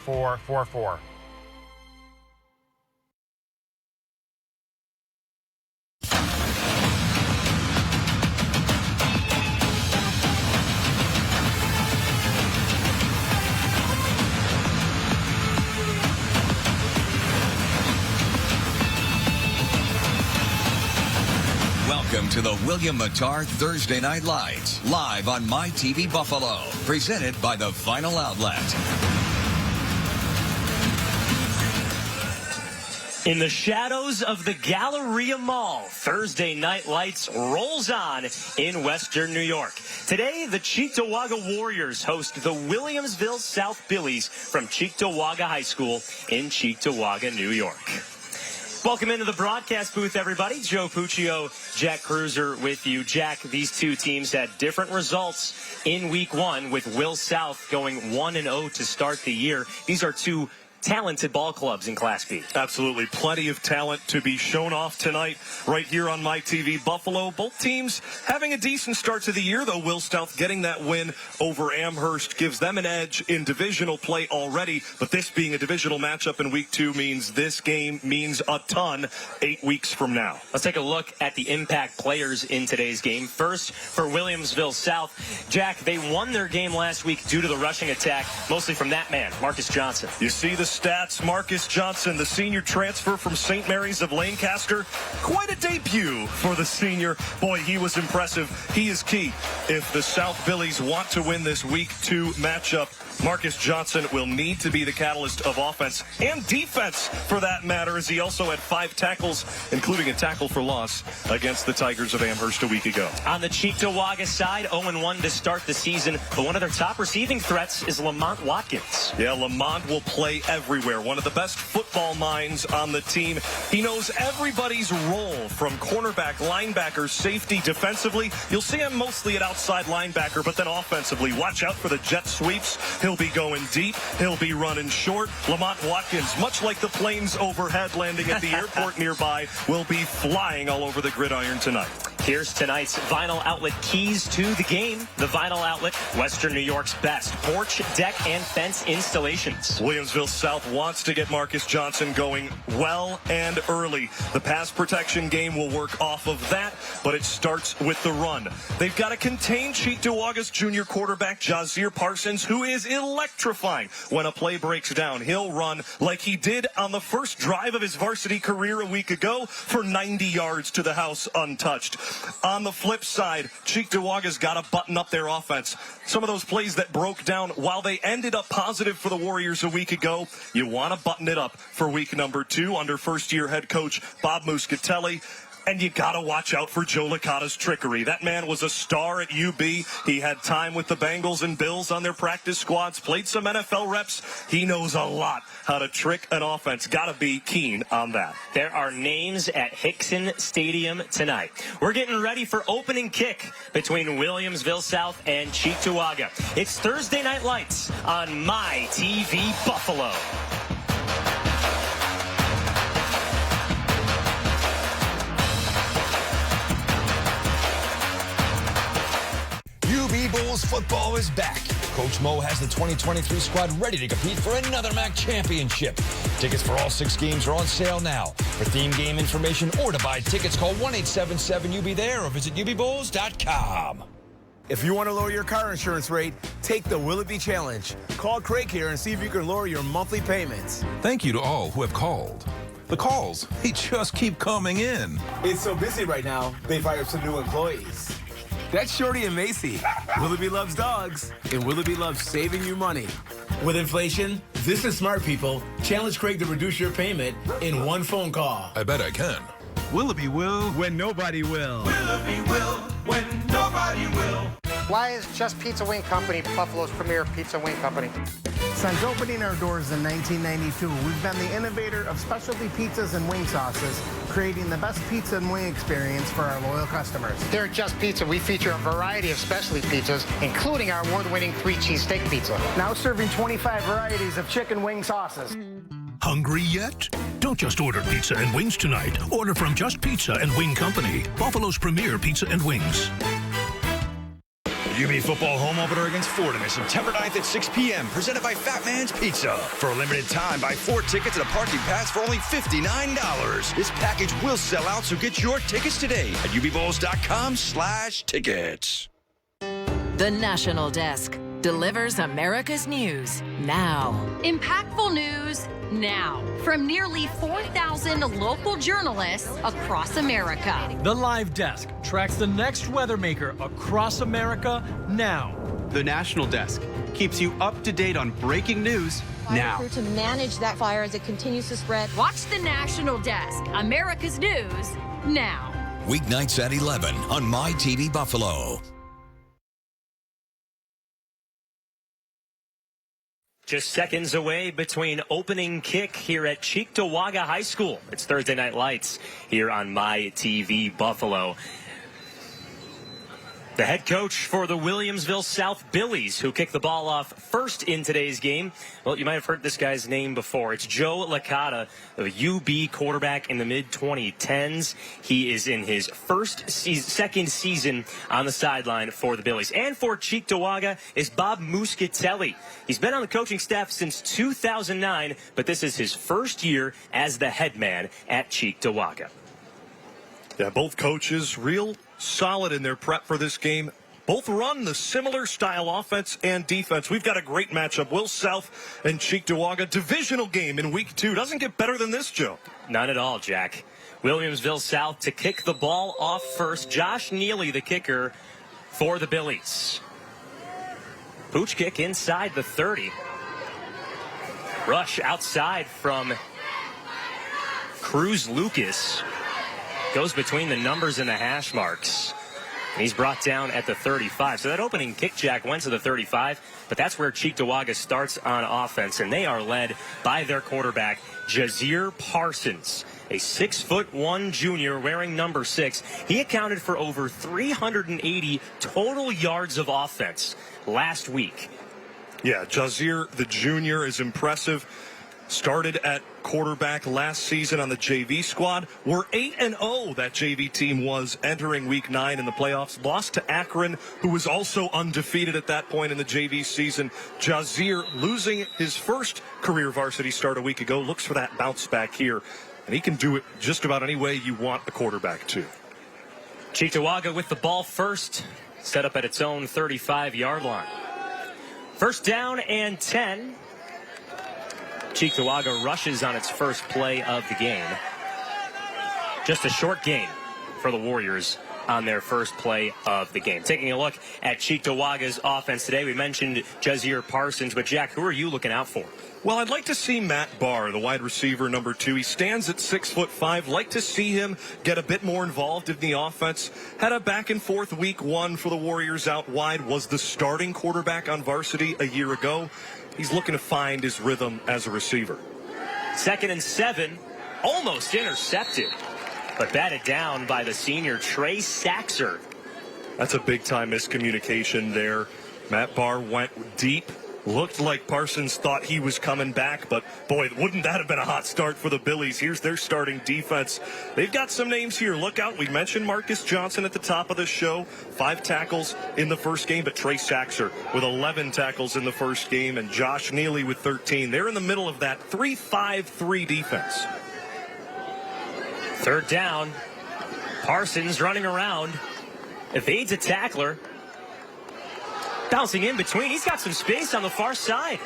444. Welcome to the William Mattar Thursday Night Lights, live on MyTV Buffalo, presented by the Final Outlet. In the shadows of the Galleria Mall, Thursday Night Lights rolls on in Western New York. Today, the Cheektowaga Warriors host the Williamsville South Billies from Cheektowaga High School in Cheektowaga, New York. Welcome into the broadcast booth, everybody. Joe Puccio, Jack Cruiser with you. Jack, these two teams had different results in week one, with Will South going 1-0 to start the year. These are two talented ball clubs in Class B. Absolutely. Plenty of talent to be shown off tonight right here on MyTV Buffalo. Both teams having a decent start to the year, though. Will South getting that win over Amherst gives them an edge in divisional play already. But this being a divisional matchup in week two means this game means a ton 8 weeks from now. Let's take a look at the impact players in today's game. First, for Williamsville South, Jack, they won their game last week due to the rushing attack, mostly from that man, Marcus Johnson. You see the stats. Marcus Johnson, the senior transfer from St. Mary's of Lancaster. Quite a debut for the senior. Boy, he was impressive. He is key. If the South Billies want to win this week two matchup, Marcus Johnson will need to be the catalyst of offense and defense, for that matter, as he also had 5 tackles, including a tackle for loss against the Tigers of Amherst a week ago. On the Cheektowaga side, 0-1 to start the season, but one of their top receiving threats is Lamont Watkins. Yeah, Lamont will play everywhere. One of the best football minds on the team. He knows everybody's role, from cornerback, linebacker, safety, defensively. You'll see him mostly at outside linebacker, but then offensively, watch out for the jet sweeps. He'll be going deep. He'll be running short. Lamont Watkins, much like the planes overhead landing at the airport nearby, will be flying all over the gridiron tonight. Here's tonight's Vinyl Outlet keys to the game. The Vinyl Outlet, Western New York's best porch, deck, and fence installations. Williamsville South wants to get Marcus Johnson going well and early. The pass protection game will work off of that, but it starts with the run. They've got to contain Cheektowaga's junior quarterback, Jazir Parsons, who is electrifying. When a play breaks down, he'll run like he did on the first drive of his varsity career a week ago for 90 yards to the house untouched. On the flip side, Cheektowaga's got to button up their offense. Some of those plays that broke down, while they ended up positive for the Warriors a week ago, you want to button it up for week number 2 under first-year head coach Bob Muscatelli. And you got to watch out for Joe Licata's trickery. That man was a star at UB. He had time with the Bengals and Bills on their practice squads, played some NFL reps. He knows a lot how to trick an offense. Got to be keen on that. There are names at Hickson Stadium tonight. We're getting ready for opening kick between Williamsville South and Cheektowaga. It's Thursday Night Lights on MyTV Buffalo. Bulls football is back. Coach Mo has the 2023 squad ready to compete for another MAC championship. Tickets for all 6 games are on sale now. For theme game information or to buy tickets, call 1-877-UB-THERE or visit ubbulls.com. If you want to lower your car insurance rate, take the Will It Be Challenge. Call Craig here and see if you can lower your monthly payments. Thank you to all who have called. The calls, they just keep coming in. It's so busy right now, they fired some new employees. That's Shorty and Macy. Willoughby loves dogs, and Willoughby loves saving you money. With inflation, this is smart people. Challenge Craig to reduce your payment in one phone call. I bet I can. Willoughby will when nobody will. Willoughby will when nobody will. Why is Just Pizza Wing Company Buffalo's premier pizza wing company? Since opening our doors in 1992, we've been the innovator of specialty pizzas and wing sauces, creating the best pizza and wing experience for our loyal customers. Here at Just Pizza, we feature a variety of specialty pizzas, including our award-winning 3-cheese steak pizza. Now serving 25 varieties of chicken wing sauces. Hungry yet? Don't just order pizza and wings tonight. Order from Just Pizza and Wing Company, Buffalo's premier pizza and wings. UB football home opener against Fordham is September 9th at 6 p.m. Presented by Fat Man's Pizza. For a limited time, buy 4 tickets and a parking pass for only $59. This package will sell out, so get your tickets today at ubbowls.com/tickets. The National Desk delivers America's news now. Impactful news now from nearly 4,000 local journalists across America. The Live Desk tracks the next weather maker across America now. The National Desk keeps you up to date on breaking news now. To manage that fire as it continues to spread. Watch the National Desk, America's news now. Weeknights at 11 on My TV Buffalo. Just seconds away between opening kick here at Cheektowaga High School. It's Thursday Night Lights here on My TV Buffalo. The head coach for the Williamsville South Billies, who kicked the ball off first in today's game. Well, you might have heard this guy's name before. It's Joe Licata, the UB quarterback in the mid-2010s. He is in his second season on the sideline for the Billies. And for Cheektowaga is Bob Muscatelli. He's been on the coaching staff since 2009, but this is his first year as the head man at Cheektowaga. Yeah, both coaches real solid in their prep for this game. Both run the similar style offense and defense. We've got a great matchup. Will South and Cheektowaga, divisional game in week 2. Doesn't get better than this, Joe. None at all, Jack. Williamsville South to kick the ball off first. Josh Neely, the kicker for the Billies. Pooch kick inside the 30. Rush outside from Cruz Lucas. Goes between the numbers and the hash marks. And he's brought down at the 35. So that opening kick, Jack, went to the 35. But that's where Cheektowaga starts on offense. And they are led by their quarterback, Jazier Parsons, a 6'1" junior wearing number 6. He accounted for over 380 total yards of offense last week. Yeah, Jazier, the junior, is impressive. Started at quarterback last season on the JV squad. We're 8-0, that JV team was entering week 9 in the playoffs. Lost to Akron, who was also undefeated at that point in the JV season. Jazier losing his first career varsity start a week ago. Looks for that bounce back here. And he can do it just about any way you want a quarterback to. Cheektowaga with the ball first. Set up at its own 35-yard line. First down and 10. Cheektowaga rushes on its first play of the game. Just a short gain for the Warriors on their first play of the game. Taking a look at Cheektowaga's offense today, we mentioned Jazier Parsons, but Jack, who are you looking out for? Well, I'd like to see Matt Barr, the wide receiver, number 2. He stands at 6'5". Like to see him get a bit more involved in the offense. Had a back and forth week 1 for the Warriors out wide. Was the starting quarterback on varsity a year ago. He's looking to find his rhythm as a receiver. 2nd and 7, almost intercepted, but batted down by the senior Trey Saxer. That's a big-time miscommunication there. Matt Barr went deep. Looked like Parsons thought he was coming back, but boy, wouldn't that have been a hot start for the Billies. Here's their starting defense. They've got some names here. Look out. We mentioned Marcus Johnson at the top of the show. 5 tackles in the first game, but Trey Saxer with 11 tackles in the first game, and Josh Neely with 13. They're in the middle of that 3-5-3 defense. 3rd down. Parsons running around. Evades a tackler. Bouncing in between. He's got some space on the far side.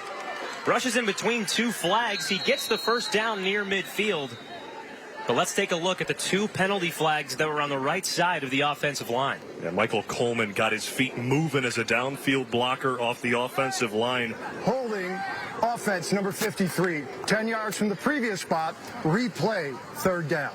Rushes in between 2 flags. He gets the first down near midfield. But let's take a look at the 2 penalty flags that were on the right side of the offensive line. Yeah, Michael Coleman got his feet moving as a downfield blocker off the offensive line. Holding offense number 53. 10 yards from the previous spot. Replay 3rd down.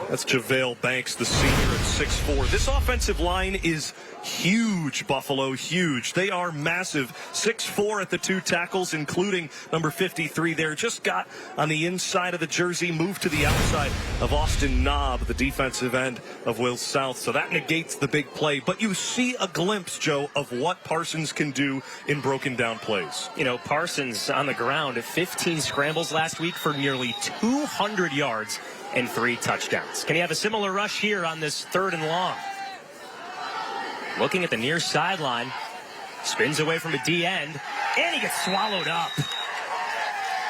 That's JaVale Banks, the senior at 6'4". This offensive line is huge, Buffalo, huge. They are massive. 6'4" at the 2 tackles, including number 53 there. Just got on the inside of the jersey, moved to the outside of Austin Knobb, the defensive end of Will South. So that negates the big play. But you see a glimpse, Joe, of what Parsons can do in broken down plays. You know, Parsons on the ground at 15 scrambles last week for nearly 200 yards and 3 touchdowns. Can he have a similar rush here on this 3rd and long? looking at the near sideline, spins away from a D end, and he gets swallowed up.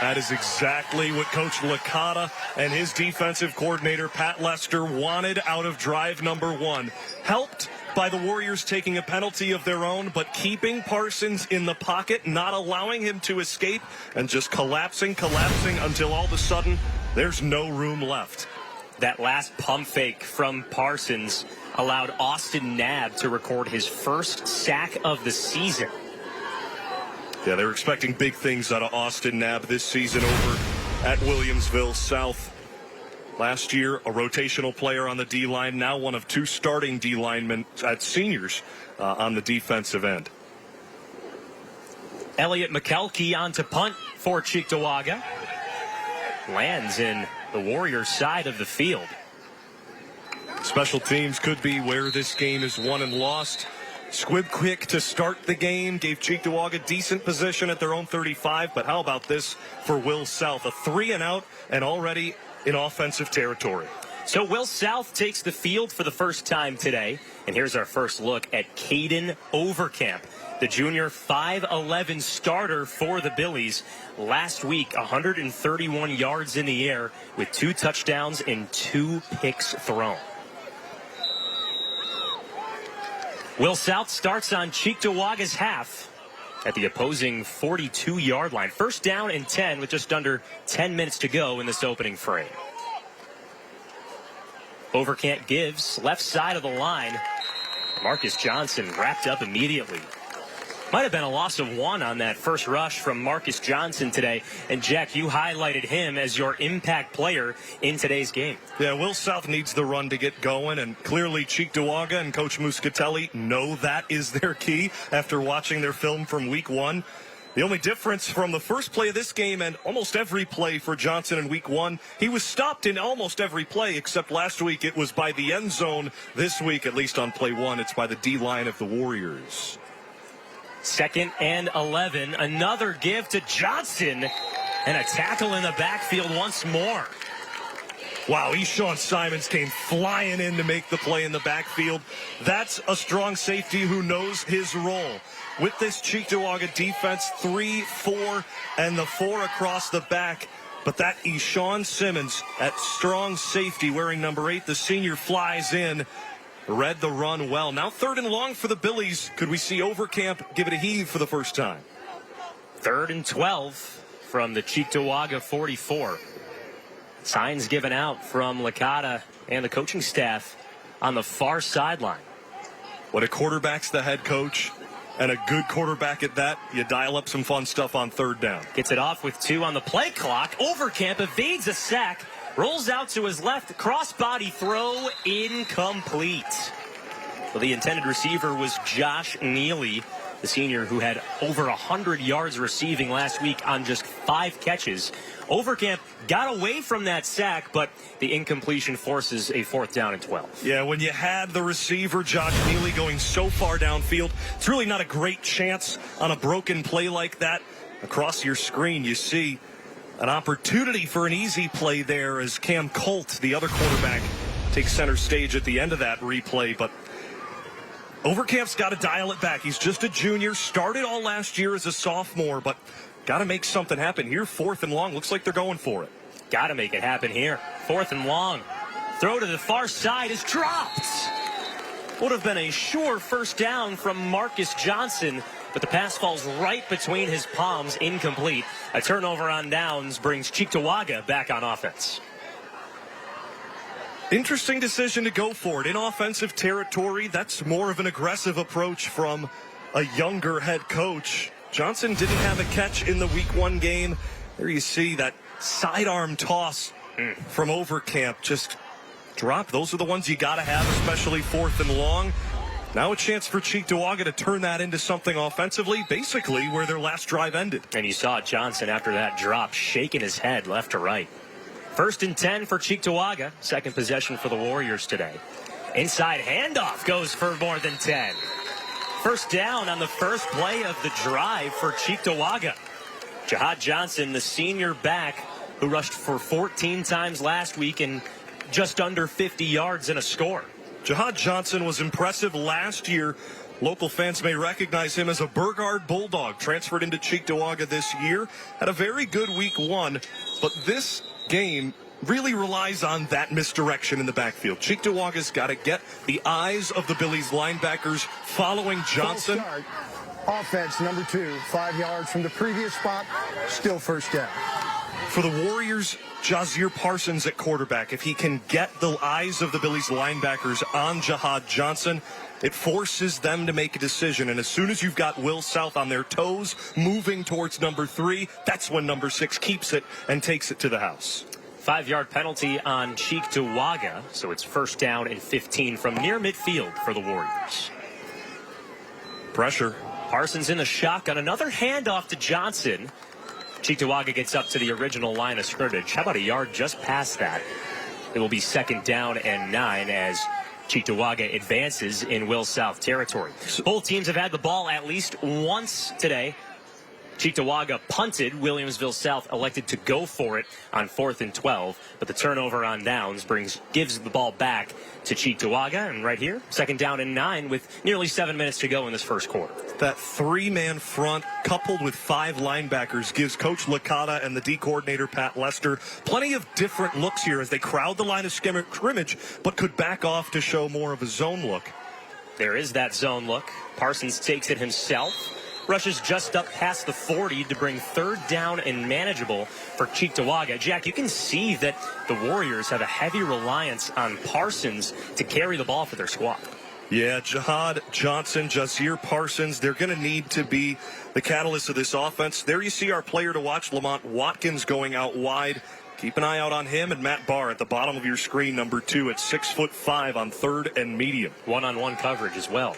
That is exactly what Coach Licata and his defensive coordinator, Pat Lester, wanted out of drive number 1. Helped by the Warriors taking a penalty of their own, but keeping Parsons in the pocket, not allowing him to escape, and just collapsing until all of a sudden there's no room left. That last pump fake from Parsons allowed Austin Knabb to record his first sack of the season. Yeah, they're expecting big things out of Austin Knabb this season over at Williamsville South. Last year, a rotational player on the D-line, now one of 2 starting D-linemen at seniors on the defensive end. Elliot McKelkey on to punt for Cheektowaga. Lands in the Warriors' side of the field. Special teams could be where this game is won and lost. Squib quick to start the game, gave Cheektowaga decent position at their own 35, but how about this for Will South? A 3-and-out and already in offensive territory. So Will South takes the field for the first time today, and here's our first look at Caden Overcamp, the junior 5'11" starter for the Billies. Last week, 131 yards in the air with 2 touchdowns and 2 picks thrown. Will South starts on Cheektowaga's half at the opposing 42-yard line. First down and 10 with just under 10 minutes to go in this opening frame. Overcamp gives left side of the line. Marcus Johnson wrapped up immediately. Might have been a loss of 1 on that first rush from Marcus Johnson today. And Jack, you highlighted him as your impact player in today's game. Yeah, Will South needs the run to get going, and clearly Cheektowaga and Coach Muscatelli know that is their key after watching their film from week 1. The only difference from the first play of this game and almost every play for Johnson in week 1, he was stopped in almost every play, except last week it was by the end zone. This week, at least on play 1, it's by the D-line of the Warriors. 2nd and 11. Another give to Johnson. And a tackle in the backfield once more. Wow, Eshawn Simons came flying in to make the play in the backfield. That's a strong safety who knows his role. With this Cheektowaga defense, 3, 4, and the 4 across the back. But that Eshawn Simmons, that strong safety wearing number 8, the senior, flies in. Read the run well. Now 3rd and long for the Billies. Could we see Overcamp give it a heave for the first time? 3rd and 12 from the Cheektowaga 44. Signs given out from Licata and the coaching staff on the far sideline. When a quarterback's the head coach, and a good quarterback at that, you dial up some fun stuff on 3rd down. Gets it off with 2 on the play clock. Overcamp evades a sack. Rolls out to his left, crossbody throw, incomplete. Well, the intended receiver was Josh Neely, the senior who had over 100 yards receiving last week on just 5 catches. Overcamp got away from that sack, but the incompletion forces a 4th down and 12. Yeah, when you had the receiver, Josh Neely, going so far downfield, it's really not a great chance on a broken play like that. Across your screen, you see an opportunity for an easy play there as Cam Colt, the other quarterback, takes center stage at the end of that replay. But Overcamp's got to dial it back. He's just a junior, started all last year as a sophomore, but got to make something happen here. 4th and long. Looks like they're going for it. Got to make it happen here. 4th and long. Throw to the far side is dropped. Would have been a sure first down from Marcus Johnson, but the pass falls right between his palms, incomplete. A turnover on downs brings Cheektowaga back on offense. Interesting decision to go for it in offensive territory. That's more of an aggressive approach from a younger head coach. Johnson didn't have a catch in the week 1 game. There you see that sidearm toss from Overcamp. Just drop. Those are the ones you got to have, especially 4th and long. Now a chance for Cheektowaga to turn that into something offensively, basically where their last drive ended. And you saw Johnson after that drop shaking his head left to right. 1st and 10 for Cheektowaga. 2nd possession for the Warriors today. Inside handoff goes for more than 10. First down on the first play of the drive for Cheektowaga. Jahad Johnson, the senior back who rushed for 14 times last week and just under 50 yards and a score. Jihad Johnson was impressive last year. Local fans may recognize him as a Burgard Bulldog, transferred into Cheektowaga this year. Had a very good week 1, but this game really relies on that misdirection in the backfield. Cheektowaga's got to get the eyes of the Billies linebackers following Johnson. Offense number 2, 5 yards from the previous spot, still first down. For the Warriors, Jazier Parsons at quarterback. If he can get the eyes of the Billies linebackers on Jihad Johnson, it forces them to make a decision. And as soon as you've got Will South on their toes, moving towards number 3, that's when number 6 keeps it and takes it to the house. 5-yard penalty on Cheektowaga, so it's first down and 15 from near midfield for the Warriors. Pressure. Parsons in the shotgun. Another handoff to Johnson. Cheektowaga gets up to the original line of scrimmage. How about a yard just past that? It will be second down and 9 as Cheektowaga advances in Will South territory. Both teams have had the ball at least once today. Cheektowaga punted. Williamsville South elected to go for it on 4th and 12, but the turnover on downs gives the ball back to Cheektowaga. And right here, second down and 9 with nearly 7 minutes to go in this first quarter. That 3-man front coupled with 5 linebackers gives Coach Licata and the D coordinator Pat Lester plenty of different looks here as they crowd the line of scrimmage, but could back off to show more of a zone look. There is that zone look. Parsons takes it himself. Rushes just up past the 40 to bring third down and manageable for Cheektowaga. Jack, you can see that the Warriors have a heavy reliance on Parsons to carry the ball for their squad. Yeah, Jihad Johnson, Jazier Parsons, they're going to need to be the catalyst of this offense. There you see our player to watch, Lamont Watkins, going out wide. Keep an eye out on him, and Matt Barr at the bottom of your screen, number 2 at 6'5" on third and medium. One-on-one coverage as well.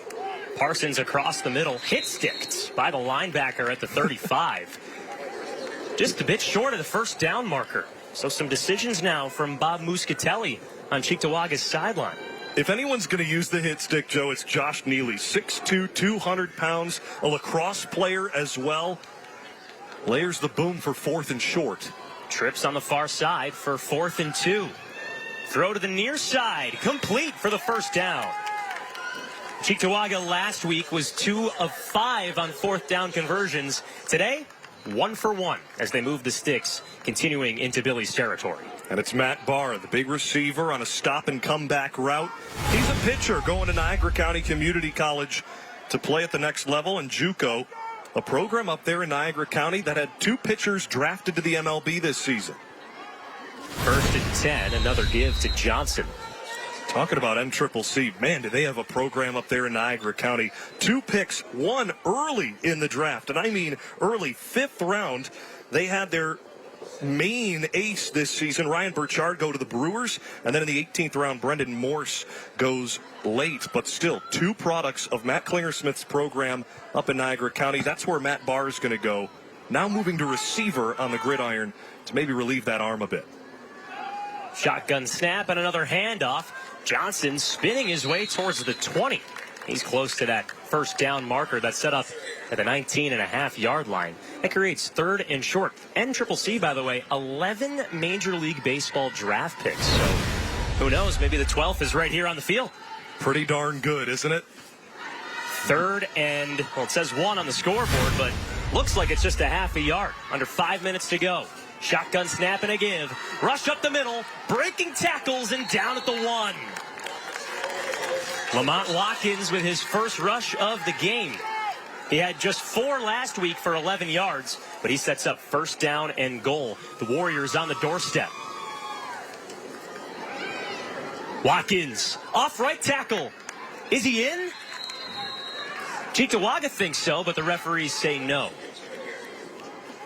Parsons across the middle, hit sticked by the linebacker at the 35. Just a bit short of the first down marker. So some decisions now from Bob Muscatelli on Cheektowaga's sideline. If anyone's going to use the hit stick, Joe, it's Josh Neely, 6'2", 200 pounds, a lacrosse player as well. Layers the boom for 4th and short. Trips on the far side for 4th and 2. Throw to the near side, complete for the first down. Cheektowaga last week was 2 of 5 on 4th down conversions. Today, 1 for 1 as they move the sticks, continuing into Billy's territory. And it's Matt Barr, the big receiver on a stop and come back route. He's a pitcher going to Niagara County Community College to play at the next level. And JUCO, a program up there in Niagara County that had 2 pitchers drafted to the MLB this season. 1st and 10, another give to Johnson. Talking about NCCC, man, do they have a program up there in Niagara County. 2 picks, 1 early in the draft, and I mean early, 5th round. They had their main ace this season, Ryan Burchard, go to the Brewers, and then in the 18th round, Brendan Morse goes late, but still 2 products of Matt Klingersmith's program up in Niagara County. That's where Matt Barr is going to go. Now moving to receiver on the gridiron to maybe relieve that arm a bit. Shotgun snap and another handoff. Johnson spinning his way towards the 20. He's close to that first down marker that's set up at the 19.5-yard line. That creates 3rd and short. NCCC, by the way, 11 Major League Baseball draft picks. So who knows? Maybe the 12th is right here on the field. Pretty darn good, isn't it? 3rd and, well, it says 1 on the scoreboard, but looks like it's just a half a yard. Under 5 minutes to go. Shotgun snap and a give. Rush up the middle. Breaking tackles and down at the 1. Lamont Watkins with his first rush of the game. He had just 4 last week for 11 yards, but he sets up first down and goal. The Warriors on the doorstep. Watkins off right tackle. Is he in? Cheektowaga thinks so, but the referees say no.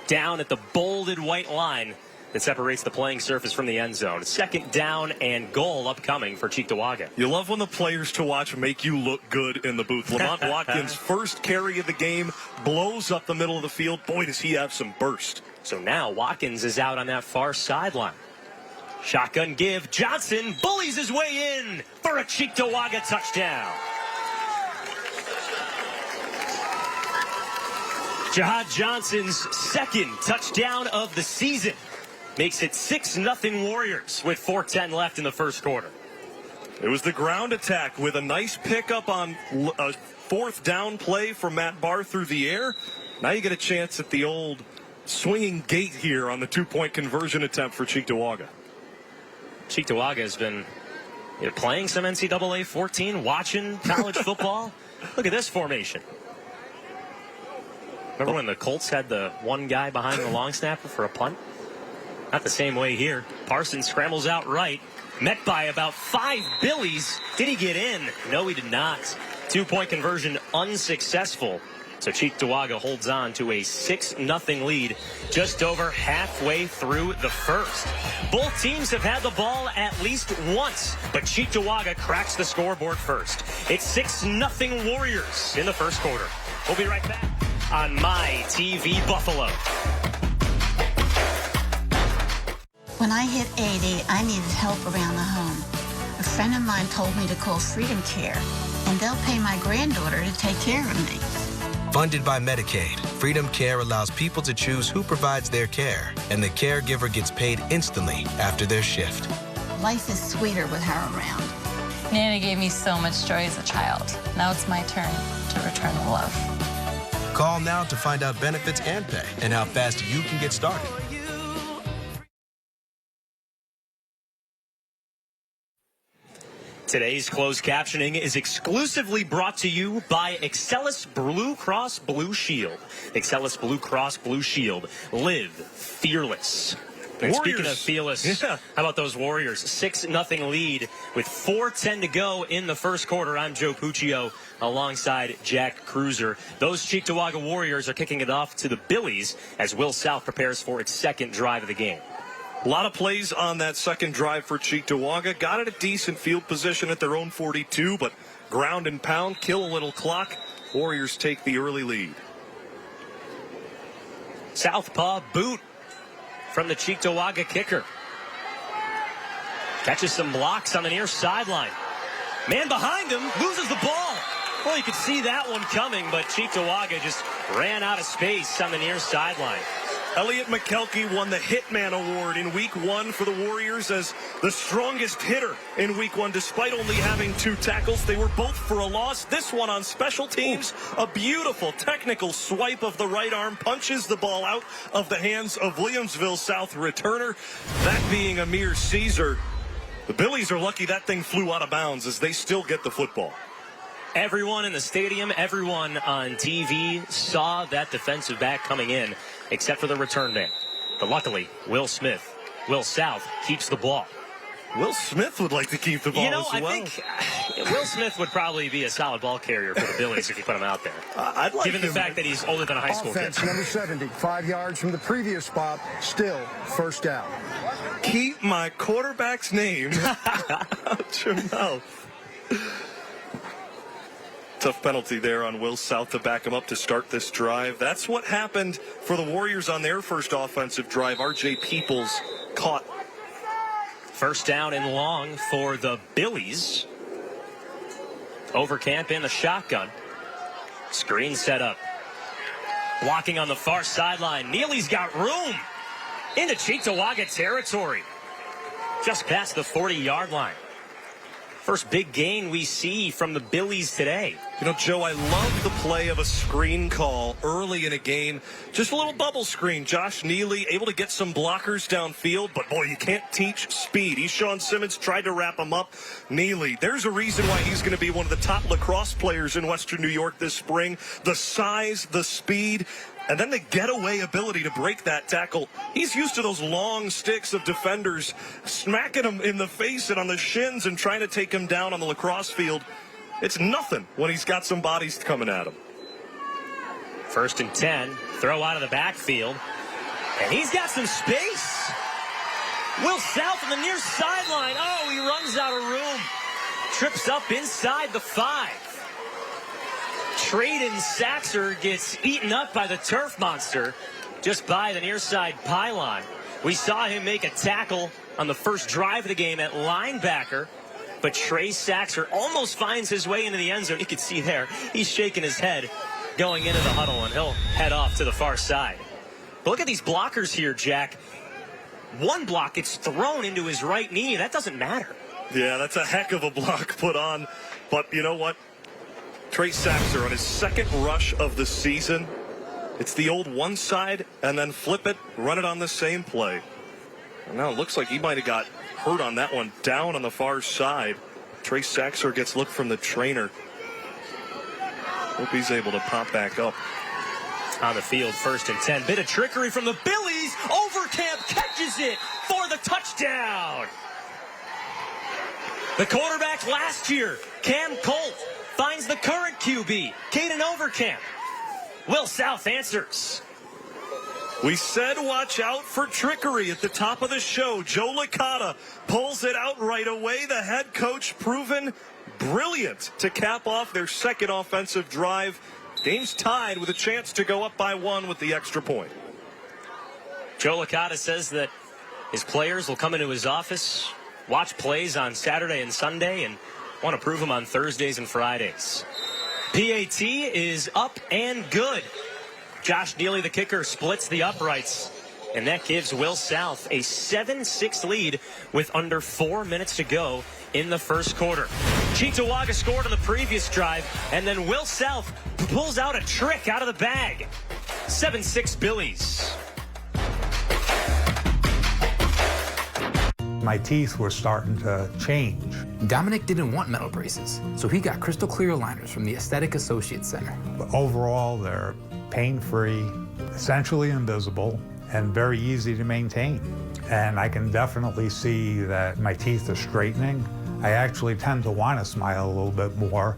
Down at the bolded white line that separates the playing surface from the end zone. 2nd down and goal upcoming for Cheektowaga. You love when the players to watch make you look good in the booth. Lamont Watkins, first carry of the game, blows up the middle of the field. Boy, does he have some burst. So now Watkins is out on that far sideline. Shotgun give. Johnson bullies his way in for a Cheektowaga touchdown. Jihad Johnson's 2nd touchdown of the season makes it 6-0 Warriors with 4:10 left in the first quarter. It was the ground attack with a nice pickup on a fourth down play from Matt Barr through the air. Now you get a chance at the old swinging gate here on the 2-point conversion attempt for Cheektowaga. Cheektowaga has been playing some NCAA 14, watching college football. Look at this formation. Remember when the Colts had the one guy behind the long snapper for a punt? Not the same way here. Parsons scrambles out right. Met by about 5 Billies. Did he get in? No, he did not. 2-point conversion unsuccessful. So Cheektowaga holds on to a 6-0 lead just over halfway through the first. Both teams have had the ball at least once, but Cheektowaga cracks the scoreboard first. It's 6-0 Warriors in the first quarter. We'll be right back on My TV Buffalo. When I hit 80, I needed help around the home. A friend of mine told me to call Freedom Care, and they'll pay my granddaughter to take care of me. Funded by Medicaid, Freedom Care allows people to choose who provides their care, and the caregiver gets paid instantly after their shift. Life is sweeter with her around. Nana gave me so much joy as a child. Now it's my turn to return the love. Call now to find out benefits and pay and how fast you can get started. Today's closed captioning is exclusively brought to you by Excellus Blue Cross Blue Shield. Excellus Blue Cross Blue Shield. Live fearless. And speaking of fearless, how about those Warriors? 6-0 lead with 4:10 to go in the first quarter. I'm Joe Puccio alongside Jack Cruiser. Those Cheektowaga Warriors are kicking it off to the Billies as Will South prepares for its second drive of the game. A lot of plays on that second drive for Cheektowaga. Got it a decent field position at their own 42, but ground and pound, kill a little clock. Warriors take the early lead. Southpaw boot from the Cheektowaga kicker. Catches some blocks on the near sideline. Man behind him loses the ball. Well, you could see that one coming, but Cheektowaga just ran out of space on the near sideline. Elliot McKelkey won the Hitman Award in Week 1 for the Warriors as the strongest hitter in Week 1. Despite only having 2 tackles, they were both for a loss. This one on special teams, a beautiful technical swipe of the right arm, punches the ball out of the hands of Williamsville South returner. That being Amir Caesar. The Billies are lucky that thing flew out of bounds as they still get the football. Everyone in the stadium, everyone on TV saw that defensive back coming in, except for the return man. But luckily, Will South keeps the ball. Will Smith would like to keep the ball as well. I think Will Smith would probably be a solid ball carrier for the Billies if you put him out there. Given the fact that he's older than a high school kid. Offense number 70, 5 yards from the previous spot, still first down. Keep my quarterback's name out your mouth. Tough penalty there on Will South to back him up to start this drive. That's what happened for the Warriors on their first offensive drive. R.J. Peoples caught. First down and long for the Billies. Overcamp in the shotgun. Screen set up. Blocking on the far sideline. Neely's got room into Cheektowaga territory. Just past the 40-yard line. First big gain we see from the Billies today. You know, Joe, I love the play of a screen call early in a game. Just a little bubble screen. Josh Neely able to get some blockers downfield, but boy, you can't teach speed. Eshawn Simmons tried to wrap him up. Neely, there's a reason why he's going to be one of the top lacrosse players in Western New York this spring. The size, the speed, and then the getaway ability to break that tackle. He's used to those long sticks of defenders smacking him in the face and on the shins and trying to take him down on the lacrosse field. It's nothing when he's got some bodies coming at him. 1st and 10. Throw out of the backfield. And he's got some space. Will South on the near sideline. Oh, he runs out of room. Trips up inside the 5. Traden Saxer gets eaten up by the turf monster just by the near side pylon. We saw him make a tackle on the first drive of the game at linebacker, but Trey Saxer almost finds his way into the end zone. You can see there, he's shaking his head going into the huddle, and he'll head off to the far side. But look at these blockers here, Jack. One block gets thrown into his right knee. That doesn't matter. Yeah, that's a heck of a block put on. But you know what? Trey Saxer on his second rush of the season. It's the old one side and then flip it, run it on the same play. And now it looks like he might have got hurt on that one down on the far side. Trey Saxer gets look from the trainer. Hope he's able to pop back up. On the field, 1st and 10. Bit of trickery from the Billies. Overcamp catches it for the touchdown. The quarterback last year, Cam Colt, finds the current QB, Caden Overcamp. Will South answers. We said watch out for trickery at the top of the show. Joe Licata pulls it out right away. The head coach proven brilliant to cap off their second offensive drive. Game's tied with a chance to go up by 1 with the extra point. Joe Licata says that his players will come into his office, watch plays on Saturday and Sunday, and want to prove them on Thursdays and Fridays. PAT is up and good. Josh Neely, the kicker, splits the uprights, and that gives Will South a 7-6 lead with under 4 minutes to go in the first quarter. Cheektowaga scored on the previous drive, and then Will South pulls out a trick out of the bag. 7-6 Billies. My teeth were starting to change. Dominic didn't want metal braces, so he got crystal clear aligners from the Aesthetic Associates Center. But overall, they're pain-free, essentially invisible, and very easy to maintain. And I can definitely see that my teeth are straightening. I actually tend to want to smile a little bit more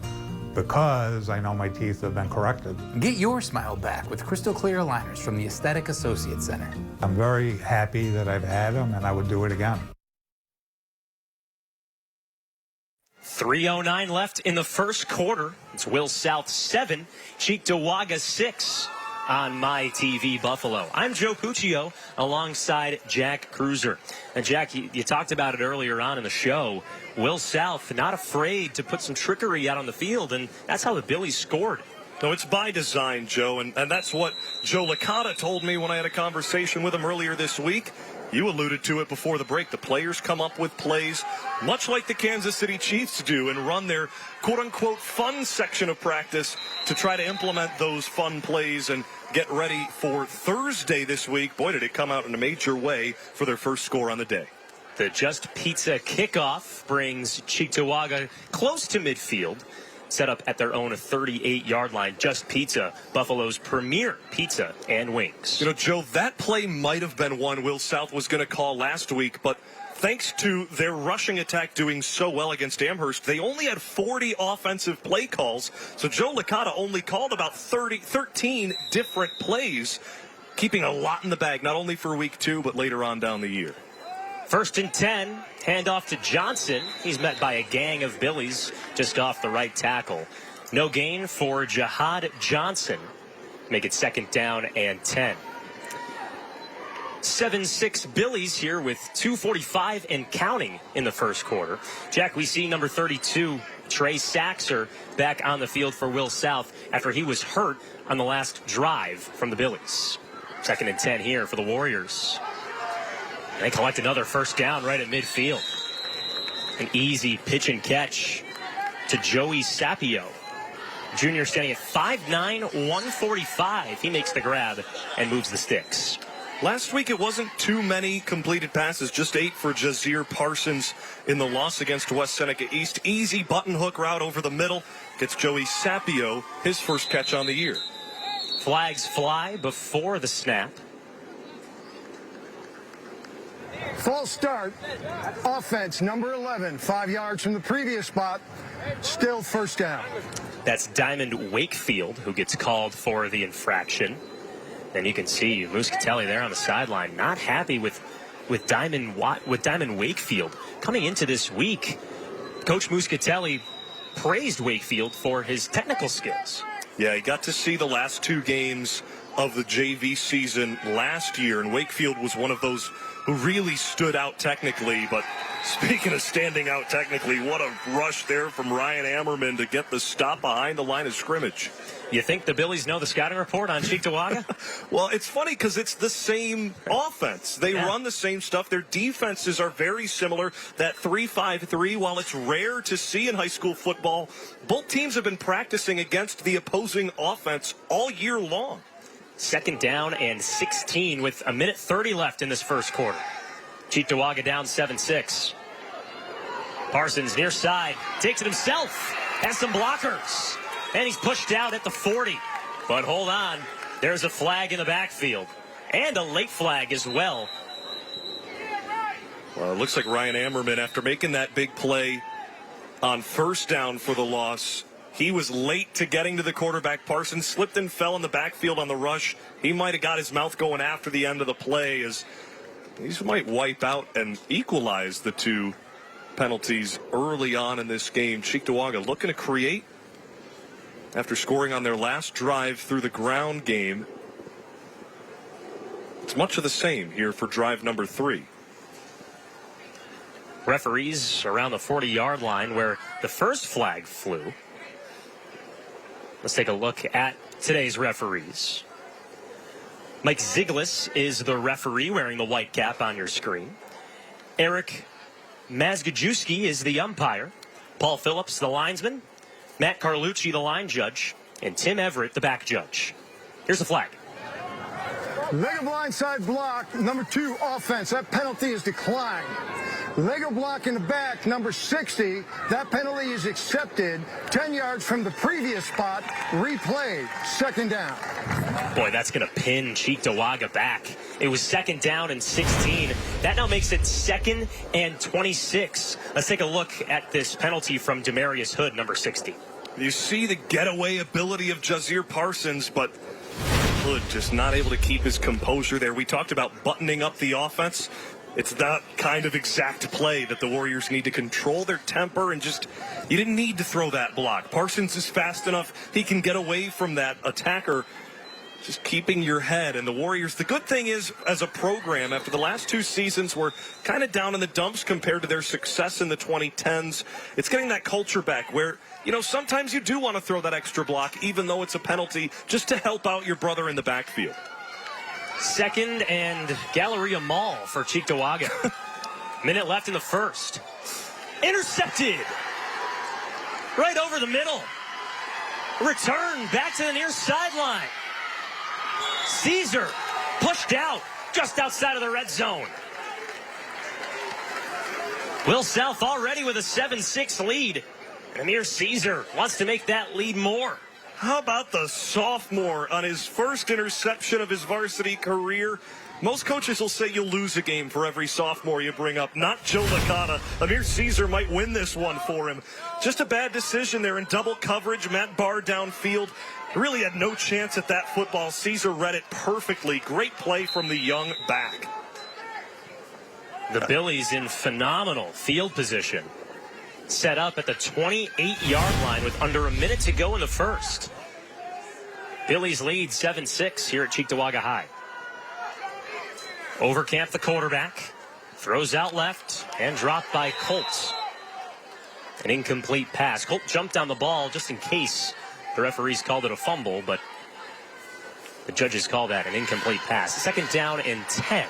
because I know my teeth have been corrected. Get your smile back with crystal clear aligners from the Aesthetic Associates Center. I'm very happy that I've had them, and I would do it again. 3:09 left in the first quarter. It's Will South 7, Cheektowaga 6 on My TV Buffalo. I'm Joe Puccio alongside Jack Cruiser. And Jack, you talked about it earlier on in the show. Will South not afraid to put some trickery out on the field, and that's how the Billies scored. No, it's by design, Joe, and that's what Joe Licata told me when I had a conversation with him earlier this week. You alluded to it before the break. The players come up with plays, much like the Kansas City Chiefs do, and run their quote-unquote fun section of practice to try to implement those fun plays and get ready for Thursday this week. Boy, did it come out in a major way for their first score on the day. The Just Pizza kickoff brings Cheektowaga close to midfield, set up at their own 38-yard line. Just Pizza, Buffalo's premier pizza and wings. You know, Joe, that play might have been one Will South was going to call last week, but thanks to their rushing attack doing so well against Amherst, they only had 40 offensive play calls. So Joe Licata only called about 13 different plays, keeping a lot in the bag, not only for week 2, but later on down the year. 1st and 10, handoff to Johnson. He's met by a gang of Billies just off the right tackle. No gain for Jihad Johnson. Make it 2nd down and 10. 7-6 Billies here with 2:45 and counting in the first quarter. Jack, we see number 32, Trey Saxer, back on the field for Will South after he was hurt on the last drive from the Billies. 2nd and 10 here for the Warriors. They collect another first down right at midfield. An easy pitch and catch to Joey Sapio. Junior standing at 5'9", 145. He makes the grab and moves the sticks. Last week, it wasn't too many completed passes, just 8 for Jazeer Parsons in the loss against West Seneca East. Easy button hook route over the middle. Gets Joey Sapio his first catch on the year. Flags fly before the snap. False start. Offense, number 11, 5 yards from the previous spot. Still first down. That's Diamond Wakefield who gets called for the infraction. Then you can see Muscatelli there on the sideline, not happy with Diamond Wakefield. Coming into this week, Coach Muscatelli praised Wakefield for his technical skills. Yeah, he got to see the last 2 games of the JV season last year, and Wakefield was one of those who really stood out technically. But speaking of standing out technically, what a rush there from Ryan Ammerman to get the stop behind the line of scrimmage. You think the Billies know the scouting report on Cheektowaga? Well, it's funny because it's the same offense. They run the same stuff. Their defenses are very similar. That 3-5-3, while it's rare to see in high school football, both teams have been practicing against the opposing offense all year long. 2nd down and 16 with a minute 30 left in this first quarter. Cheektowaga down 7-6. Parsons near side, takes it himself, has some blockers. And he's pushed out at the 40. But hold on, there's a flag in the backfield. And a late flag as well. Well, it looks like Ryan Ammerman, after making that big play on 1st down for the loss, he was late to getting to the quarterback. Parsons slipped and fell in the backfield on the rush. He might have got his mouth going after the end of the play, as these might wipe out and equalize the 2 penalties early on in this game. Cheektowaga looking to create after scoring on their last drive through the ground game. It's much of the same here for drive number 3. Referees around the 40-yard line where the first flag flew. Let's take a look at today's referees. Mike Ziglis is the referee wearing the white cap on your screen. Eric Mazgajewski is the umpire. Paul Phillips, the linesman. Matt Carlucci, the line judge. And Tim Everett, the back judge. Here's the flag. Leg of blindside block, number 2 offense. That penalty is declined. Leg of block in the back, number 60. That penalty is accepted. 10 yards from the previous spot. Replayed. 2nd down. Boy, that's going to pin Cheektowaga back. It was 2nd down and 16. That now makes it 2nd and 26. Let's take a look at this penalty from Demarius Hood, number 60. You see the getaway ability of Jazeer Parsons, but Hood just not able to keep his composure there. We talked about buttoning up the offense. It's that kind of exact play that the Warriors need to control their temper and just, you didn't need to throw that block. Parsons is fast enough. He can get away from that attacker. Just keeping your head. And the Warriors, the good thing is, as a program, after the last 2 seasons were kind of down in the dumps compared to their success in the 2010s, it's getting that culture back where, you know, sometimes you do want to throw that extra block, even though it's a penalty, just to help out your brother in the backfield. 2nd and Galleria Mall for Cheektowaga. Minute left in the first. Intercepted. Right over the middle. Return back to the near sideline. Caesar pushed out just outside of the red zone. Will South already with a 7-6 lead. Amir Caesar wants to make that lead more. How about the sophomore on his first interception of his varsity career? Most coaches will say you'll lose a game for every sophomore you bring up. Not Joe Licata. Amir Caesar might win this one for him. Just a bad decision there in double coverage. Matt Barr downfield. Really had no chance at that football. Caesar read it perfectly. Great play from the young back. The Billies in phenomenal field position. Set up at the 28-yard line with under a minute to go in the first. Billies lead 7-6 here at Cheektowaga High. Overcamp, the quarterback, throws out left and dropped by Colt. An incomplete pass. Colt jumped on the ball just in case the referees called it a fumble, but the judges call that an incomplete pass. 2nd down and 10.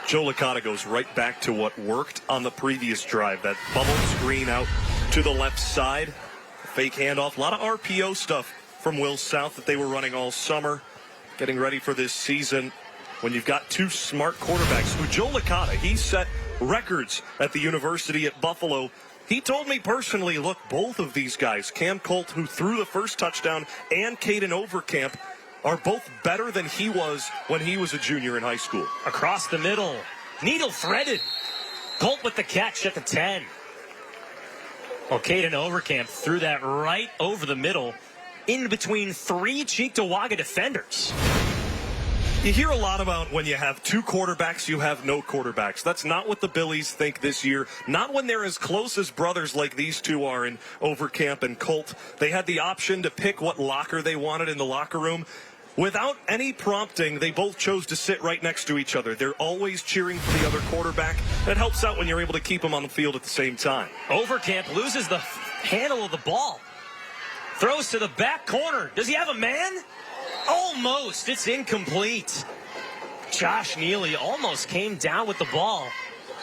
Joe Licata goes right back to what worked on the previous drive. That bubble screen out to the left side. Fake handoff. A lot of RPO stuff from Will South that they were running all summer. Getting ready for this season when you've got 2 smart quarterbacks. Who Joe Licata, he set records at the University at Buffalo. He told me personally, look, both of these guys, Cam Colt, who threw the first touchdown, and Caden Overcamp, are both better than he was when he was a junior in high school. Across the middle, needle threaded. Colt with the catch at the 10. Well, Caden Overcamp threw that right over the middle in between 3 Cheektowaga defenders. You hear a lot about when you have 2 quarterbacks, you have no quarterbacks. That's not what the Billies think this year. Not when they're as close as brothers like these 2 are in Overcamp and Colt. They had the option to pick what locker they wanted in the locker room. Without any prompting, they both chose to sit right next to each other. They're always cheering for the other quarterback. It helps out when you're able to keep them on the field at the same time. Overcamp loses the handle of the ball. Throws to the back corner. Does he have a man? Almost. It's incomplete. Josh Neely almost came down with the ball,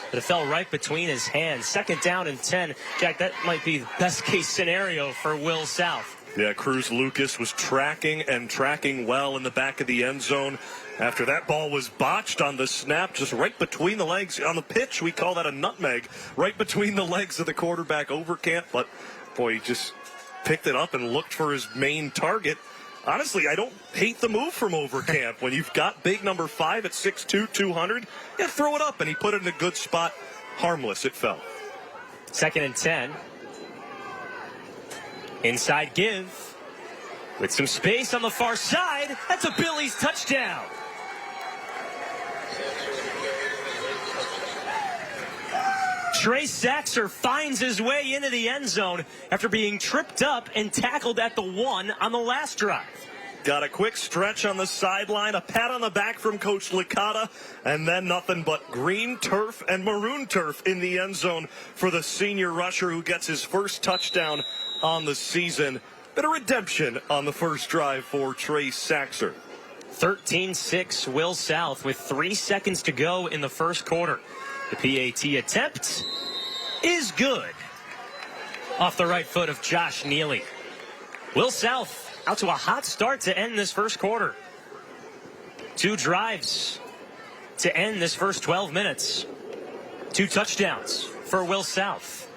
but it fell right between his hands. 2nd down and 10. Jack, that might be the best case scenario for Will South. Yeah, Cruz Lucas was tracking well in the back of the end zone. After that ball was botched on the snap, just right between the legs. On the pitch, we call that a nutmeg. Right between the legs of the quarterback, Overcamp. But, boy, he just picked it up and looked for his main target. Honestly, I don't hate the move from Overcamp. When you've got big number 5 at 6'2", 200, yeah, throw it up. And he put it in a good spot. Harmless, it fell. 2nd and 10. Inside give. With some space on the far side. That's a Billy's touchdown. Trey Saxer finds his way into the end zone after being tripped up and tackled at the 1 on the last drive. Got a quick stretch on the sideline, a pat on the back from Coach Licata, and then nothing but green turf and maroon turf in the end zone for the senior rusher who gets his first touchdown on the season. Bit of redemption on the first drive for Trey Saxer. 13-6 Will South with 3 seconds to go in the first quarter. The PAT attempt is good. Off the right foot of Josh Neely. Will South out to a hot start to end this first quarter. 2 drives to end this first 12 minutes. 2 touchdowns for Will South.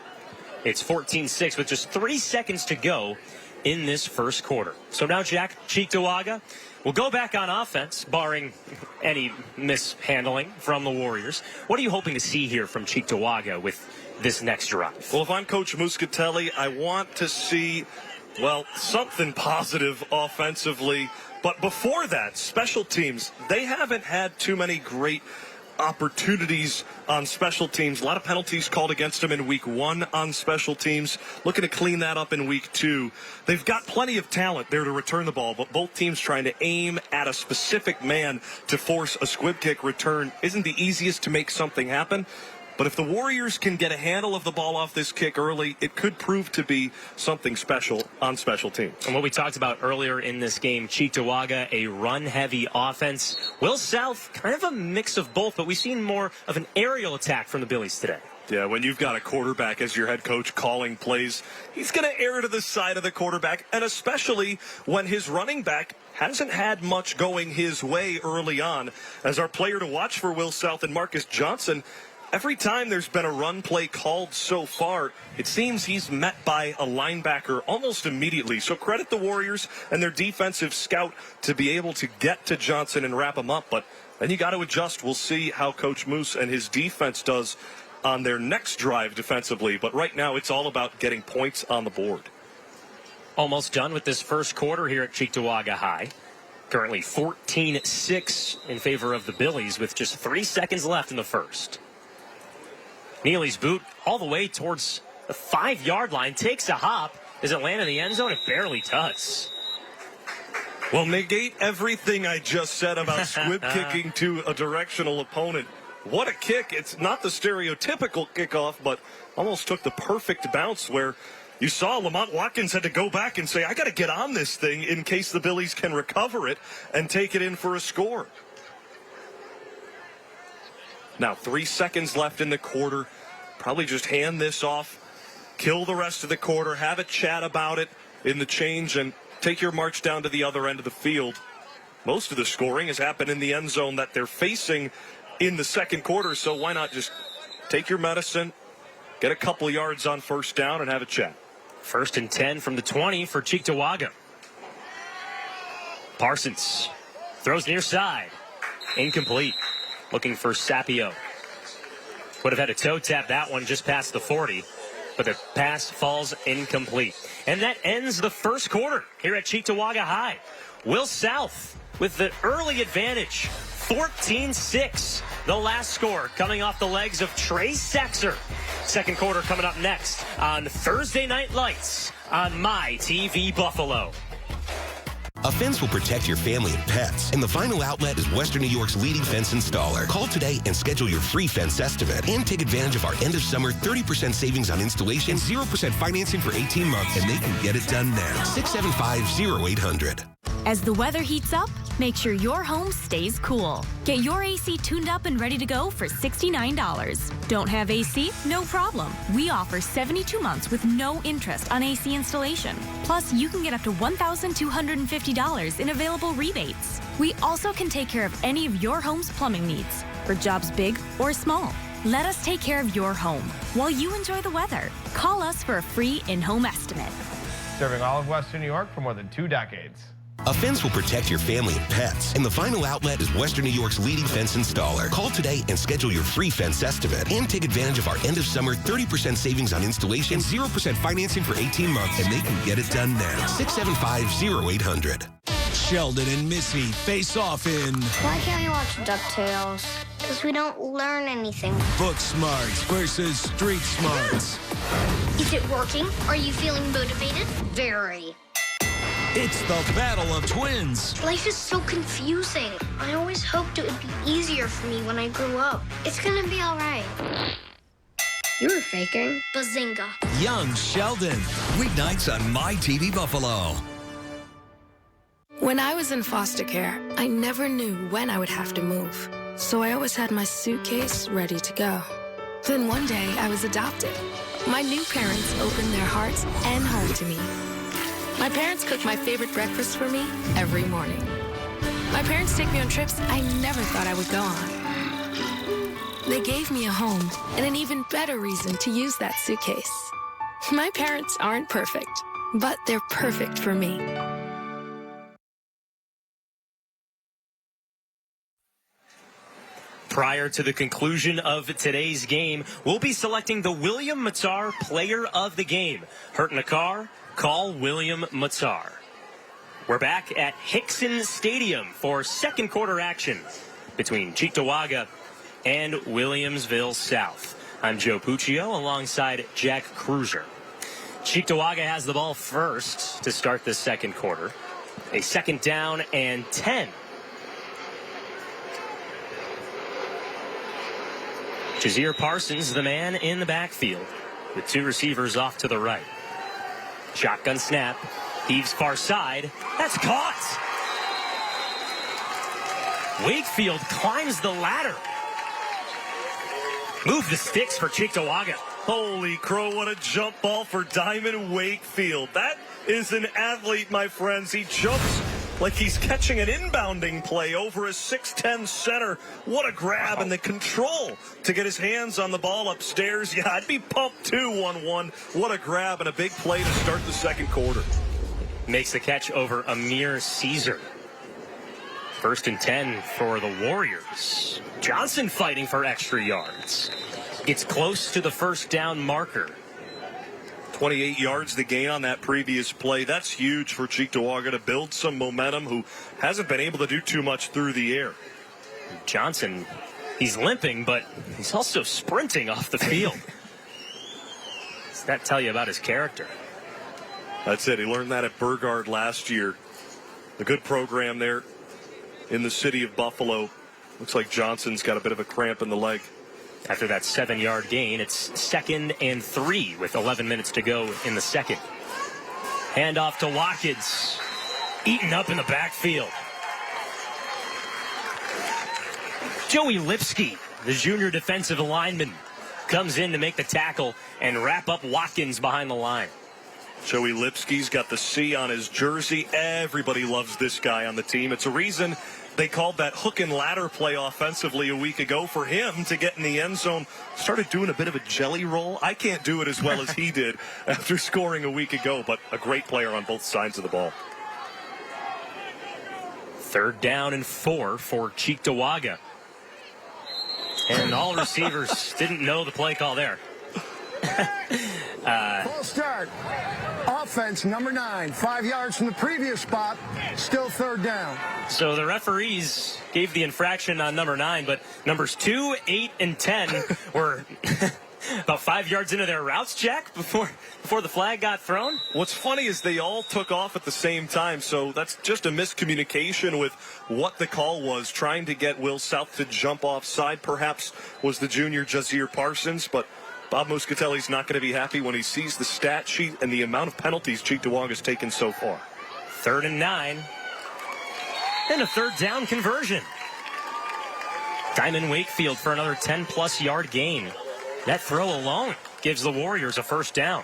It's 14-6 with just 3 seconds to go in this first quarter. So now Jack Cheektowaga will go back on offense, barring any mishandling from the Warriors. What are you hoping to see here from Cheektowaga with this next drive? Well, if I'm Coach Muscatelli, I want to see, well, something positive offensively. But before that, special teams, they haven't had too many great opportunities on special teams. A lot of penalties called against them in week 1 on special teams. Looking to clean that up in week 2. They've got plenty of talent there to return the ball, but both teams trying to aim at a specific man to force a squib kick return isn't the easiest to make something happen. But if the Warriors can get a handle of the ball off this kick early, it could prove to be something special on special teams. And what we talked about earlier in this game, Cheektowaga, a run-heavy offense. Will South, kind of a mix of both, but we've seen more of an aerial attack from the Billies today. Yeah, when you've got a quarterback as your head coach calling plays, he's going to err to the side of the quarterback, and especially when his running back hasn't had much going his way early on. As our player to watch for Will South and Marcus Johnson, every time there's been a run play called so far, it seems he's met by a linebacker almost immediately. So credit the Warriors and their defensive scout to be able to get to Johnson and wrap him up. But then you got to adjust. We'll see how Coach Moose and his defense does on their next drive defensively. But right now it's all about getting points on the board. Almost done with this first quarter here at Cheektowaga High. Currently 14-6 in favor of the Billies with just 3 seconds left in the first. Neely's boot all the way towards the 5-yard line. Takes a hop. Does it land in the end zone? It barely does. Well, negate everything I just said about squib kicking to a directional opponent. What a kick. It's not the stereotypical kickoff, but almost took the perfect bounce where you saw Lamont Watkins had to go back and say, I got to get on this thing in case the Billies can recover it and take it in for a score. Now, 3 seconds left in the quarter. Probably just hand this off, kill the rest of the quarter, have a chat about it in the change, and take your march down to the other end of the field. Most of the scoring has happened in the end zone that they're facing in the second quarter, so why not just take your medicine, get a couple yards on first down, and have a chat. 1st and 10 from the 20 for Cheektowaga. Parsons throws near side. Incomplete. Looking for Sapio. Would have had to toe tap that one just past the 40, but the pass falls incomplete. And that ends the first quarter here at Cheektowaga High. Will South with the early advantage. 14-6. The last score coming off the legs of Trey Saxer. Second quarter coming up next on Thursday Night Lights on My TV Buffalo. A fence will protect your family and pets, and the final outlet is Western New York's leading fence installer. Call today and schedule your free fence estimate, and take advantage of our end-of-summer 30% savings on installation and 0% financing for 18 months, and they can get it done now. 675-0800. As the weather heats up, make sure your home stays cool. Get your AC tuned up and ready to go for $69. Don't have AC? No problem. We offer 72 months with no interest on AC installation. Plus, you can get up to $1,250 in available rebates. We also can take care of any of your home's plumbing needs, for jobs big or small. Let us take care of your home while you enjoy the weather. Call us for a free in-home estimate. Serving all of Western New York for more than 2 decades. A fence will protect your family and pets, and the final outlet is Western New York's leading fence installer. Call today and schedule your free fence estimate, and take advantage of our end-of-summer 30% savings on installation, 0% financing for 18 months, and they can get it done now. 675-0800. Sheldon and Missy face off in Why can't we watch DuckTales? Because we don't learn anything. Book Smarts versus Street Smarts. Is it working? Are you feeling motivated? Very. It's the battle of twins. Life is so confusing. I always hoped it would be easier for me when I grew up. It's gonna be all right. You were faking. Bazinga. Young Sheldon. Weeknights on My TV Buffalo. When I was in foster care, I never knew when I would have to move. So I always had my suitcase ready to go. Then one day I was adopted. My new parents opened their hearts and home to me. My parents cook my favorite breakfast for me every morning. My parents take me on trips I never thought I would go on. They gave me a home and an even better reason to use that suitcase. My parents aren't perfect, but they're perfect for me. Prior to the conclusion of today's game, we'll be selecting the William Matar Player of the Game. Hurt in a car? Call William Matar. We're back at Hickson Stadium for second quarter action between Cheektowaga and Williamsville South. I'm Joe Puccio alongside Jack Cruiser. Cheektowaga has the ball first to start the second quarter. A second down and 10. Jazeer Parsons, the man in the backfield, with 2 receivers off to the right. Shotgun snap, heaves far side. That's caught. Wakefield climbs the ladder. Move the sticks for Cheektowaga. Holy crow, what a jump ball for Diamond Wakefield. That is an athlete, my friends. He jumps like he's catching an inbounding play over a 6'10 center. What a grab and the control to get his hands on the ball upstairs. Yeah, I'd be pumped too, 1-1. What a grab and a big play to start the second quarter. Makes the catch over Amir Caesar. 1st and 10 for the Warriors. Johnson fighting for extra yards. Gets close to the first down marker. 28 yards the gain on that previous play. That's huge for Cheektowaga to build some momentum, who hasn't been able to do too much through the air. Johnson, he's limping, but he's also sprinting off the field. Does that tell you about his character? That's it. He learned that at Burgard last year. A good program there in the city of Buffalo. Looks like Johnson's got a bit of a cramp in the leg. After that 7-yard gain, it's 2nd and 3 with 11 minutes to go in the second. Handoff to Watkins. Eaten up in the backfield. Joey Lipsky, the junior defensive lineman, comes in to make the tackle and wrap up Watkins behind the line. Joey Lipsky's got the C on his jersey. Everybody loves this guy on the team. It's a reason they called that hook and ladder play offensively a week ago for him to get in the end zone. Started doing a bit of a jelly roll. I can't do it as well as he did after scoring a week ago, but a great player on both sides of the ball. 3rd down and 4 for Cheektowaga. And all receivers didn't know the play call there. Full start. Offense, number 9. 5 yards from the previous spot. Still 3rd down. So the referees gave the infraction on number 9, but numbers 2, 8, and 10 were About 5 yards into their routes, Jack, before the flag got thrown. What's funny is they all took off at the same time, so that's just a miscommunication with what the call was. Trying to get Will South to jump offside, perhaps, was the junior Jazir Parsons, but Bob Muscatelli's not going to be happy when he sees the stat sheet and the amount of penalties Cheektowaga's taken so far. 3rd and 9. And a 3rd down conversion. Diamond Wakefield for another 10-plus yard gain. That throw alone gives the Warriors a 1st down.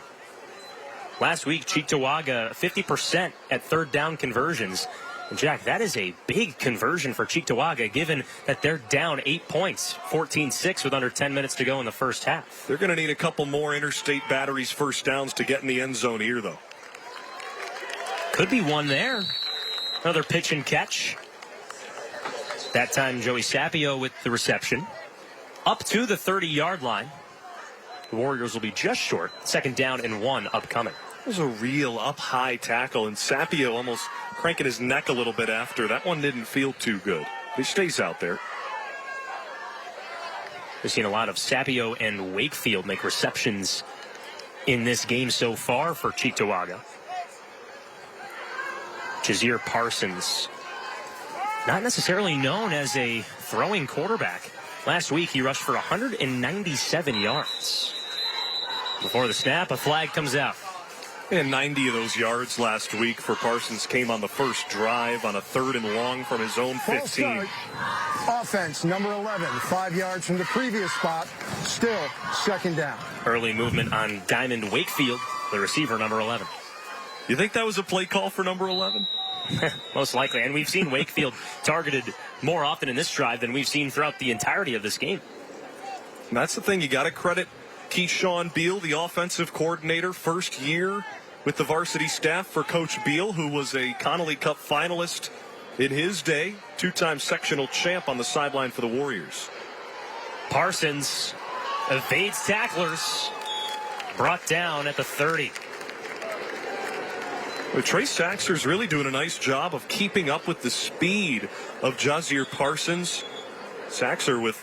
Last week, Cheektowaga 50% at 3rd down conversions. And Jack, that is a big conversion for Cheektowaga, given that they're down 8 points, 14-6 with under 10 minutes to go in the first half. They're going to need a couple more Interstate Batteries 1st downs to get in the end zone here, though. Could be one there. Another pitch and catch. That time, Joey Sapio with the reception. Up to the 30-yard line. The Warriors will be just short. 2nd down and 1 upcoming. It was a real up-high tackle, and Sapio almost cranking his neck a little bit after. That one didn't feel too good. He stays out there. We've seen a lot of Sapio and Wakefield make receptions in this game so far for Cheektowaga. Jazir Parsons, not necessarily known as a throwing quarterback. Last week, he rushed for 197 yards. Before the snap, a flag comes out. And 90 of those yards last week for Parsons came on the first drive on a 3rd and long from his own 15. Offense, number 11, 5 yards from the previous spot, still 2nd down. Early movement on Diamond Wakefield, the receiver, number 11. You think that was a play call for number 11? Most likely. And we've seen Wakefield targeted more often in this drive than we've seen throughout the entirety of this game. And that's the thing. You got to credit Keyshawn Beal, the offensive coordinator, 1st year with the varsity staff for Coach Beal, who was a Connolly Cup finalist in his day, 2-time sectional champ on the sideline for the Warriors. Parsons evades tacklers, brought down at the 30. Well, Trey Saxer's really doing a nice job of keeping up with the speed of Jazir Parsons. Saxer with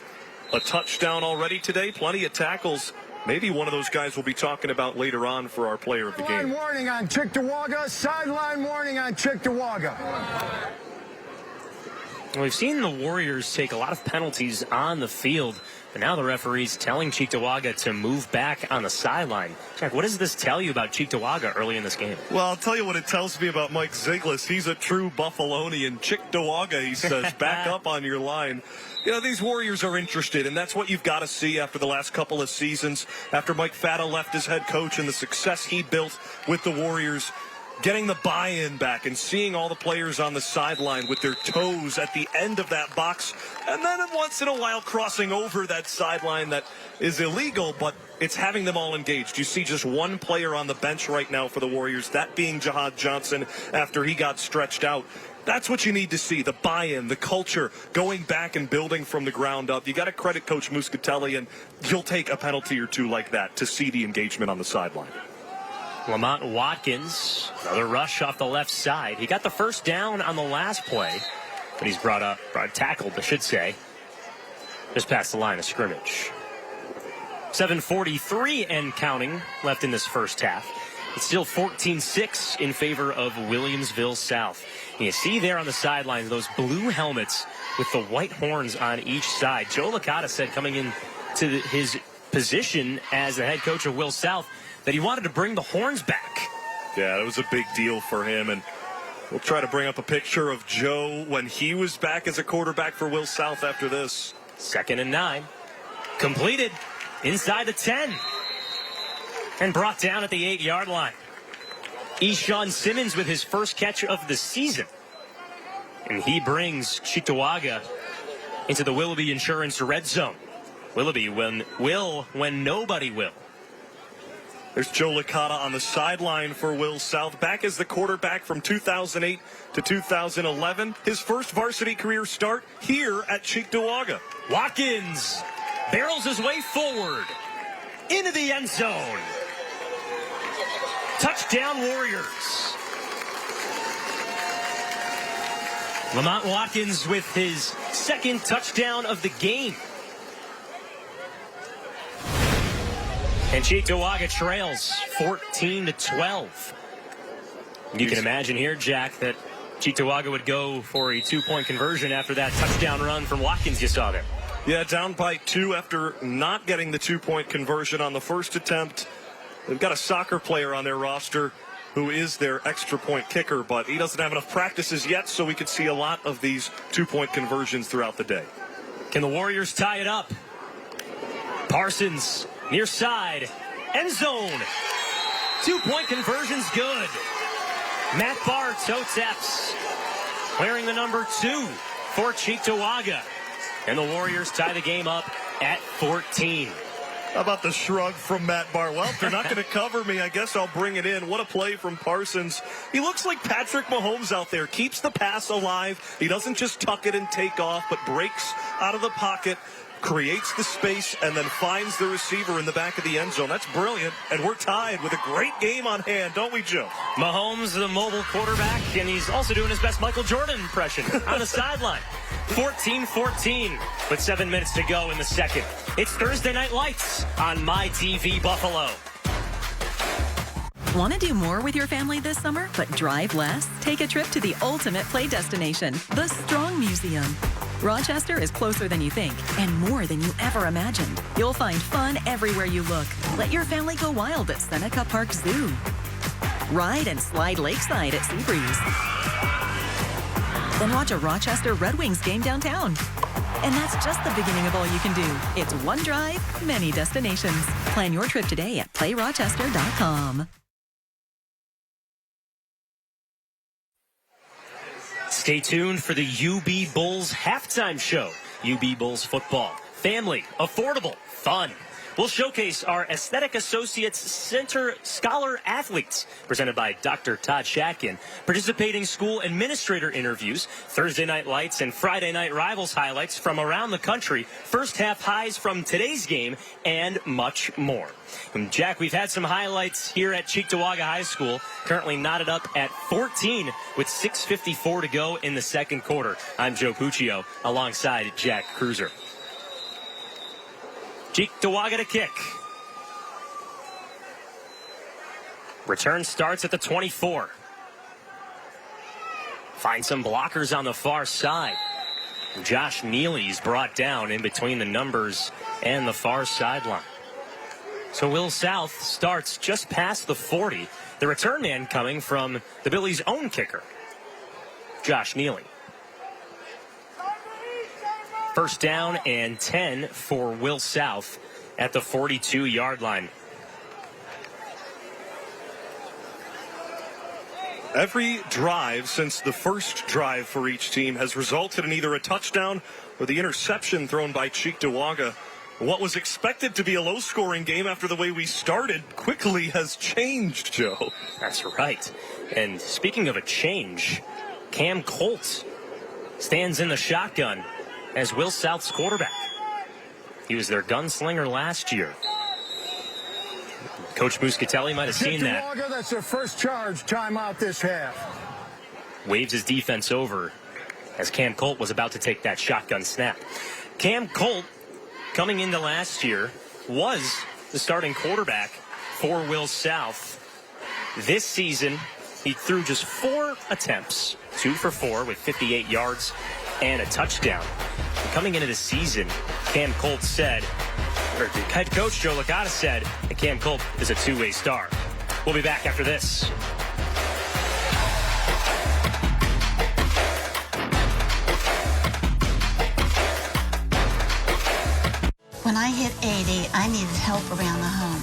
a touchdown already today, plenty of tackles. Maybe one of those guys we'll be talking about later on for our player of the game. Sideline warning on Cheektowaga. Sideline warning on Cheektowaga. We've seen the Warriors take a lot of penalties on the field, but now the referee's telling Cheektowaga to move back on the sideline. Jack, what does this tell you about Cheektowaga early in this game? Well, I'll tell you what it tells me about Mike Ziglis. He's a true Buffalonian. Cheektowaga, he says, back up on your line. You know, these Warriors are interested, and that's what you've got to see after the last couple of seasons, after Mike Fata left as head coach and the success he built with the Warriors. Getting the buy-in back and seeing all the players on the sideline with their toes at the end of that box, and then once in a while crossing over that sideline that is illegal, but it's having them all engaged. You see just one player on the bench right now for the Warriors, that being Jahad Johnson after he got stretched out. That's what you need to see, the buy-in, the culture, going back and building from the ground up. You got to credit Coach Muscatelli, and you'll take a penalty or two like that to see the engagement on the sideline. Lamont Watkins, another rush off the left side. He got the 1st down on the last play, but he's tackled, I should say, just past the line of scrimmage. 7:43 and counting left in this first half. It's still 14-6 in favor of Williamsville South. And you see there on the sidelines those blue helmets with the white horns on each side. Joe Licata said coming in to his position as the head coach of Will South that he wanted to bring the horns back. Yeah, that was a big deal for him, and we'll try to bring up a picture of Joe when he was back as a quarterback for Will South after this. 2nd and 9. Completed inside the 10. And brought down at the 8-yard line. Eshawn Simmons with his first catch of the season. And he brings Cheektowaga into the Willoughby Insurance red zone. Willoughby when nobody will. There's Joe Licata on the sideline for Will South, back as the quarterback from 2008 to 2011. His first varsity career start here at Cheektowaga. Watkins barrels his way forward into the end zone. Touchdown Warriors. Lamont Watkins with his 2nd touchdown of the game. And Cheektowaga trails 14-12. You can imagine here, Jack, that Cheektowaga would go for a 2-point conversion after that touchdown run from Watkins you saw there. Yeah, down by 2 after not getting the 2-point conversion on the first attempt. They've got a soccer player on their roster who is their extra point kicker, but he doesn't have enough practices yet, so we could see a lot of these 2-point conversions throughout the day. Can the Warriors tie it up? Parsons, near side, end zone. 2-point conversion's good. Matt Barr toe taps, wearing the number 2 for Cheektowaga. And the Warriors tie the game up at 14. How about the shrug from Matt Barr? Well, if they're not going to cover me, I guess I'll bring it in. What a play from Parsons. He looks like Patrick Mahomes out there. Keeps the pass alive. He doesn't just tuck it and take off, but breaks out of the pocket, creates the space, and then finds the receiver in the back of the end zone. That's brilliant, and we're tied with a great game on hand, don't we, Joe? Mahomes, the mobile quarterback, and he's also doing his best Michael Jordan impression on the sideline. 14-14 with 7 minutes to go in the second. It's Thursday Night Lights on My TV Buffalo. Want to do more with your family this summer, but drive less? Take a trip to the ultimate play destination, the Strong Museum. Rochester is closer than you think and more than you ever imagined. You'll find fun everywhere you look. Let your family go wild at Seneca Park Zoo. Ride and slide lakeside at Seabreeze. Then watch a Rochester Red Wings game downtown. And that's just the beginning of all you can do. It's one drive, many destinations. Plan your trip today at playrochester.com. Stay tuned for the UB Bulls halftime show. UB Bulls football. Family, affordable, fun. We'll showcase our Aesthetic Associates Center Scholar Athletes, presented by Dr. Todd Shatkin, participating school administrator interviews, Thursday Night Lights and Friday Night Rivals highlights from around the country, first half highs from today's game, and much more. And Jack, we've had some highlights here at Cheektowaga High School, currently knotted up at 14 with 6:54 to go in the second quarter. I'm Joe Puccio alongside Jack Cruiser. Cheektowaga to kick. Return starts at the 24. Find some blockers on the far side. Josh Neely's brought down in between the numbers and the far sideline. So Will South starts just past the 40. The return man coming from the Billy's own kicker, Josh Neely. First down and 10 for Will South at the 42-yard line. Every drive since the first drive for each team has resulted in either a touchdown or the interception thrown by Cheektowaga. What was expected to be a low-scoring game after the way we started quickly has changed, Joe. That's right. And speaking of a change, Cam Colt stands in the shotgun as Will South's quarterback. He was their gunslinger last year. Coach Muscatelli might have seen that. That's their first charge timeout this half. Waves his defense over as Cam Colt was about to take that shotgun snap. Cam Colt, coming into last year, was the starting quarterback for Will South. This season, he threw just 4 attempts, 2 for 4 with 58 yards and a touchdown. And coming into the season, Cam Colt said, or head coach Joe Licata said, that Cam Colt is a two-way star. We'll be back after this. When I hit 80, I needed help around the home.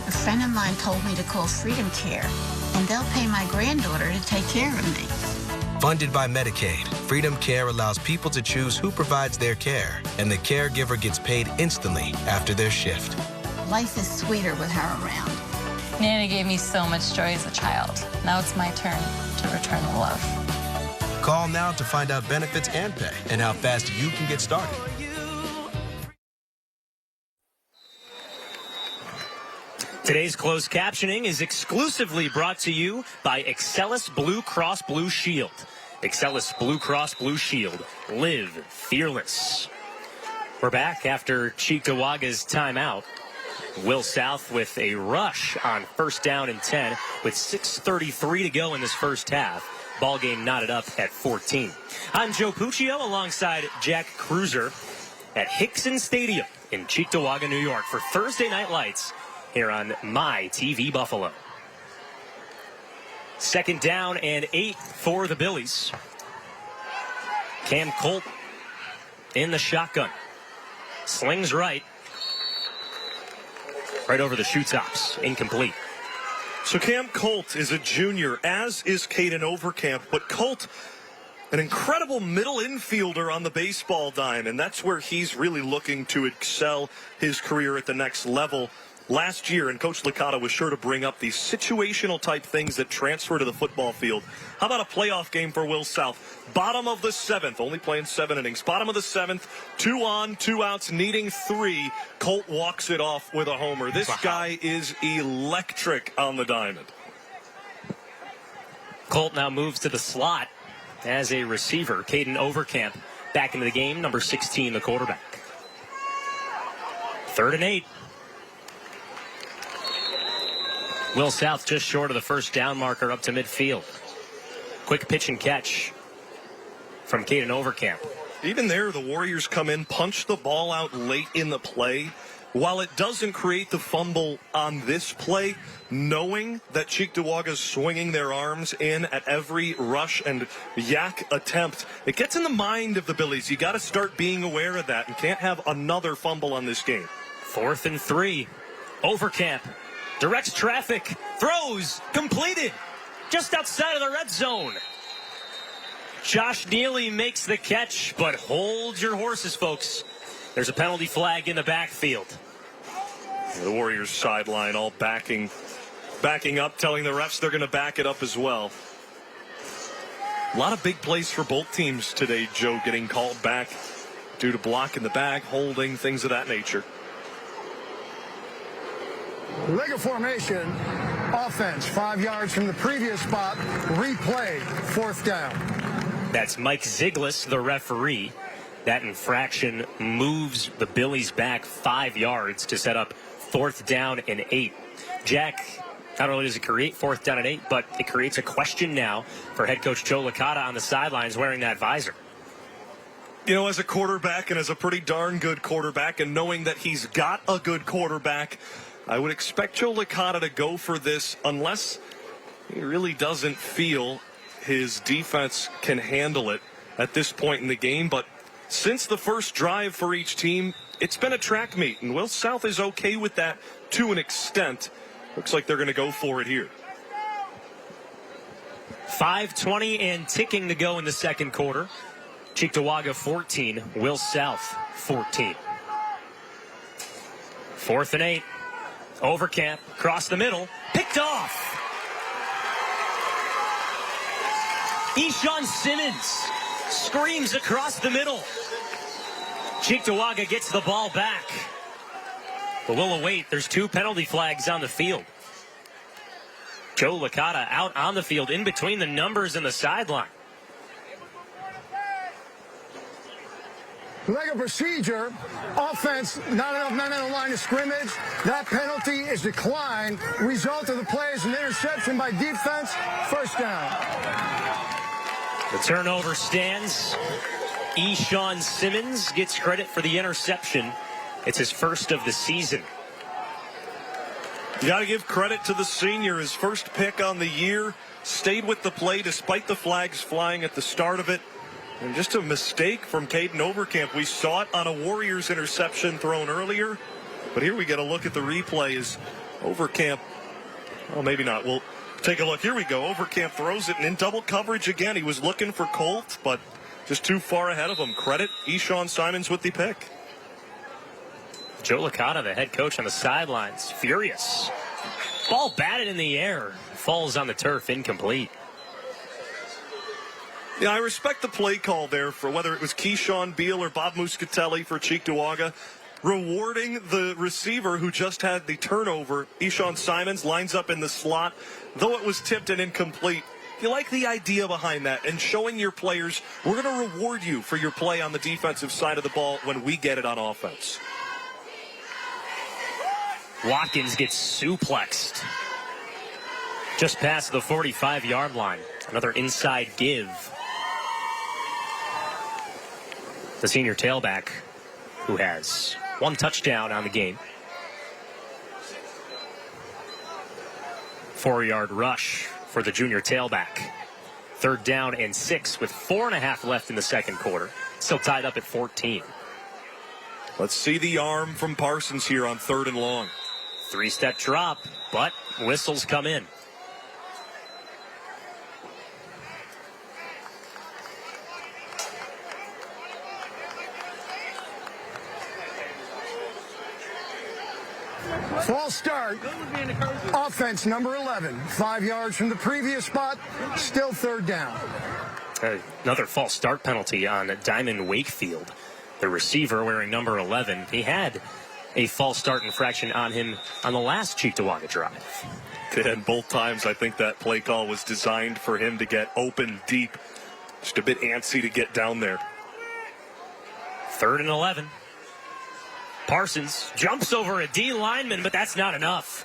A friend of mine told me to call Freedom Care, and they'll pay my granddaughter to take care of me. Funded by Medicaid, Freedom Care allows people to choose who provides their care, and the caregiver gets paid instantly after their shift. Life is sweeter with her around. Nana gave me so much joy as a child. Now it's my turn to return the love. Call now to find out benefits and pay and how fast you can get started. Today's closed captioning is exclusively brought to you by Excelis Blue Cross Blue Shield. Excelis Blue Cross Blue Shield. Live fearless. We're back after Cheektowaga's timeout. Will South with a rush on 1st down and 10 with 6:33 to go in this first half. Ball game knotted up at 14. I'm Joe Puccio alongside Jack Cruiser at Hickson Stadium in Cheektowaga, New York for Thursday Night Lights here on My TV Buffalo. 2nd down and 8 for the Billies. Cam Colt in the shotgun. Slings right over the shoe tops. Incomplete. So Cam Colt is a junior, as is Caden Overcamp, but Colt, an incredible middle infielder on the baseball dime, and that's where he's really looking to excel his career at the next level. Last year, and Coach Licata was sure to bring up these situational type things that transfer to the football field. How about a playoff game for Will South? Bottom of the 7th, only playing 7 innings. Bottom of the 7th, 2 on, 2 outs, needing 3. Colt walks it off with a homer. This guy is electric on the diamond. Colt now moves to the slot as a receiver. Caden Overcamp back into the game, number 16, the quarterback. 3rd and 8. Will South just short of the 1st down marker up to midfield. Quick pitch and catch from Caden Overcamp. Even there, the Warriors come in, punch the ball out late in the play. While it doesn't create the fumble on this play, knowing that Cheektowaga is swinging their arms in at every rush and yak attempt, it gets in the mind of the Billies. You got to start being aware of that and can't have another fumble on this game. 4th and 3. Overcamp directs traffic, throws, completed, just outside of the red zone. Josh Neely makes the catch, but hold your horses, folks. There's a penalty flag in the backfield. The Warriors sideline all backing up, telling the refs they're going to back it up as well. A lot of big plays for both teams today, Joe, getting called back due to blocking the bag, holding, things of that nature. Leg of formation, offense, 5 yards from the previous spot, replay, 4th down. That's Mike Ziglis, the referee. That infraction moves the Billies back 5 yards to set up 4th down and 8. Jack, not only does it create 4th down and 8, but it creates a question now for head coach Joe Licata on the sidelines wearing that visor. You know, as a quarterback and as a pretty darn good quarterback, and knowing that he's got a good quarterback, I would expect Joe Licata to go for this unless he really doesn't feel his defense can handle it at this point in the game. But since the first drive for each team, it's been a track meet, and Will South is okay with that to an extent. Looks like they're going to go for it here. 5:20 and ticking to go in the 2nd quarter. Cheektowaga 14, Will South 14. 4th and 8. Overcamp across the middle, picked off. Eshawn Simmons screams across the middle. Cheektowaga gets the ball back. But we'll await. There's 2 penalty flags on the field. Joe Licata out on the field in between the numbers and the sideline. Leg of procedure, offense, not enough men on the line of scrimmage. That penalty is declined. Result of the play is an interception by defense. 1st down. The turnover stands. Eshawn Simmons gets credit for the interception. It's his 1st of the season. You got to give credit to the senior. His first pick on the year. Stayed with the play despite the flags flying at the start of it. And just a mistake from Caden Overcamp. We saw it on a Warriors interception thrown earlier. But here we get a look at the replay as Overcamp. Well, maybe not. We'll take a look. Here we go. Overcamp throws it, and in double coverage again. He was looking for Colt, but just too far ahead of him. Credit Eshawn Simons with the pick. Joe Licata, the head coach on the sidelines, furious. Ball batted in the air. Falls on the turf, incomplete. Yeah, I respect the play call there for whether it was Keyshawn Beal or Bob Muscatelli for Cheektowaga. Rewarding the receiver who just had the turnover. Eshawn Simons lines up in the slot. Though it was tipped and incomplete, you like the idea behind that and showing your players, we're going to reward you for your play on the defensive side of the ball when we get it on offense. Watkins gets suplexed just past the 45-yard line. Another inside give. The senior tailback, who has one touchdown on the game. 4-yard rush for the junior tailback. 3rd down and 6 with 4.5 left in the second quarter. Still tied up at 14. Let's see the arm from Parsons here on 3rd and long. 3-step drop, but whistles come in. False start. Offense number 11. 5 yards from the previous spot. Still 3rd down. Another false start penalty on Diamond Wakefield. The receiver wearing number 11. He had a false start infraction on him on the last Cheektowaga drive. And both times I think that play call was designed for him to get open deep. Just a bit antsy to get down there. 3rd and 11. Parsons jumps over a D lineman, but that's not enough.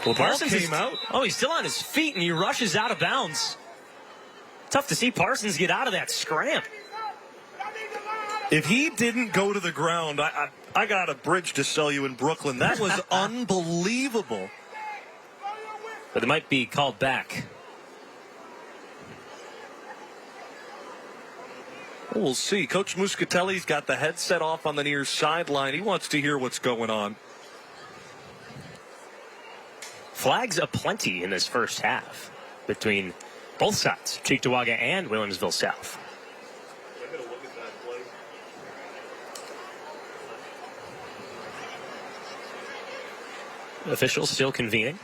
Well, Parsons came out. Oh, he's still on his feet, and he rushes out of bounds. Tough to see Parsons get out of that scram. If he didn't go to the ground, I got a bridge to sell you in Brooklyn. That was unbelievable. But it might be called back. We'll see. Coach Muscatelli's got the headset off on the near sideline. He wants to hear what's going on. Flags aplenty in this first half between both sides, Cheektowaga and Williamsville South. Officials still convening.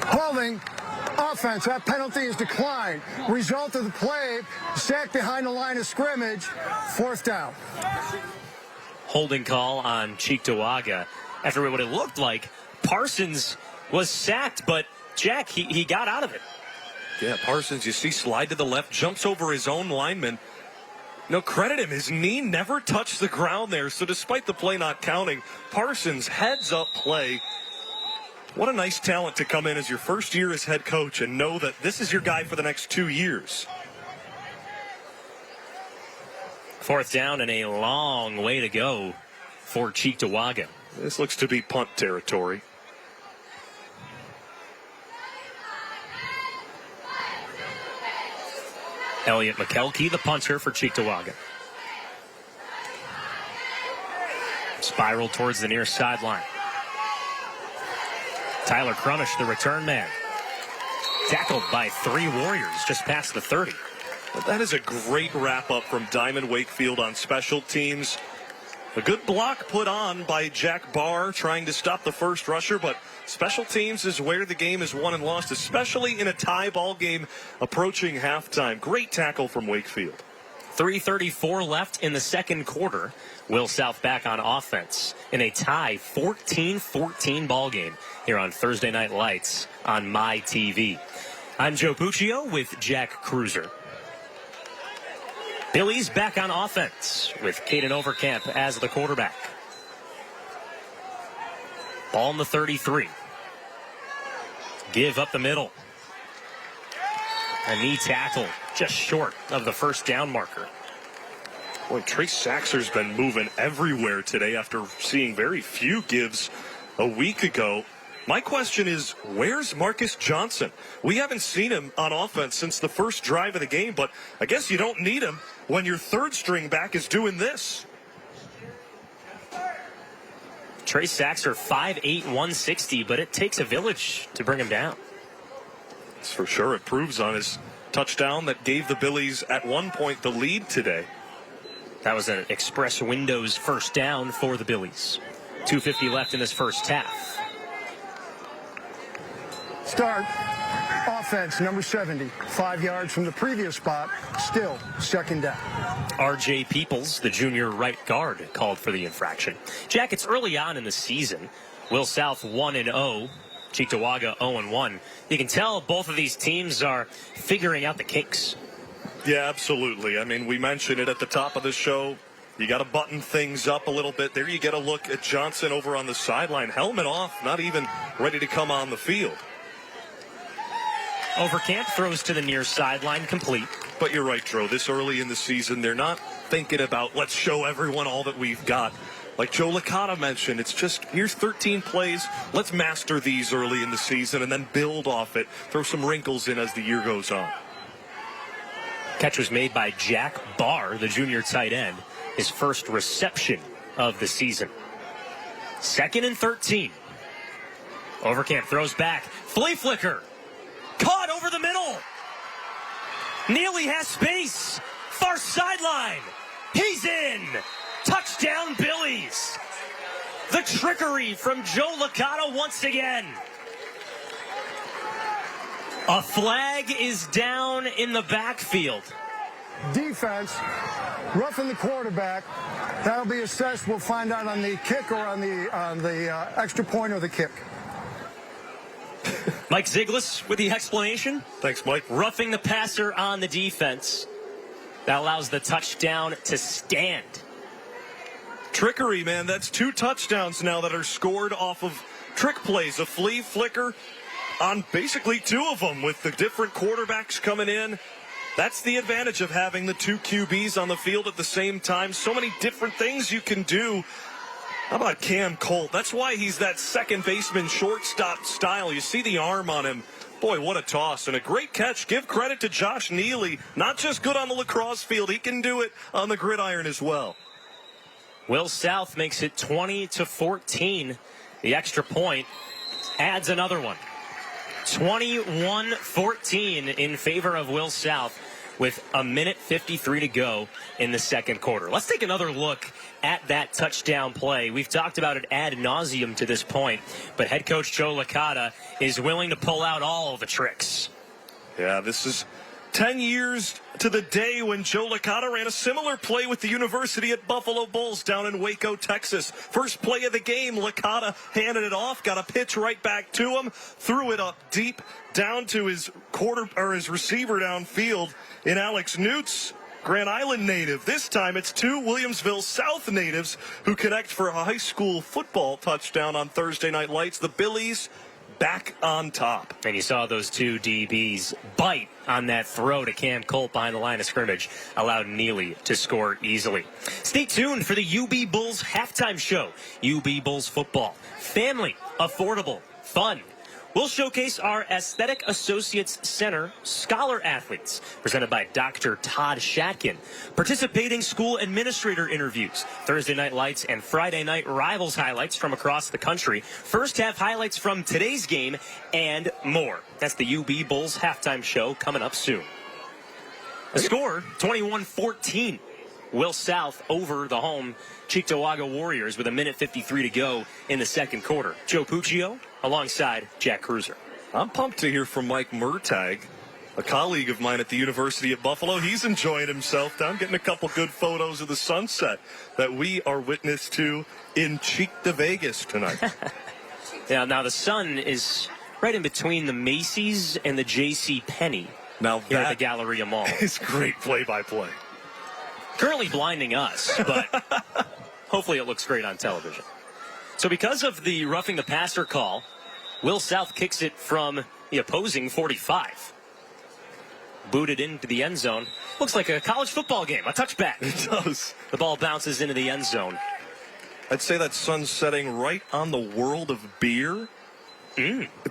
Holding. Offense. That penalty is declined. Result of the play, sack behind the line of scrimmage. 4th down. Holding call on Cheektowaga after what it looked like. Parsons was sacked, but Jack, he got out of it. Yeah, Parsons, you see, slide to the left, jumps over his own lineman. No, credit him. His knee never touched the ground there. So despite the play not counting, Parsons heads up play. What a nice talent to come in as your first year as head coach and know that this is your guy for the next 2 years. 4th down and a long way to go for Cheektowaga. This looks to be punt territory. Elliot McKelkey, the punter for Cheektowaga. Spiraled towards the near sideline. Tyler Crumish, the return man. Tackled by 3 Warriors just past the 30. Well, that is a great wrap-up from Diamond Wakefield on special teams. A good block put on by Jack Barr trying to stop the first rusher, but special teams is where the game is won and lost, especially in a tie ball game approaching halftime. Great tackle from Wakefield. 3:34 left in the second quarter. Will South back on offense in a tie 14-14 ball game here on Thursday Night Lights on My TV. I'm Joe Puccio with Jack Cruiser. Billy's back on offense with Caden Overcamp as the quarterback. Ball in the 33. Give up the middle. A knee tackle just short of the first down marker. Boy, Trace Saxer's been moving everywhere today after seeing very few gives a week ago. My question is, where's Marcus Johnson? We haven't seen him on offense since the first drive of the game, but I guess you don't need him when your third string back is doing this. Trace Saxer, 5'8", 160, but it takes a village to bring him down. That's for sure. It proves on his touchdown that gave the Billies at one point the lead today. That was an express windows first down for the Billies. 2:50 left in this first half. Start. Offense, number 70. 5 yards from the previous spot. Still 2nd down. R.J. Peoples, the junior right guard, called for the infraction. Jack, it's early on in the season. Will South 1-0. Cheektowaga 0-1. You can tell both of these teams are figuring out the kinks. Yeah, absolutely. I mean, we mentioned it at the top of the show. You got to button things up a little bit. There you get a look at Johnson over on the sideline. Helmet off, not even ready to come on the field. Overcamp throws to the near sideline, complete. But you're right, Dro. This early in the season, they're not thinking about let's show everyone all that we've got. Like Joe Licata mentioned, it's just here's 13 plays. Let's master these early in the season and then build off it. Throw some wrinkles in as the year goes on. Catch was made by Jack Barr, the junior tight end. His first reception of the season. 2nd and 13. Overcamp throws back. Flea flicker. Caught over the middle. Neely has space. Far sideline. He's in. Touchdown, Billies. The trickery from Joe Licata once again. A flag is down in the backfield. Defense, roughing the quarterback. That'll be assessed. We'll find out on the kick or on the extra point or the kick. Mike Ziglis with the explanation. Thanks, Mike. Roughing the passer on the defense. That allows the touchdown to stand. Trickery, man. That's 2 touchdowns now that are scored off of trick plays. A flea flicker on basically 2 of them with the different quarterbacks coming in. That's the advantage of having the 2 QBs on the field at the same time. So many different things you can do. How about Cam Colt? That's why he's that second baseman shortstop style. You see the arm on him. Boy, what a toss and a great catch. Give credit to Josh Neely. Not just good on the lacrosse field. He can do it on the gridiron as well. Will South makes it 20-14. The extra point adds another one. 21-14 in favor of Will South with 1:53 to go in the second quarter. Let's take another look at that touchdown play. We've talked about it ad nauseum to this point, but head coach Joe Licata is willing to pull out all the tricks. Yeah, this is 10 years to the day when Joe Licata ran a similar play with the University at Buffalo Bulls down in Waco, Texas. First play of the game, Licata handed it off, got a pitch right back to him, threw it up deep down to his receiver downfield in Alex Newt's, Grand Island native. This time it's 2 Williamsville South natives who connect for a high school football touchdown on Thursday Night Lights. The Billies back on top. And you saw those 2 DBs bite on that throw to Cam Colt behind the line of scrimmage, allowed Neely to score easily. Stay tuned for the UB Bulls halftime show. UB Bulls football. Family, affordable, fun. We'll showcase our Aesthetic Associates Center Scholar Athletes, presented by Dr. Todd Shatkin. Participating school administrator interviews, Thursday Night Lights and Friday Night Rivals highlights from across the country, first half highlights from today's game, and more. That's the UB Bulls halftime show coming up soon. The score, 21-14. Will South over the home Cheektowaga Warriors with 1:53 to go in the second quarter. Joe Puccio alongside Jack Cruiser. I'm pumped to hear from Mike Murtagh, a colleague of mine at the University of Buffalo. He's enjoying himself down, getting a couple good photos of the sunset that we are witness to in Cheektowaga tonight. Yeah, now the sun is right in between the Macy's and the J.C. Penney now here at the Galleria Mall. It's great play-by-play. Currently blinding us, but hopefully it looks great on television. So because of the roughing the passer call, Will South kicks it from the opposing 45. Booted into the end zone. Looks like a college football game, a touchback. It does. The ball bounces into the end zone. I'd say that sun's setting right on the world of beer.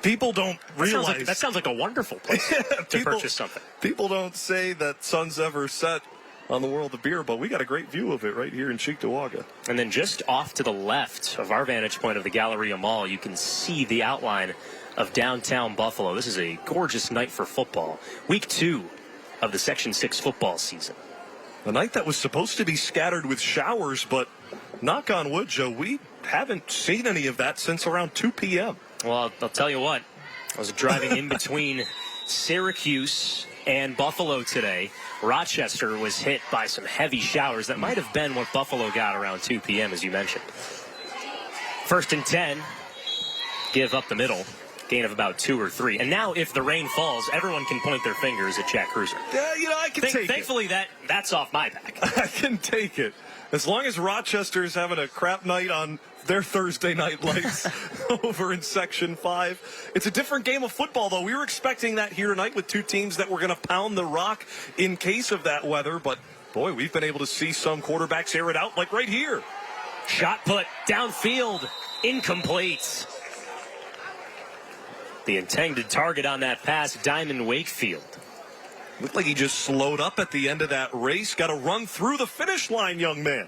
People don't realize. That sounds like a wonderful place to purchase something. People don't say that sun's ever set on the world of beer, but we got a great view of it right here in Cheektowaga. And then just off to the left of our vantage point of the Galleria Mall, you can see the outline of downtown Buffalo. This is a gorgeous night for football. Week 2 of the Section 6 football season. A night that was supposed to be scattered with showers, but knock on wood, Joe, we haven't seen any of that since around 2 p.m. Well, I'll tell you what. I was driving in between Syracuse and Buffalo today. Rochester was hit by some heavy showers. That might have been what Buffalo got around 2 p.m., as you mentioned. 1st and 10. Give up the middle. gain of about 2 or 3. And now if the rain falls, everyone can point their fingers at Jack Cruiser. Yeah, I can take it. Thankfully, that's off my back. I can take it. As long as Rochester's having a crap night on their Thursday night lights over in Section 5. It's a different game of football, though. We were expecting that here tonight with two teams that were going to pound the rock in case of that weather. But, boy, we've been able to see some quarterbacks air it out, like right here. Shot put downfield, incomplete. The intended target on that pass, Diamond Wakefield. Looked like he just slowed up at the end of that race. Got to run through the finish line, young man.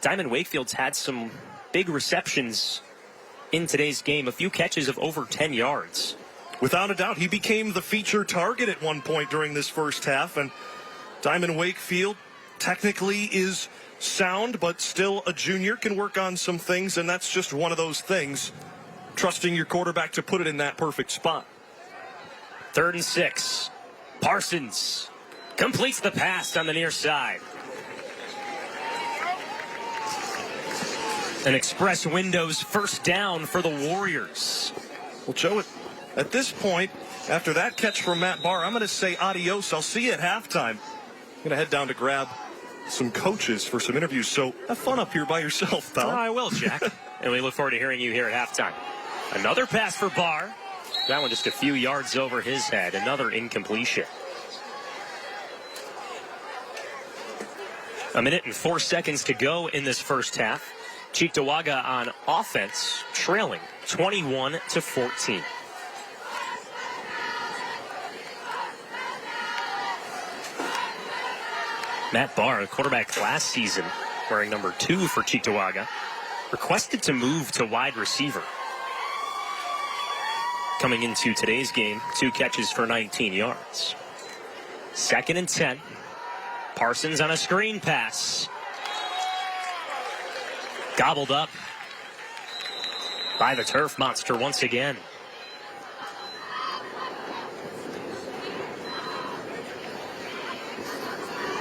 Diamond Wakefield's had some big receptions in today's game. A few catches of over 10 yards. Without a doubt, he became the feature target at one point during this first half. And Diamond Wakefield technically is sound, but still a junior, can work on some things, and that's just one of those things. Trusting your quarterback to put it in that perfect spot. 3rd and 6. Parsons completes the pass on the near side. An express windows first down for the Warriors. Well, Joe, at this point, after that catch from Matt Barr, I'm going to say adios. I'll see you at halftime. I'm going to head down to grab some coaches for some interviews. So have fun up here by yourself, pal. I will, Jack. And we look forward to hearing you here at halftime. Another pass for Barr. That one just a few yards over his head. Another incompletion. 1 minute and 4 seconds to go in this first half. Cheektowaga on offense, trailing 21-14. Matt Barr, quarterback last season, wearing number 2 for Cheektowaga, requested to move to wide receiver. Coming into today's game, 2 catches for 19 yards. 2nd and 10. Parsons on a screen pass. Gobbled up by the turf monster once again.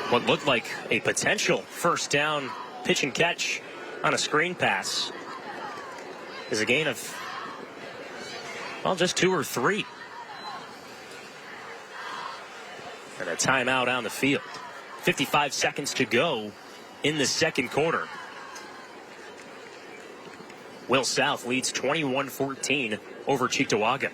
What looked like a potential first down pitch and catch on a screen pass is a gain of, well, just 2 or 3. And a timeout on the field. 55 seconds to go in the second quarter. Will South leads 21-14 over Cheektowaga.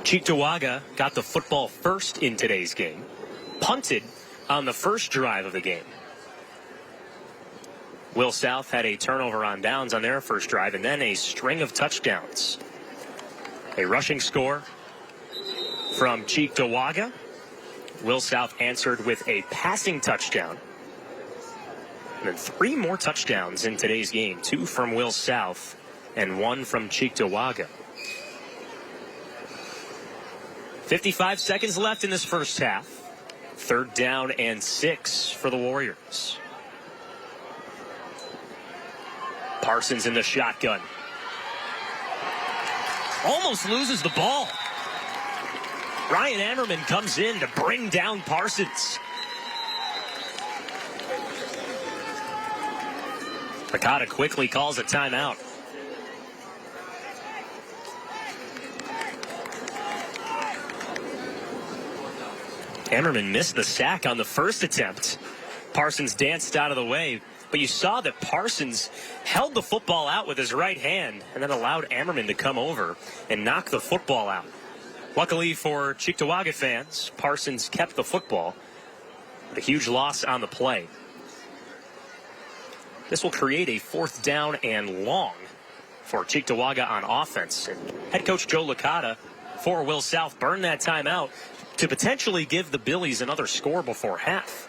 Cheektowaga got the football first in today's game. Punted on the first drive of the game. Will South had a turnover on downs on their first drive and then a string of touchdowns. A rushing score from Cheektowaga. Will South answered with a passing touchdown. And then 3 more touchdowns in today's game. 2 from Will South and 1 from Cheektowaga. 55 seconds left in this first half. 3rd down and 6 for the Warriors. Parsons in the shotgun. Almost loses the ball. Ryan Ammerman comes in to bring down Parsons. Nakata quickly calls a timeout. Ammerman missed the sack on the first attempt. Parsons danced out of the way, but you saw that Parsons held the football out with his right hand and then allowed Ammerman to come over and knock the football out. Luckily for Cheektowaga fans, Parsons kept the football. A huge loss on the play. This will create a 4th down and long for Cheektowaga on offense. And head coach Joe Licata for Will South burned that timeout to potentially give the Billies another score before half.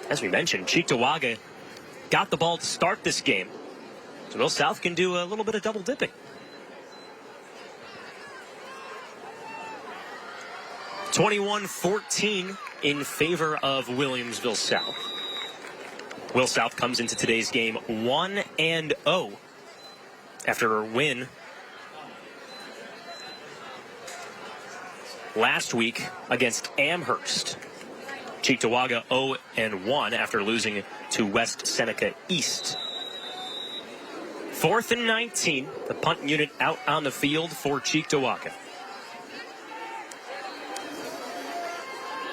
As we mentioned, Cheektowaga got the ball to start this game. So Will South can do a little bit of double dipping. 21-14 in favor of Williamsville South. Will South comes into today's game 1-0 after a win last week against Amherst. Cheektowaga 0-1 after losing to West Seneca East. 4th and 19. The punt unit out on the field for Cheektowaga.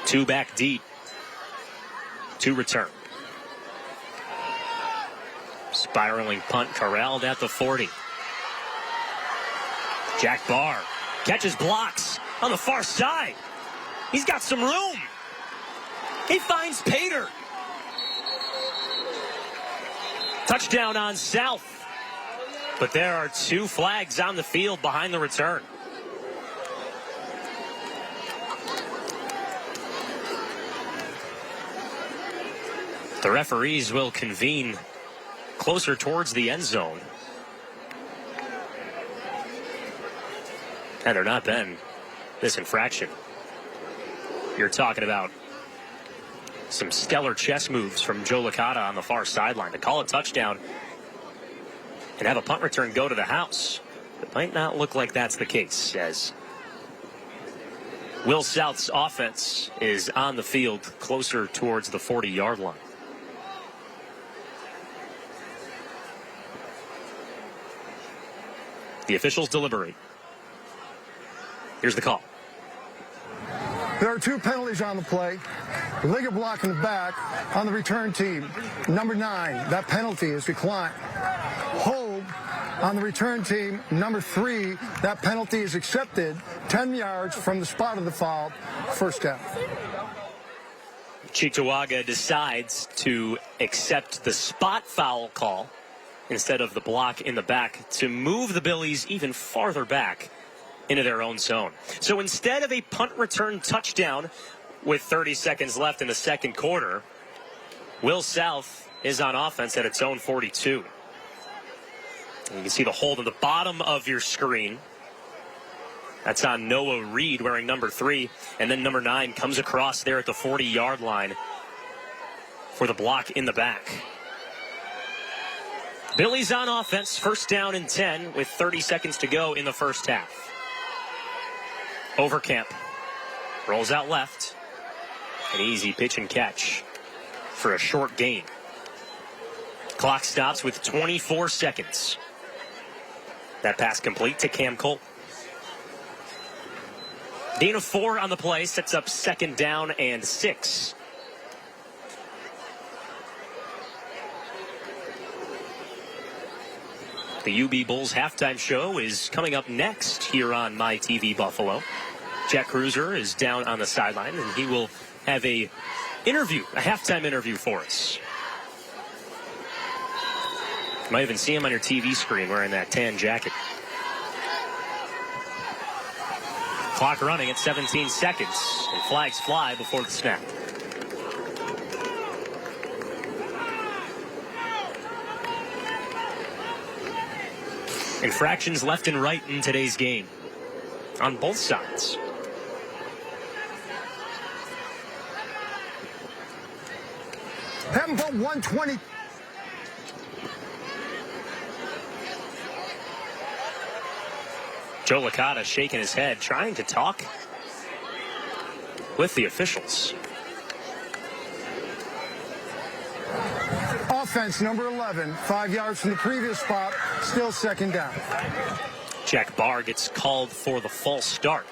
2 back deep. 2 return. Spiraling punt corralled at the 40. Jack Barr catches blocks on the far side. He's got some room. He finds Pater. Touchdown on South. But there are 2 flags on the field behind the return. The referees will convene closer towards the end zone. Had there not been this infraction, you're talking about some stellar chess moves from Joe Licata on the far sideline to call a touchdown and have a punt return go to the house. It might not look like that's the case, as Will South's offense is on the field closer towards the 40-yard line. The officials deliberate. Here's the call. There are 2 penalties on the play. Illegal block in the back on the return team. Number 9, that penalty is declined. Hold on the return team. Number 3, that penalty is accepted. 10 yards from the spot of the foul. First down. Cheektowaga decides to accept the spot foul call instead of the block in the back to move the Billies even farther back into their own zone. So instead of a punt return touchdown with 30 seconds left in the second quarter, Will South is on offense at its own 42. And you can see the hold on the bottom of your screen. That's on Noah Reed wearing number 3. And then number 9 comes across there at the 40-yard line for the block in the back. Billy's on offense, first down and 10 with 30 seconds to go in the first half. Overcamp rolls out left. An easy pitch and catch for a short gain. Clock stops with 24 seconds. That pass complete to Cam Cole. Gain of 4 on the play sets up second down and 6. The UB Bulls halftime show is coming up next here on My TV Buffalo. Jack Cruiser is down on the sideline, and he will have a halftime interview for us. You might even see him on your TV screen wearing that tan jacket. Clock running at 17 seconds, and flags fly before the snap. Infractions left and right in today's game on both sides. Haven't put 120. Joe Licata shaking his head, trying to talk with the officials. Offense, number 11, 5 yards from the previous spot, still second down. Jack Barr gets called for the false start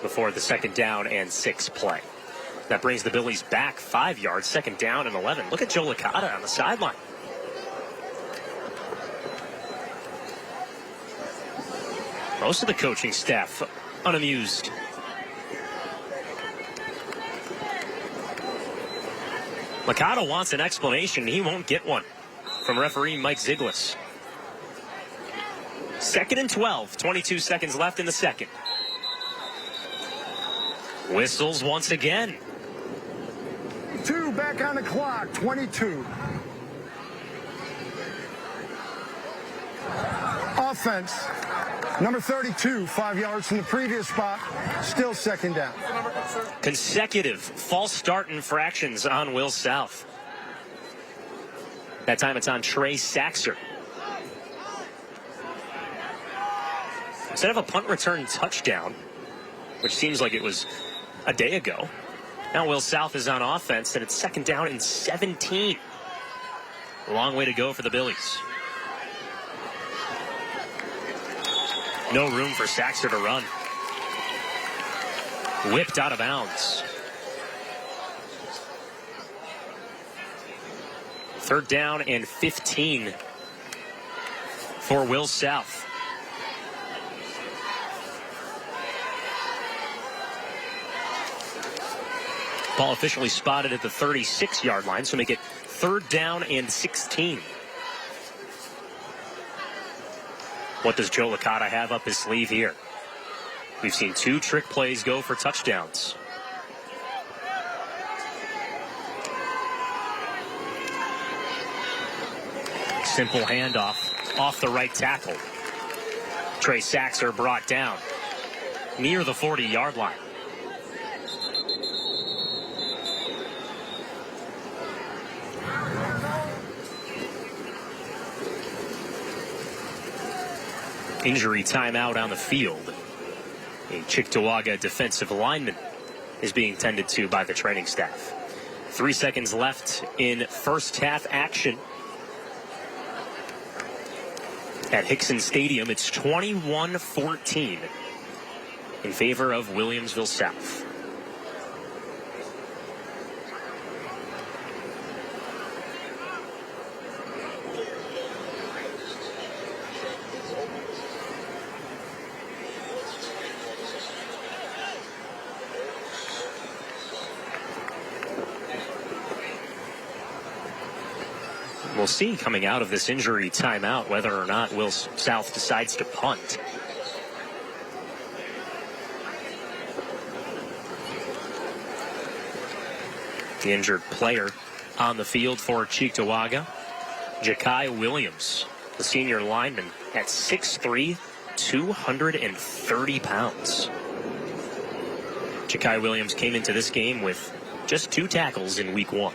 before the second down and 6 play. That brings the Billies back 5 yards, second down and 11. Look at Joe Licata on the sideline. Most of the coaching staff unamused. Licata wants an explanation. He won't get one from referee Mike Ziglis. Second and 12, 22 seconds left in the second. Whistles once again. 2 back on the clock, 22. Offense, number 32, 5 yards from the previous spot, still second down. Consecutive false start infractions on Will South. That time it's on Trey Saxer. Instead of a punt return touchdown, which seems like it was a day ago, Now Will South is on offense, and it's second down and 17. A long way to go for the Billies. No room for Saxer to run. Whipped out of bounds. Third down and 15 for Will South. Ball officially spotted at the 36-yard line, so make it third down and 16. What does Joe Licata have up his sleeve here? We've seen 2 trick plays go for touchdowns. Simple handoff off the right tackle. Trey Saxer brought down near the 40-yard line. Injury timeout on the field. A Cheektowaga defensive lineman is being tended to by the training staff. 3 seconds left in first half action. At Hickson Stadium, it's 21-14 in favor of Williamsville South. We'll see coming out of this injury timeout whether or not Will South decides to punt. The injured player on the field for Cheektowaga, Ja'Kai Williams, the senior lineman at 6'3", 230 pounds. Ja'Kai Williams came into this game with just 2 tackles in week 1.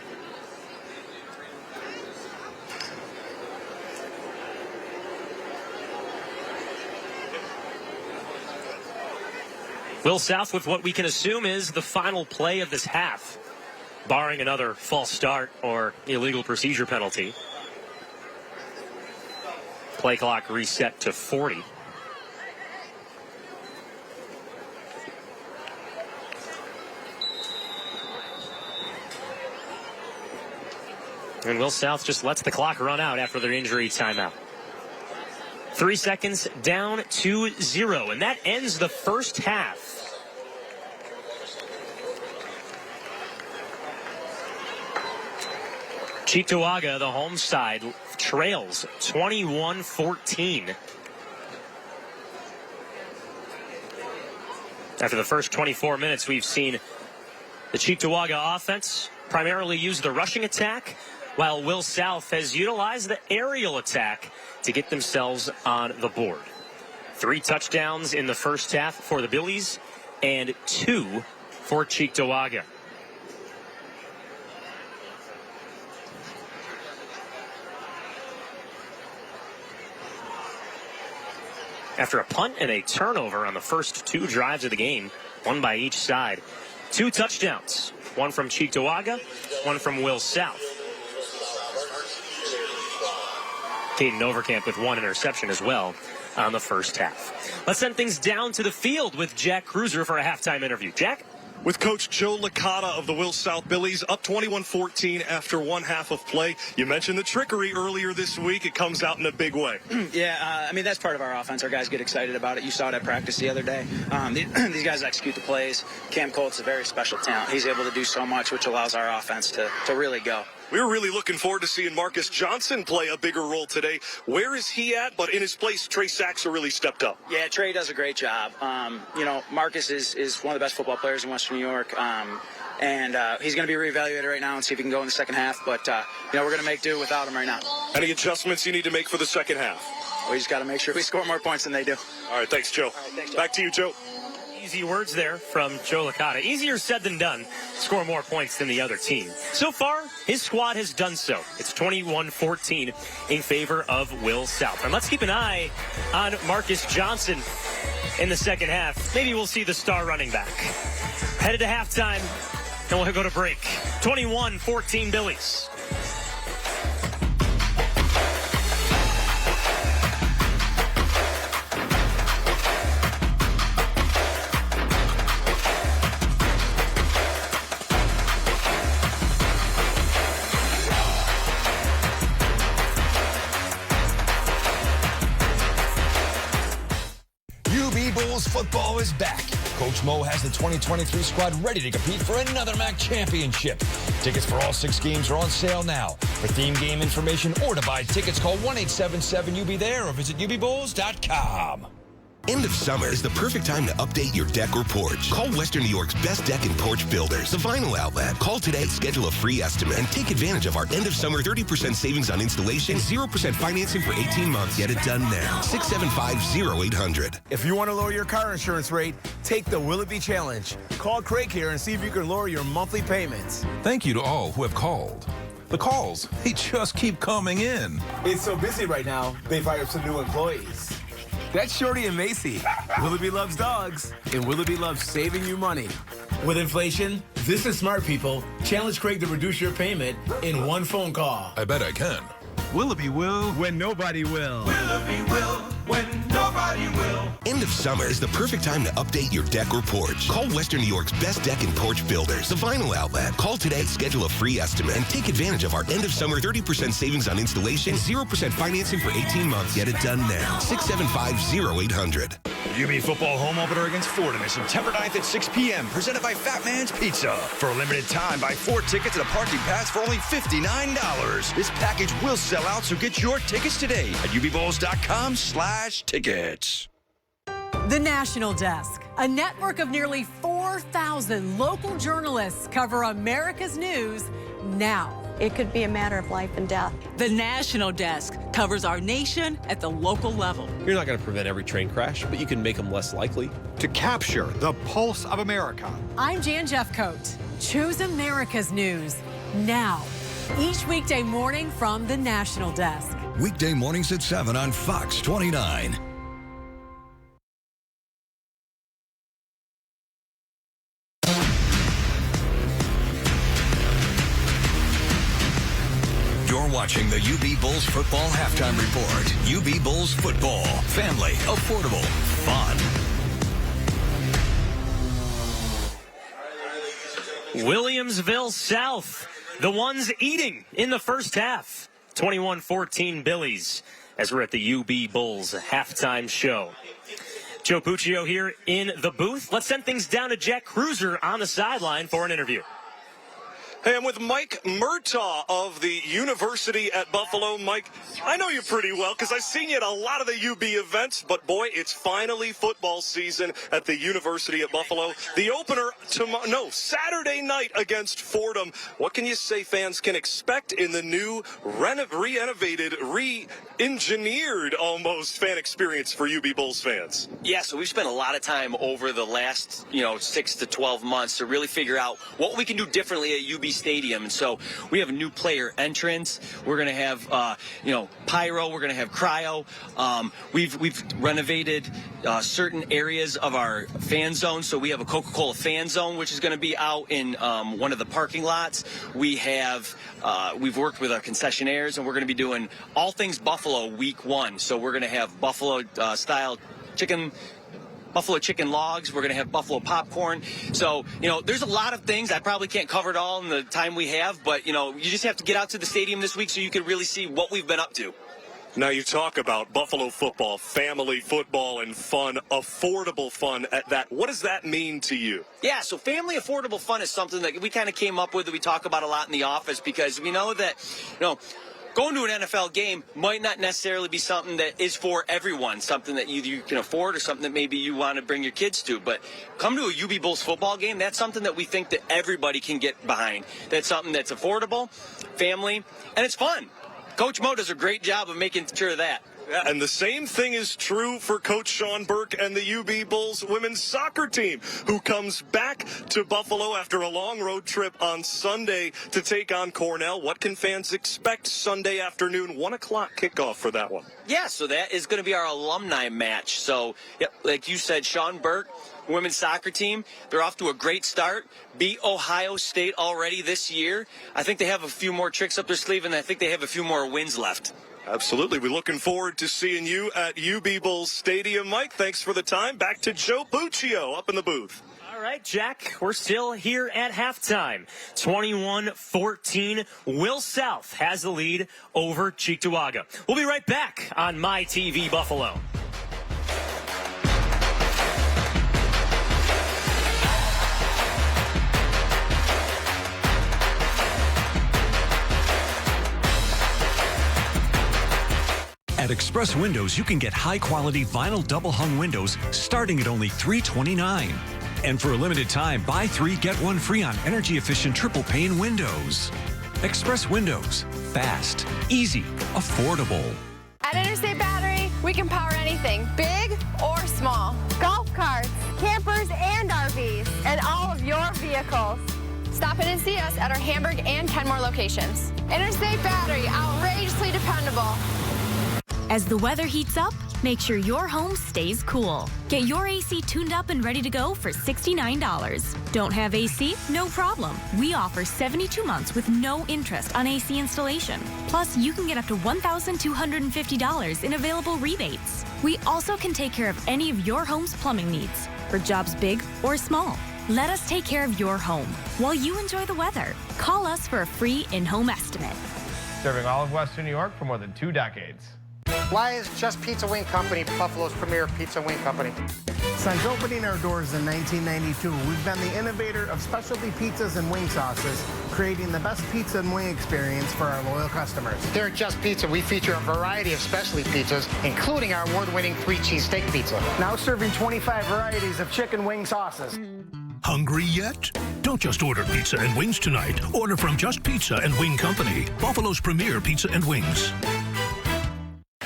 Will South with what we can assume is the final play of this half, barring another false start or illegal procedure penalty. Play clock reset to 40. And Will South just lets the clock run out after their injury timeout. 3 seconds down 2-0, and that ends the first half. Cheektowaga, the home side, trails 21-14. After the first 24 minutes, we've seen the Cheektowaga offense primarily use the rushing attack, while Will South has utilized the aerial attack to get themselves on the board. 3 touchdowns in the first half for the Billies and 2 for Cheektowaga. After a punt and a turnover on the first 2 drives of the game, 1 by each side, 2 touchdowns, 1 from Cheektowaga, 1 from Will South. Caden Overcamp with 1 interception as well on the first half. Let's send things down to the field with Jack Cruiser for a halftime interview. Jack? With Coach Joe Licata of the Will South Billies, up 21-14 after 1 half of play. You mentioned the trickery earlier this week. It comes out in a big way. Yeah, I mean, that's part of our offense. Our guys get excited about it. You saw it at practice the other day. These guys execute the plays. Cam Colt's a very special talent. He's able to do so much, which allows our offense to really go. We were really looking forward to seeing Marcus Johnson play a bigger role today. Where is he at? But in his place, Trey Saxer really stepped up. Yeah, Trey does a great job. Marcus is one of the best football players in Western New York. And he's going to be reevaluated right now and see if he can go in the second half. But, we're going to make do without him right now. Any adjustments you need to make for the second half? We just got to make sure we score more points than they do. All right, thanks, Joe. Back to you, Joe. Easy words there from Joe Licata. Easier said than done. Score more points than the other team. So far, his squad has done so. It's 21-14 in favor of Will South. And let's keep an eye on Marcus Johnson in the second half. Maybe we'll see the star running back. Headed to halftime. And we'll go to break. 21-14 Billies. UB Bulls football is back. Coach Mo has the 2023 squad ready to compete for another MAC championship. Tickets for all 6 games are on sale now. For theme game information or to buy tickets, call 1-877-UB-THERE or visit ubbulls.com. End of summer is the perfect time to update your deck or porch. Call Western New York's best deck and porch builders, the Vinyl Outlet. Call today, schedule a free estimate, and take advantage of our end of summer 30% savings on installation and 0% financing for 18 months. Get it done now. 675-0800. If you want to lower your car insurance rate, take the Will It Be Challenge. Call Craig here and see if you can lower your monthly payments. Thank you to all who have called. The calls, they just keep coming in. It's so busy right now, they fired some new employees. That's Shorty and Macy. Willoughby loves dogs, and Willoughby loves saving you money. With inflation, this is smart people. Challenge Craig to reduce your payment in one phone call. I bet I can. Willoughby will when nobody will. Willoughby will when nobody will. End of summer is the perfect time to update your deck or porch. Call Western New York's best deck and porch builders, the Vinyl Outlet. Call today, schedule a free estimate, and take advantage of our end of summer 30% savings on installation and 0% financing for 18 months. Get it done now. 675-0800. UB football home opener against Fordham is September 9th at 6 p.m. Presented by Fat Man's Pizza. For a limited time, buy 4 tickets and a parking pass for only $59. This package will sell out, so get your tickets today at ubbulls.com/tickets. The National Desk, a network of nearly 4,000 local journalists cover America's news now. It could be a matter of life and death. The National Desk covers our nation at the local level. You're not going to prevent every train crash, but you can make them less likely. To capture the pulse of America. I'm Jan Jeffcoat. Choose America's news now. Each weekday morning from the National Desk. Weekday mornings at 7 on Fox 29. You're watching the UB Bulls football halftime report. UB Bulls football. Family, affordable, fun. Williamsville South, the ones eating in the first half. 21-14 Billies as we're at the UB Bulls halftime show. Joe Puccio here in the booth. Let's send things down to Jack Cruiser on the sideline for an interview. Hey, I'm with Mike Murtaugh of the University at Buffalo. Mike, I know you pretty well because I've seen you at a lot of the UB events, but boy, it's finally football season at the University at Buffalo. The opener Saturday night against Fordham. What can you say fans can expect in the new re-renovated, re-engineered almost fan experience for UB Bulls fans? Yeah, so we've spent a lot of time over the last, 6 to 12 months to really figure out what we can do differently at UB Stadium. And so we have a new player entrance. We're going to have, pyro. We're going to have cryo. We've renovated certain areas of our fan zone. So we have a Coca-Cola fan zone, which is going to be out in one of the parking lots. We've worked with our concessionaires, and we're going to be doing all things Buffalo week 1. So we're going to have Buffalo style Buffalo chicken logs. We're going to have Buffalo popcorn. So, there's a lot of things. I probably can't cover it all in the time we have, but, you just have to get out to the stadium this week so you can really see what we've been up to. Now you talk about Buffalo football, family football, and fun, affordable fun at that. What does that mean to you? Yeah, so family affordable fun is something that we kind of came up with that we talk about a lot in the office because we know that, going to an NFL game might not necessarily be something that is for everyone, something that either you can afford or something that maybe you want to bring your kids to. But come to a UB Bulls football game, that's something that we think that everybody can get behind. That's something that's affordable, family, and it's fun. Coach Mo does a great job of making sure of that. Yeah, and the same thing is true for Coach Sean Burke and the UB Bulls women's soccer team, who comes back to Buffalo after a long road trip on Sunday to take on Cornell. What can fans expect Sunday afternoon, 1 o'clock kickoff for that one? Yeah, so that is going to be our alumni match. So, like you said, Sean Burke, women's soccer team. They're off to a great start. Beat Ohio State already this year. I think they have a few more tricks up their sleeve, and I think they have a few more wins left. Absolutely. We're looking forward to seeing you at UB Bulls Stadium. Mike, thanks for the time. Back to Joe Puccio up in the booth. All right, Jack, we're still here at halftime. 21-14. Will South has the lead over Cheektowaga. We'll be right back on My TV Buffalo. At Express Windows, you can get high-quality vinyl double-hung windows starting at only $329. And for a limited time, buy 3, get 1 free on energy-efficient triple-pane windows. Express Windows. Fast, easy, affordable. At Interstate Battery, we can power anything, big or small. Golf carts, campers, and RVs, and all of your vehicles. Stop in and see us at our Hamburg and Kenmore locations. Interstate Battery, outrageously dependable. As the weather heats up, make sure your home stays cool. Get your AC tuned up and ready to go for $69. Don't have AC? No problem. We offer 72 months with no interest on AC installation. Plus, you can get up to $1,250 in available rebates. We also can take care of any of your home's plumbing needs, for jobs big or small. Let us take care of your home while you enjoy the weather. Call us for a free in-home estimate. Serving all of Western New York for more than 2 decades. Why is Just Pizza Wing Company Buffalo's premier pizza wing company? Since opening our doors in 1992, we've been the innovator of specialty pizzas and wing sauces, creating the best pizza and wing experience for our loyal customers. Here at Just Pizza, we feature a variety of specialty pizzas, including our award-winning 3-cheese steak pizza. Now serving 25 varieties of chicken wing sauces. Hungry yet? Don't just order pizza and wings tonight. Order from Just Pizza and Wing Company, Buffalo's premier pizza and wings.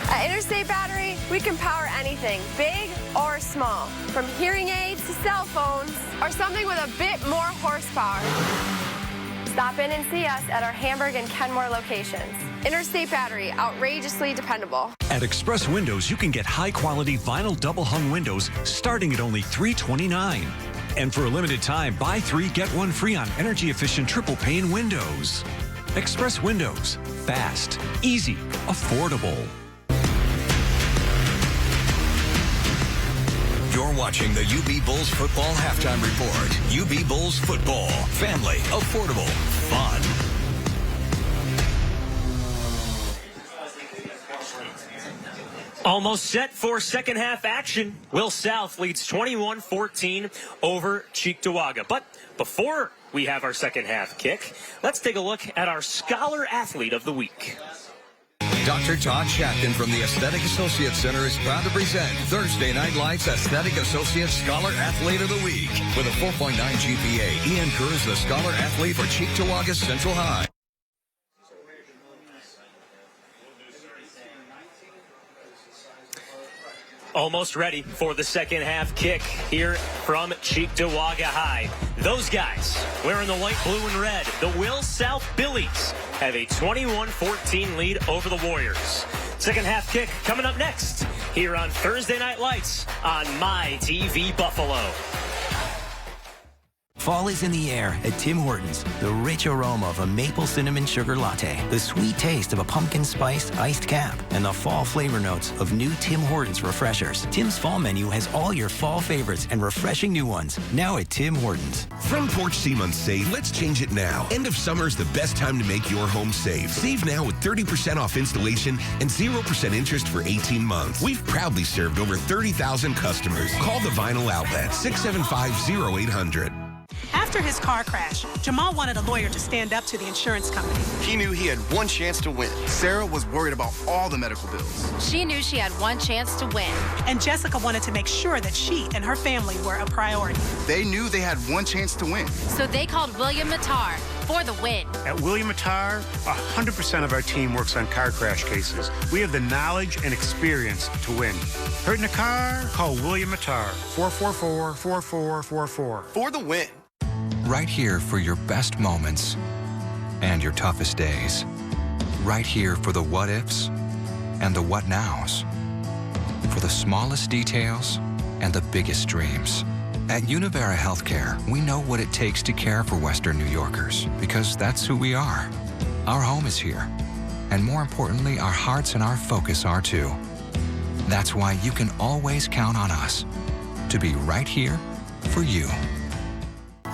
At Interstate Battery, we can power anything, big or small, from hearing aids to cell phones, or something with a bit more horsepower. Stop in and see us at our Hamburg and Kenmore locations. Interstate Battery, outrageously dependable. At Express Windows, you can get high-quality vinyl double-hung windows starting at only $329. And for a limited time, buy 3, get 1 free on energy-efficient triple-pane windows. Express Windows. Fast, easy, affordable. You're watching the UB Bulls Football Halftime Report. UB Bulls Football. Family. Affordable. Fun. Almost set for second half action. Will South leads 21-14 over Cheektowaga. But before we have our second half kick, let's take a look at our Scholar Athlete of the Week. Dr. Todd Shafton from the Aesthetic Associates Center is proud to present Thursday Night Lights Aesthetic Associates Scholar Athlete of the Week. With a 4.9 GPA, Ian Kerr is the Scholar Athlete for Cheektowaga Central High. Almost ready for the second half kick here from Cheektowaga High. Those guys wearing the white, blue, and red, the Will South Billies, have a 21-14 lead over the Warriors. Second half kick coming up next here on Thursday Night Lights on My TV Buffalo. Fall is in the air at Tim Hortons. The rich aroma of a maple cinnamon sugar latte, the sweet taste of a pumpkin spiced iced cap, and the fall flavor notes of new Tim Hortons refreshers. Tim's fall menu has all your fall favorites and refreshing new ones, now at Tim Hortons. Front porch seem safe. Let's change it now. End of summer is the best time to make your home safe. Save now with 30% off installation and 0% interest for 18 months. We've proudly served over 30,000 customers. Call the Vinyl Outlet, 675-0800. After his car crash, Jamal wanted a lawyer to stand up to the insurance company. He knew he had one chance to win. Sarah was worried about all the medical bills. She knew she had one chance to win. And Jessica wanted to make sure that she and her family were a priority. They knew they had one chance to win. So they called William Matar for the win. At William Matar, 100% of our team works on car crash cases. We have the knowledge and experience to win. Hurt in a car? Call William Matar, 444-4444. For the win. Right here for your best moments and your toughest days. Right here for the what-ifs and the what-nows. For the smallest details and the biggest dreams. At Univera Healthcare, we know what it takes to care for Western New Yorkers because that's who we are. Our home is here. And more importantly, our hearts and our focus are too. That's why you can always count on us to be right here for you.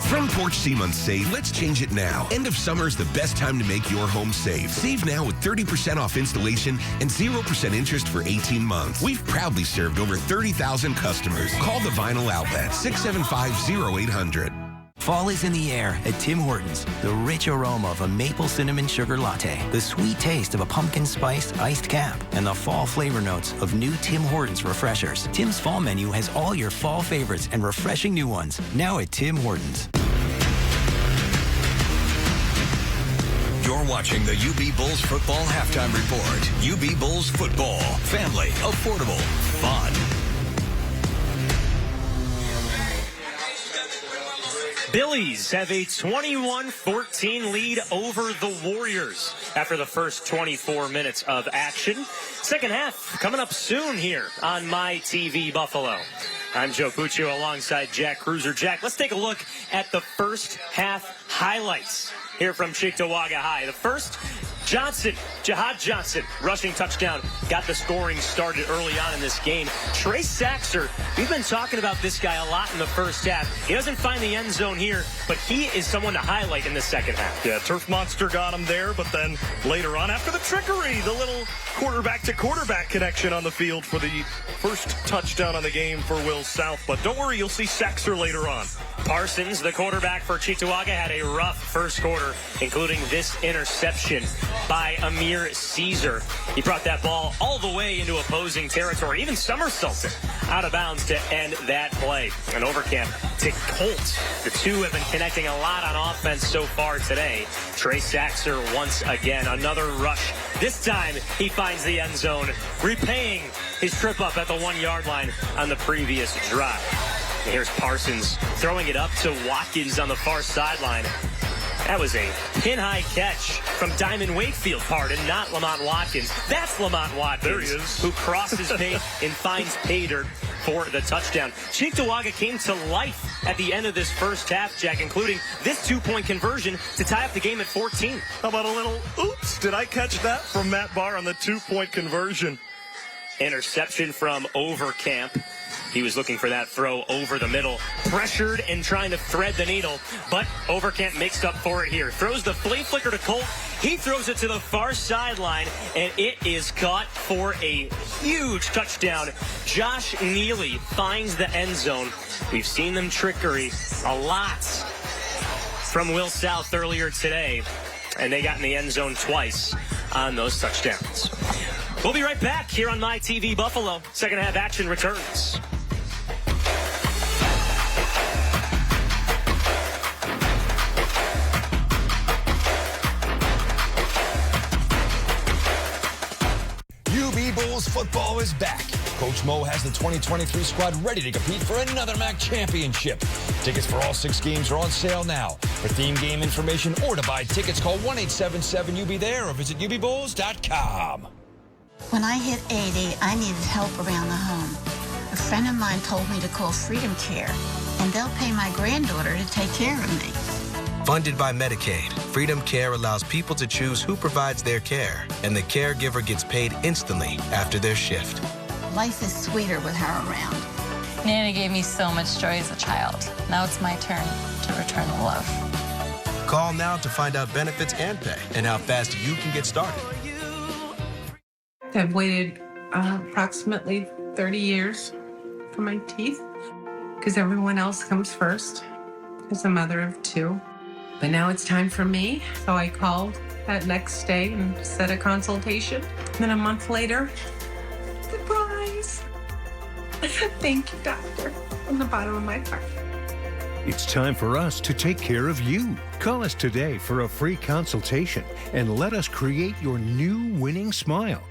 Front porch seem unsafe? Let's change it now. End of summer is the best time to make your home safe. Save now with 30% off installation and 0% interest for 18 months. We've proudly served over 30,000 customers. Call the Vinyl Outlet, 675-0800. Fall is in the air at Tim Hortons. The rich aroma of a maple cinnamon sugar latte, the sweet taste of a pumpkin spice iced cap, and the fall flavor notes of new Tim Hortons refreshers. Tim's fall menu has all your fall favorites and refreshing new ones, now at Tim Hortons. You're watching the UB Bulls Football Halftime Report. UB Bulls Football. Family. Affordable. Fun. Billies have a 21-14 lead over the Warriors after the first 24 minutes of action. Second half coming up soon here on My TV Buffalo. I'm Joe Puccio alongside Jack Cruiser. Jack, let's take a look at the first half highlights here from Cheektowaga High. The first, Jihad Johnson, rushing touchdown, got the scoring started early on in this game. Trey Saxer, we've been talking about this guy a lot in the first half. He doesn't find the end zone here, but he is someone to highlight in the second half. Yeah, Turf Monster got him there, but then later on, after the trickery, the little quarterback-to-quarterback connection on the field for the first touchdown on the game for Will South. But don't worry, you'll see Saxer later on. Parsons, the quarterback for Cheektowaga, had a rough first quarter, including this interception by Amir Caesar. He brought that ball all the way into opposing territory, even somersaulted out of bounds to end that play. And Overcamp to Colt. The two have been connecting a lot on offense so far today. Trey Saxer once again, another rush. This time he finds the end zone, repaying his trip up at the 1-yard line on the previous drive. And here's Parsons throwing it up to Watkins on the far sideline. That was a pin-high catch from Diamond Wakefield, not Lamont Watkins. That's Lamont Watkins. There he is. Who crosses pay and finds pay dirt for the touchdown. Cheektowaga came to life at the end of this first half, Jack, including this 2-point conversion to tie up the game at 14. How about a little, oops, did I catch that from Matt Barr on the 2-point conversion? Interception from Overcamp. He was looking for that throw over the middle, pressured and trying to thread the needle, but Overcamp makes up for it here. Throws the flea flicker to Colt. He throws it to the far sideline, and it is caught for a huge touchdown. Josh Neely finds the end zone. We've seen them trickery a lot from Will South earlier today, and they got in the end zone twice on those touchdowns. We'll be right back here on My TV Buffalo. Second half action returns. UB Bulls football is back. Coach Mo has the 2023 squad ready to compete for another MAC championship. Tickets for all 6 games are on sale now. For theme game information or to buy tickets, call 1-877-UB-THERE or visit ubbulls.com. When I hit 80, I needed help around the home. A friend of mine told me to call Freedom Care, and they'll pay my granddaughter to take care of me. Funded by Medicaid, Freedom Care allows people to choose who provides their care, and the caregiver gets paid instantly after their shift. Life is sweeter with her around. Nana gave me so much joy as a child. Now it's my turn to return the love. Call now to find out benefits and pay and how fast you can get started. I've waited approximately 30 years for my teeth because everyone else comes first as a mother of 2. But now it's time for me. So I called that next day and set a consultation. And then a month later, surprise. Thank you, doctor, from the bottom of my heart. It's time for us to take care of you. Call us today for a free consultation and let us create your new winning smile.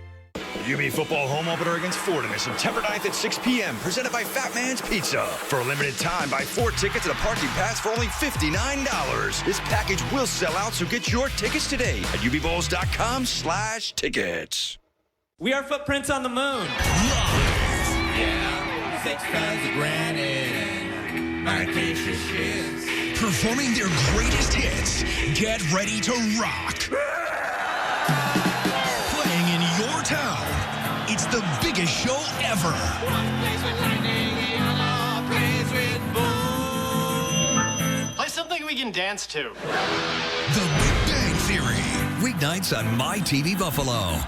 UB football home opener against Fordham is September 9th at 6 p.m. Presented by Fat Man's Pizza. For a limited time, buy 4 tickets and a parking pass for only $59. This package will sell out, so get your tickets today at ubbulls.com/tickets. We are Footprints on the Moon. Yeah, 6 fans granted. Acacia Shins. Performing their greatest hits. Get ready to rock. Playing in your town. It's the biggest show ever. One plays with lightning, another plays with boom. Play something we can dance to. The Big Bang Theory. Weeknights on MyTV Buffalo.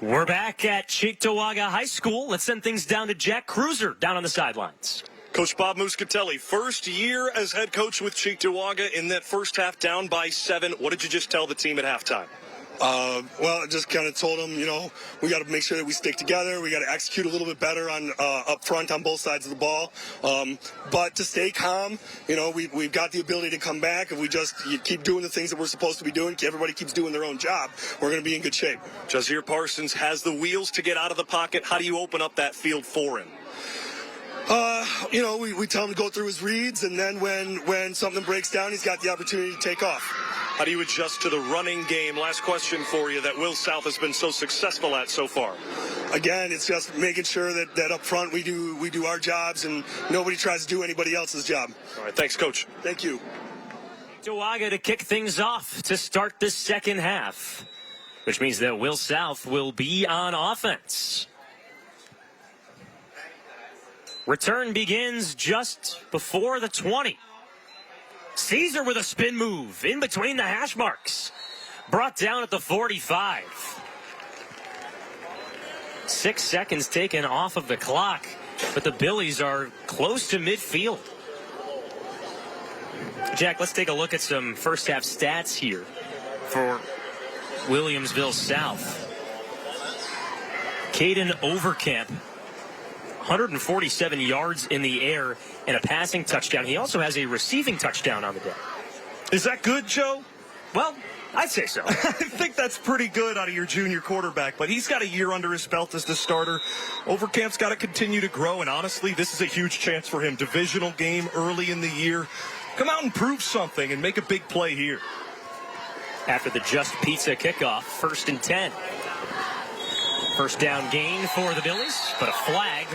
We're back at Cheektowaga High School. Let's send things down to Jack Cruiser down on the sidelines. Coach Bob Muscatelli, first year as head coach with Cheektowaga in that first half, down by 7. What did you just tell the team at halftime? Well, I just kind of told them, we got to make sure that we stick together. We got to execute a little bit better on up front on both sides of the ball. But to stay calm, we've got the ability to come back. If we just keep doing the things that we're supposed to be doing, everybody keeps doing their own job, we're going to be in good shape. Jazir Parsons has the wheels to get out of the pocket. How do you open up that field for him? We tell him to go through his reads, and then when something breaks down, he's got the opportunity to take off. How do you adjust to the running game? Last question for you that Will South has been so successful at so far. Again, it's just making sure that up front we do our jobs and nobody tries to do anybody else's job. All right, thanks, Coach. Thank you. Cheektowaga to kick things off to start the second half, which means that Will South will be on offense. Return begins just before the 20. Caesar with a spin move in between the hash marks. Brought down at the 45. 6 seconds taken off of the clock, but the Billies are close to midfield. Jack, let's take a look at some first half stats here for Williamsville South. Caden Overcamp, 147 yards in the air and a passing touchdown. He also has a receiving touchdown on the day. Is that good, Joe? Well, I'd say so. I think that's pretty good out of your junior quarterback, but he's got a year under his belt as the starter. Overcamp's got to continue to grow, and honestly, this is a huge chance for him. Divisional game early in the year. Come out and prove something and make a big play here. After the Just Pizza kickoff, 1st and 10. First down gain for the Billies, but a flag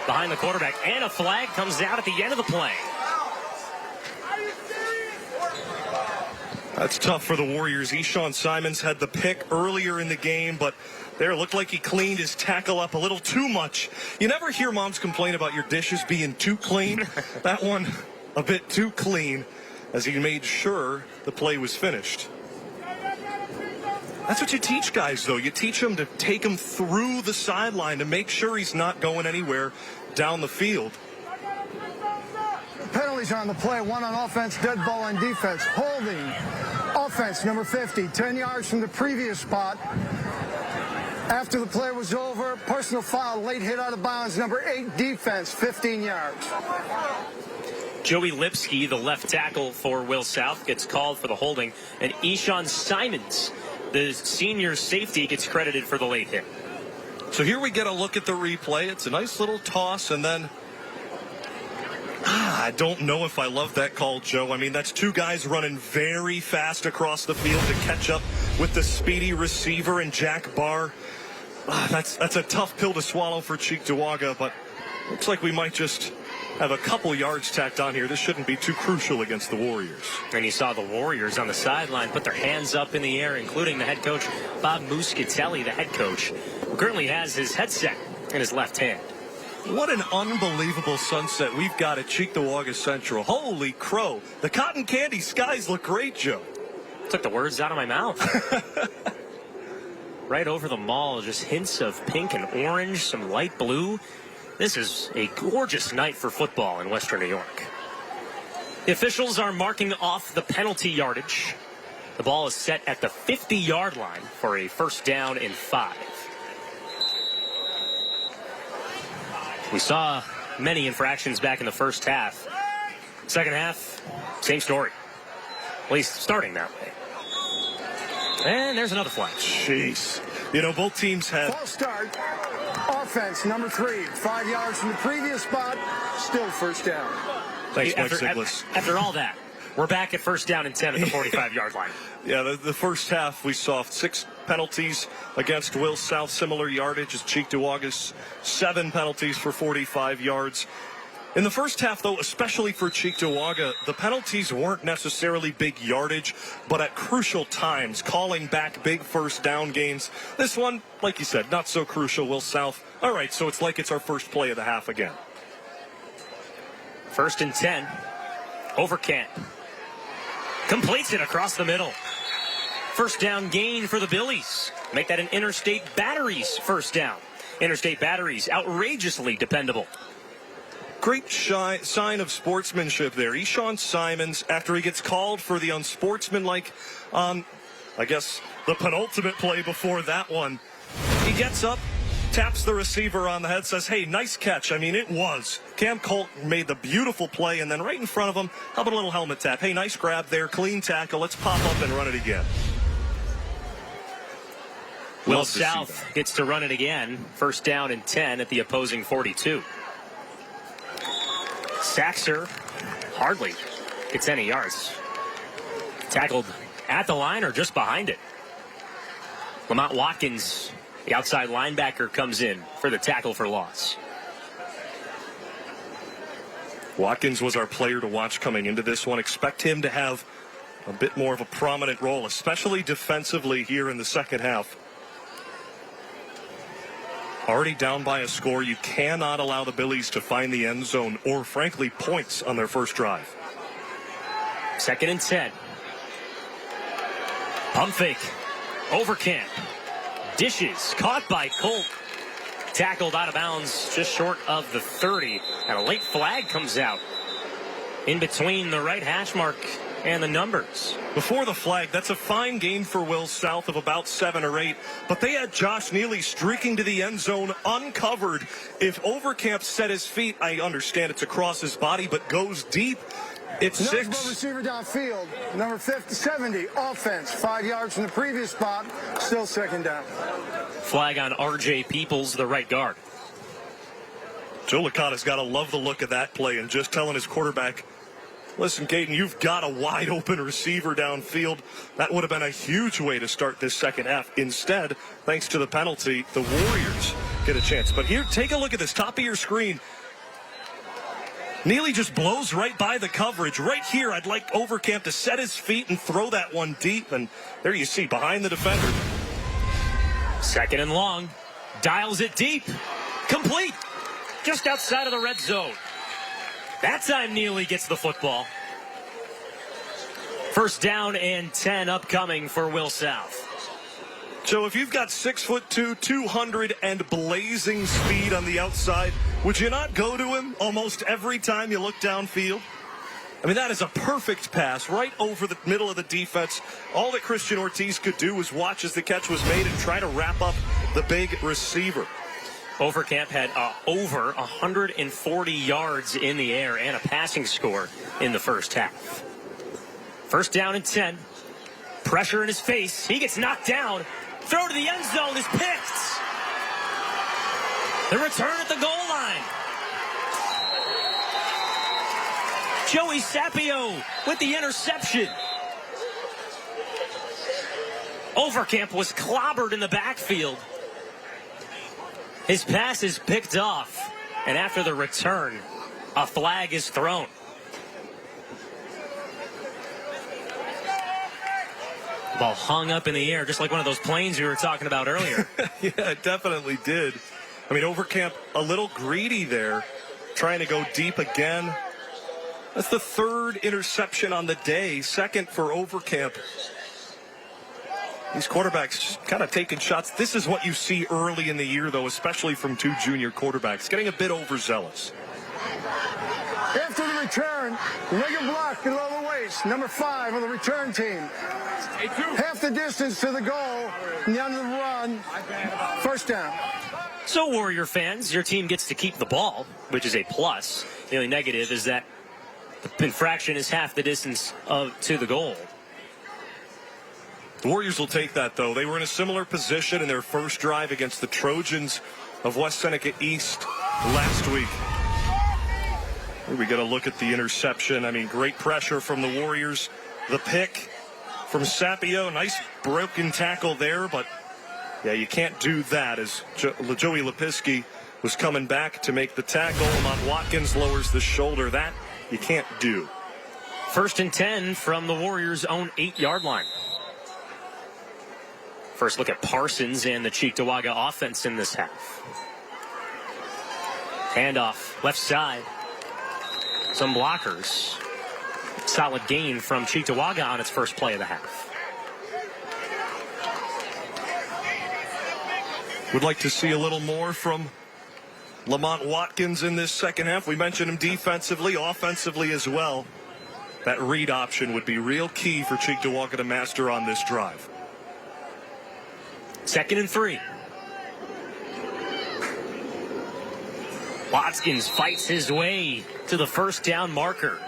behind the quarterback, and a flag comes out at the end of the play. That's tough for the Warriors. Eshawn Simons had the pick earlier in the game, but there looked like he cleaned his tackle up a little too much. You never hear moms complain about your dishes being too clean. That one a bit too clean, as he made sure the play was finished. That's what you teach guys, though. You teach them to take him through the sideline to make sure he's not going anywhere down the field. Penalties on the play. 1 on offense, dead ball on defense. Holding. Offense, number 50, 10 yards from the previous spot. After the play was over, personal foul, late hit out of bounds. Number 8, defense, 15 yards. Joey Lipsky, the left tackle for Will South, gets called for the holding, and Eshawn Simons, the senior safety, gets credited for the late hit. So here we get a look at the replay. It's a nice little toss, and then I don't know if I love that call, Joe. I mean, that's 2 guys running very fast across the field to catch up with the speedy receiver and Jack Barr. That's a tough pill to swallow for Cheektowaga, but looks like we might just have a couple yards tacked on here. This shouldn't be too crucial against the Warriors. And you saw the Warriors on the sideline put their hands up in the air, including the head coach, Bob Muscatelli, the head coach, who currently has his headset in his left hand. What an unbelievable sunset we've got at Cheektowaga Central. Holy crow. The cotton candy skies look great, Joe. Took the words out of my mouth. Right over the mall, just hints of pink and orange, some light blue. This is a gorgeous night for football in Western New York. The officials are marking off the penalty yardage. The ball is set at the 50-yard line for a first down and 5. We saw many infractions back in the first half. Second half, same story. At least starting that way. And there's another flag. Jeez. You know, both teams had... False start. Offense, number 3. 5 yards from the previous spot. Still first down. Thanks, Mike Siglis. After all that, we're back at first down and 10 at the 45-yard line. Yeah, the first half we saw 6 penalties against Will South, similar yardage as Cheektowaga's 7 penalties for 45 yards. In the first half, though, especially for Cheektowaga, the penalties weren't necessarily big yardage, but at crucial times, calling back big first down gains. This one, like you said, not so crucial. Will South. All right, so it's like it's our first play of the half again. 1st and 10. Overcamp completes it across the middle. First down gain for the Billies. Make that an Interstate Batteries first down. Interstate Batteries, outrageously dependable. Great sign of sportsmanship there. Eshawn Simons, after he gets called for the unsportsmanlike on, I guess, the penultimate play before that one, he gets up, taps the receiver on the head, says, hey, nice catch. I mean, it was. Cam Colt made the beautiful play, and then right in front of him, how about a little helmet tap? Hey, nice grab there, clean tackle. Let's pop up and run it again. Will South gets to run it again. First down and 10 at the opposing 42. Saxer hardly gets any yards. Tackled at the line or just behind it. Lamont Watkins, the outside linebacker, comes in for the tackle for loss. Watkins was our player to watch coming into this one. Expect him to have a bit more of a prominent role, especially defensively here in the second half. Already down by a score. You cannot allow the Billies to find the end zone or, frankly, points on their first drive. 2nd and 10. Pump fake. Overcamp. Dishes. Caught by Colt. Tackled out of bounds just short of the 30. And a late flag comes out in between the right hash mark and the numbers. Before the flag, that's a fine gain for Will South of about 7 or 8. But they had Josh Neely streaking to the end zone uncovered. If Overcamp set his feet, I understand it's across his body, but goes deep. It's 6. Receiver downfield, number 70, offense, 5 yards from the previous spot, still second down. Flag on R.J. Peoples, the right guard. Joe Licata's got to love the look of that play and just telling his quarterback, listen, Caden, you've got a wide open receiver downfield. That would have been a huge way to start this second half. Instead, thanks to the penalty, the Warriors get a chance. But here, take a look at this top of your screen. Neely just blows right by the coverage. Right here, I'd like Overcamp to set his feet and throw that one deep. And there you see, behind the defender. 2nd and long. Dials it deep. Complete. Just outside of the red zone. That time Neely gets the football. First down and 10 upcoming for Will South. So if you've got 6'2", 200 and blazing speed on the outside, would you not go to him almost every time you look downfield? I mean, that is a perfect pass right over the middle of the defense. All that Christian Ortiz could do was watch as the catch was made and try to wrap up the big receiver. Overcamp had over 140 yards in the air and a passing score in the first half. First down and 10. Pressure in his face. He gets knocked down. Throw to the end zone is picked. The return at the goal line. Joey Sapio with the interception. Overcamp was clobbered in the backfield. His pass is picked off, and after the return, a flag is thrown. Ball hung up in the air, just like one of those planes we were talking about earlier. Yeah, it definitely did. I mean, Overcamp a little greedy there, trying to go deep again. That's the 3rd interception on the day, 2nd for Overcamp. These quarterbacks kind of taking shots. This is what you see early in the year, though, especially from 2 junior quarterbacks, getting a bit overzealous. After the return, leg and block below the waist, number 5 on the return team. Half the distance to the goal, and the end of the run, first down. So, Warrior fans, your team gets to keep the ball, which is a plus. The only negative is that the infraction is half the distance to the goal. The Warriors will take that, though. They were in a similar position in their first drive against the Trojans of West Seneca East last week. Here we get a look at the interception. I mean, great pressure from the Warriors. The pick from Sapio. Nice broken tackle there, but yeah, you can't do that as Joey Lepiski was coming back to make the tackle. Lamont Watkins lowers the shoulder. That you can't do. 1st and 10 from the Warriors' own 8-yard line. First look at Parsons and the Cheektowaga offense in this half. Handoff left side. Some blockers. Solid gain from Cheektowaga on its first play of the half. Would like to see a little more from Lamont Watkins in this second half. We mentioned him defensively, offensively as well. That read option would be real key for Cheektowaga to master on this drive. 2nd and 3. Watkins fights his way to the first down marker.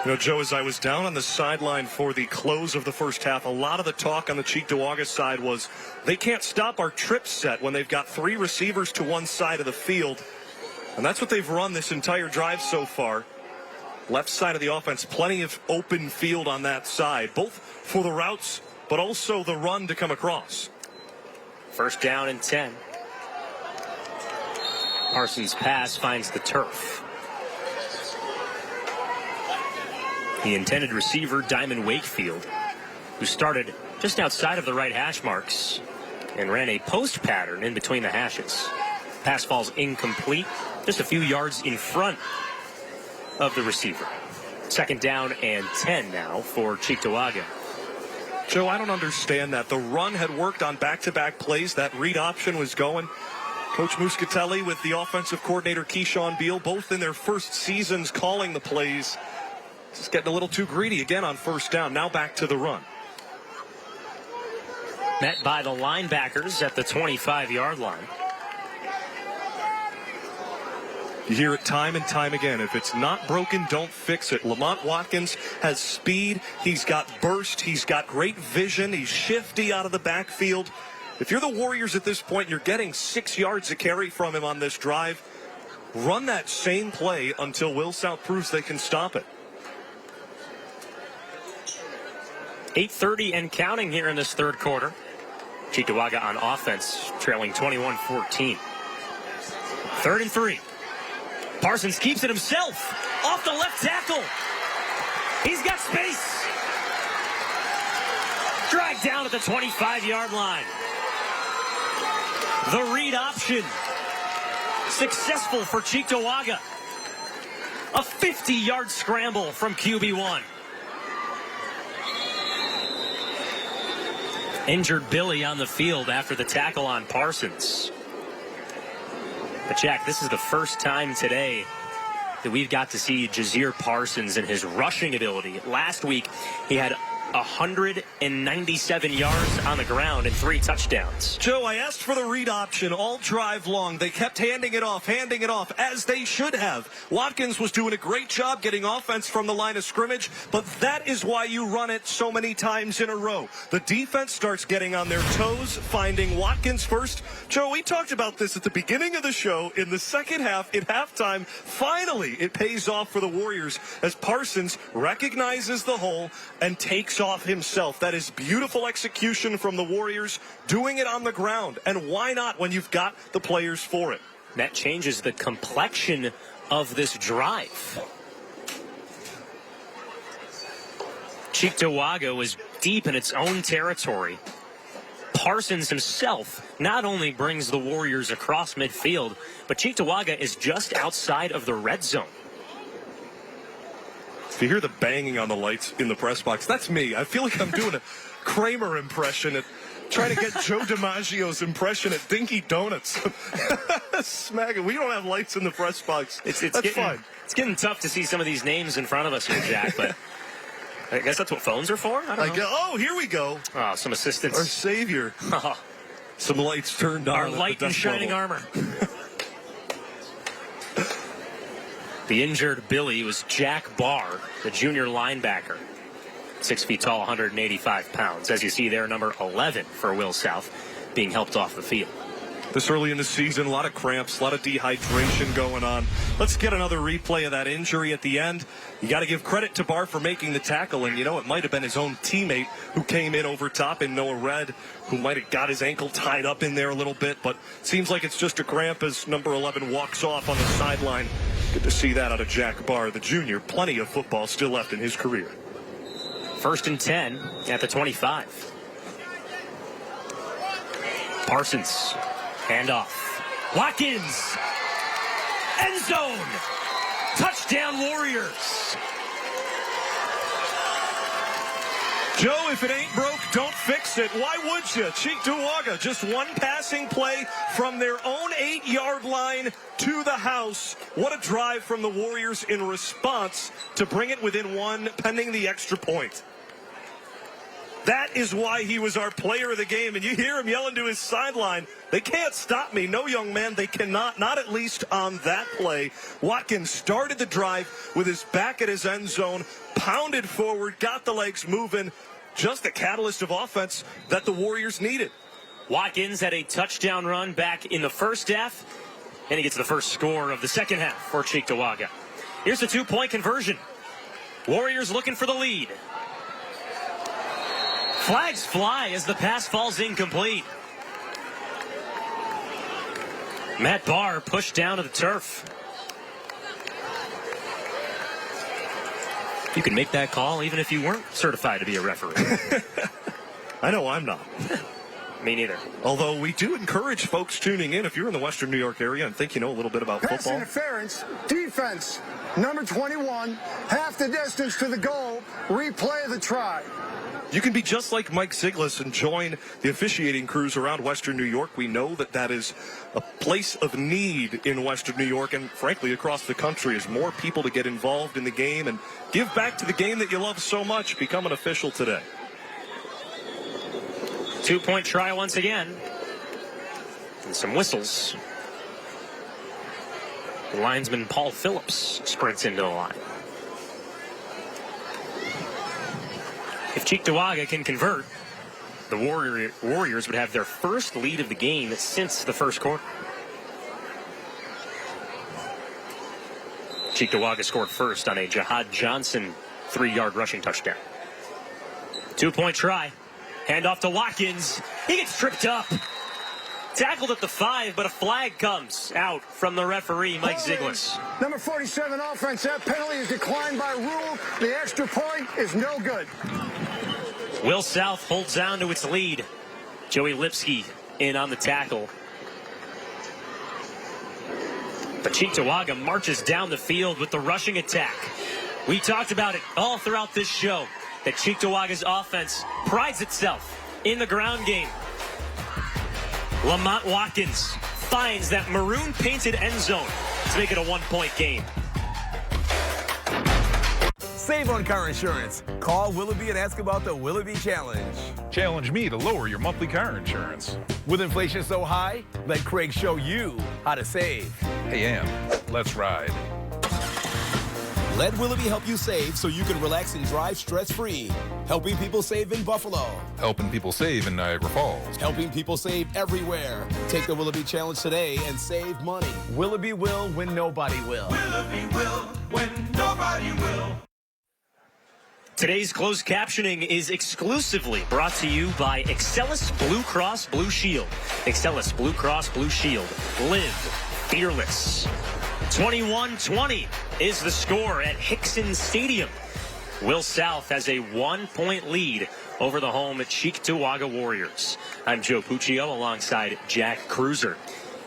You know, Joe, as I was down on the sideline for the close of the first half, a lot of the talk on the Cheektowaga side was they can't stop our trip set when they've got 3 receivers to one side of the field. And that's what they've run this entire drive so far. Left side of the offense, plenty of open field on that side, both for the routes, but also the run to come across. 1st down and 10. Parsons' pass finds the turf. The intended receiver, Diamond Wakefield, who started just outside of the right hash marks and ran a post pattern in between the hashes. Pass falls incomplete, just a few yards in front of the receiver. 2nd down and 10 now for Cheektowaga. Joe, I don't understand that. The run had worked on back-to-back plays. That read option was going. Coach Muscatelli with the offensive coordinator Keyshawn Beal, both in their first seasons calling the plays. Just getting a little too greedy again on 1st down. Now back to the run. Met by the linebackers at the 25-yard line. You hear it time and time again. If it's not broken, don't fix it. Lamont Watkins has speed. He's got burst. He's got great vision. He's shifty out of the backfield. If you're the Warriors at this point, you're getting 6 yards a carry from him on this drive. Run that same play until Will South proves they can stop it. 8:30 and counting here in this 3rd quarter. Cheektowaga on offense, trailing 21-14. 3rd and 3. Parsons keeps it himself. Off the left tackle. He's got space. Dragged down at the 25-yard line. The read option. Successful for Cheektowaga. A 50-yard scramble from QB1. Injured Billy on the field after the tackle on Parsons. But Jack, this is the first time today that we've got to see Jazeer Parsons and his rushing ability. Last week, he had 197 yards on the ground and 3 touchdowns. Joe, I asked for the read option all drive long. They kept handing it off, as they should have. Watkins was doing a great job getting offense from the line of scrimmage, but that is why you run it so many times in a row. The defense starts getting on their toes, finding Watkins first. Joe, we talked about this at the beginning of the show. In the second half, at halftime, finally it pays off for the Warriors as Parsons recognizes the hole and takes off himself. That is beautiful execution from the Warriors, doing it on the ground. And why not when you've got the players for it? That changes the complexion of this drive. Cheektowaga was deep in its own territory. Parsons himself not only brings the Warriors across midfield, but Cheektowaga is just outside of the red zone. If you hear the banging on the lights in the press box, that's me. I feel like I'm doing a Kramer impression at trying to get Joe DiMaggio's impression at Dinky Donuts. Smacking. We don't have lights in the press box. That's fine. It's getting tough to see some of these names in front of us here, Jack, but I guess that's what phones are for? I don't know. Oh, here we go. Oh, some assistance. Our savior. Some lights turned on. Our light and shining armor. The injured Billy was Jack Barr, the junior linebacker. 6 feet tall, 185 pounds. As you see there, number 11 for Will South being helped off the field. This early in the season, a lot of cramps, a lot of dehydration going on. Let's get another replay of that injury at the end. You got to give credit to Barr for making the tackle, and it might have been his own teammate who came in over top in Noah Red, who might have got his ankle tied up in there a little bit, but seems like it's just a cramp as number 11 walks off on the sideline. Good to see that out of Jack Barr, the junior. Plenty of football still left in his career. 1st and 10 at the 25. Parsons. Handoff. Watkins. End zone. Touchdown Warriors. Joe, if it ain't broke, don't fix it. Why would you? Cheektowaga, just one passing play from their own 8-yard line to the house. What a drive from the Warriors in response to bring it within one, pending the extra point. That is why he was our player of the game. And you hear him yelling to his sideline, they can't stop me. No, young man, they cannot, not at least on that play. Watkins started the drive with his back at his end zone, pounded forward, got the legs moving. Just the catalyst of offense that the Warriors needed. Watkins had a touchdown run back in the first half, and he gets the first score of the second half for Cheektowaga. Here's the 2-point conversion. Warriors looking for the lead. Flags fly as the pass falls incomplete. Matt Barr pushed down to the turf. You can make that call even if you weren't certified to be a referee. I know I'm not. Me neither. Although we do encourage folks tuning in, if you're in the Western New York area and think you know a little bit about Pass football. interference, defense, number 21, half the distance to the goal, replay the try. You can be just like Mike Ziglis and join the officiating crews around Western New York. We know that that is a place of need in Western New York and, frankly, across the country as more people to get involved in the game and give back to the game that you love so much. Become an official today. 2-point try once again. And some whistles. Linesman Paul Phillips sprints into the line. If Cheektowaga can convert, the Warriors would have their first lead of the game since the first quarter. Cheektowaga scored first on a Jihad Johnson 3-yard rushing touchdown. 2-point try. Handoff to Watkins. He gets tripped up. Tackled at the 5, but a flag comes out from the referee, Mike Ziglis. Number 47 offense, that penalty is declined by rule. The extra point is no good. Will South holds on to its lead. Joey Lipsky in on the tackle. But Cheektowaga marches down the field with the rushing attack. We talked about it all throughout this show, that Cheektowaga's offense prides itself in the ground game. Lamont Watkins finds that maroon-painted end zone to make it a 1-point game. Save on car insurance. Call Willoughby and ask about the Willoughby Challenge. Challenge me to lower your monthly car insurance. With inflation so high, let Craig show you how to save. Hey, Am, let's ride. Let Willoughby help you save so you can relax and drive stress-free. Helping people save in Buffalo. Helping people save in Niagara Falls. Helping people save everywhere. Take the Willoughby Challenge today and save money. Willoughby will when nobody will. Willoughby will when nobody will. Today's closed captioning is exclusively brought to you by Excelis Blue Cross Blue Shield. Excelis Blue Cross Blue Shield. Live fearless. 21-20 is the score at Hickson Stadium. Will South has a 1-point lead over the home at Cheektowaga Warriors. I'm Joe Puccio alongside Jack Cruiser.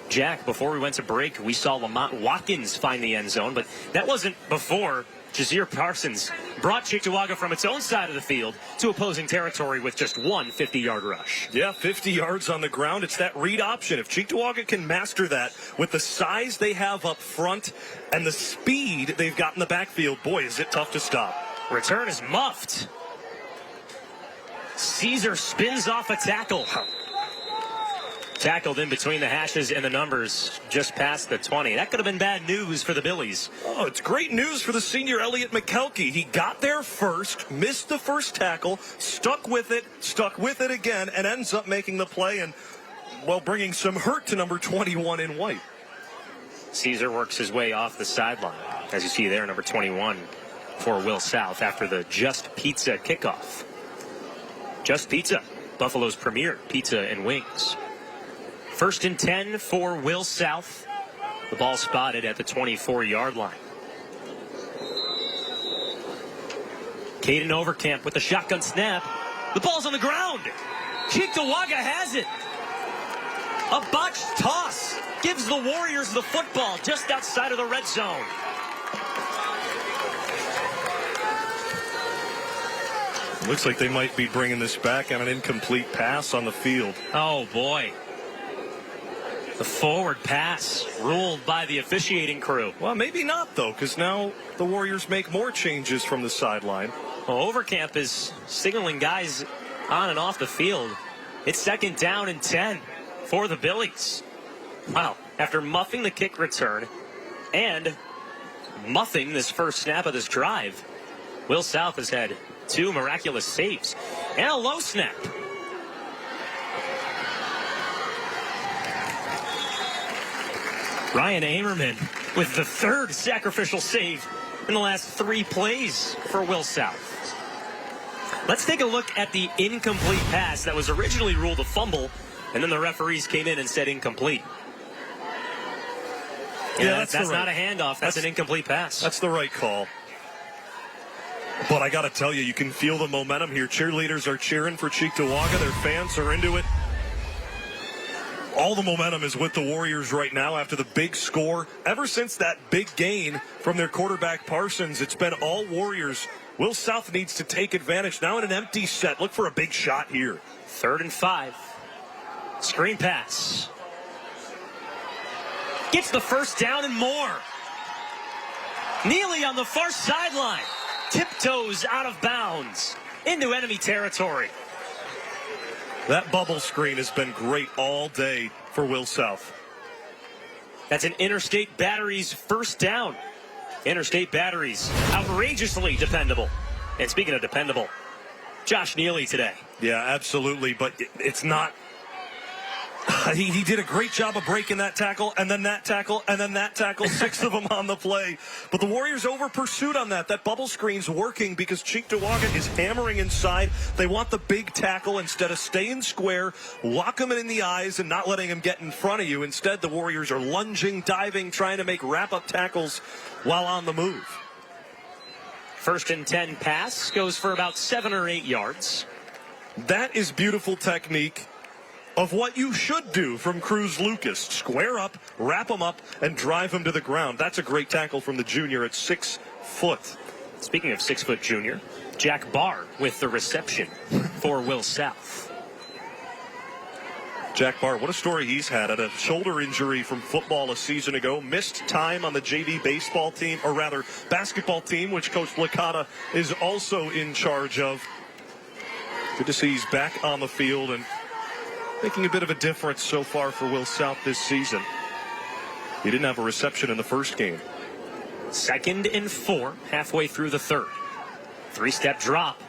Jack, before we went to break, we saw Lamont Watkins find the end zone, but that wasn't before Jazir Parsons brought Cheektowaga from its own side of the field to opposing territory with just one 50-yard rush. Yeah, 50 yards on the ground. It's that read option. If Cheektowaga can master that with the size they have up front and the speed they've got in the backfield, boy, is it tough to stop. Return is muffed. Caesar spins off a tackle. Tackled in between the hashes and the numbers just past the 20. That could have been bad news for the Billies. Oh, it's great news for the senior Elliot McKelkey. He got there first, missed the first tackle, stuck with it again, and ends up making the play. And well, bringing some hurt to number 21 in white. Caesar works his way off the sideline. As you see there, number 21 for Will South after the Just Pizza kickoff. Just Pizza, Buffalo's premier pizza and wings. 1st and 10 for Will South. The ball spotted at the 24-yard line. Caden Overcamp with the shotgun snap. The ball's on the ground. Cheektowaga has it. A botched toss gives the Warriors the football just outside of the red zone. Looks like they might be bringing this back on an incomplete pass on the field. Oh, boy. The forward pass ruled by the officiating crew. Well, maybe not, though, because now the Warriors make more changes from the sideline. Well, Overcamp is signaling guys on and off the field. It's 2nd down and 10 for the Billies. Wow, after muffing the kick return and muffing this first snap of this drive, Will South has had 2 miraculous saves and a low snap. Ryan Amerman with the 3rd sacrificial save in the last 3 plays for Will South. Let's take a look at the incomplete pass that was originally ruled a fumble, and then the referees came in and said incomplete. Yeah, that's not a handoff. That's an incomplete pass. That's the right call. But I got to tell you, you can feel the momentum here. Cheerleaders are cheering for Cheektowaga. Their fans are into it. All the momentum is with the Warriors right now after the big score. Ever since that big gain from their quarterback Parsons, it's been all Warriors. Will South needs to take advantage. Now in an empty set. Look for a big shot here. 3rd and 5. Screen pass. Gets the first down and more. Neely on the far sideline. Tiptoes out of bounds into enemy territory. That bubble screen has been great all day for Will South. That's an Interstate Batteries first down. Interstate Batteries, outrageously dependable. And speaking of dependable, Josh Neely today. Yeah, absolutely, but it's not. He did a great job of breaking that tackle, and then that tackle, and then that tackle, 6 of them on the play. But the Warriors over pursued on that. That bubble screen's working because Cheektowaga is hammering inside. They want the big tackle instead of staying square, lock him in the eyes, and not letting him get in front of you. Instead, the Warriors are lunging, diving, trying to make wrap-up tackles while on the move. 1st and 10 pass goes for about 7 or 8 yards. That is beautiful technique of what you should do from Cruz Lucas. Square up, wrap him up, and drive him to the ground. That's a great tackle from the junior at 6 foot. Speaking of 6-foot junior, Jack Barr with the reception for Will South. Jack Barr, what a story he's had. Had a shoulder injury from football a season ago. Missed time on the JV baseball team, or rather basketball team, which Coach Licata is also in charge of. Good to see he's back on the field and making a bit of a difference so far for Will South this season. He didn't have a reception in the first game. 2nd and 4, halfway through the 3rd. 3-step drop.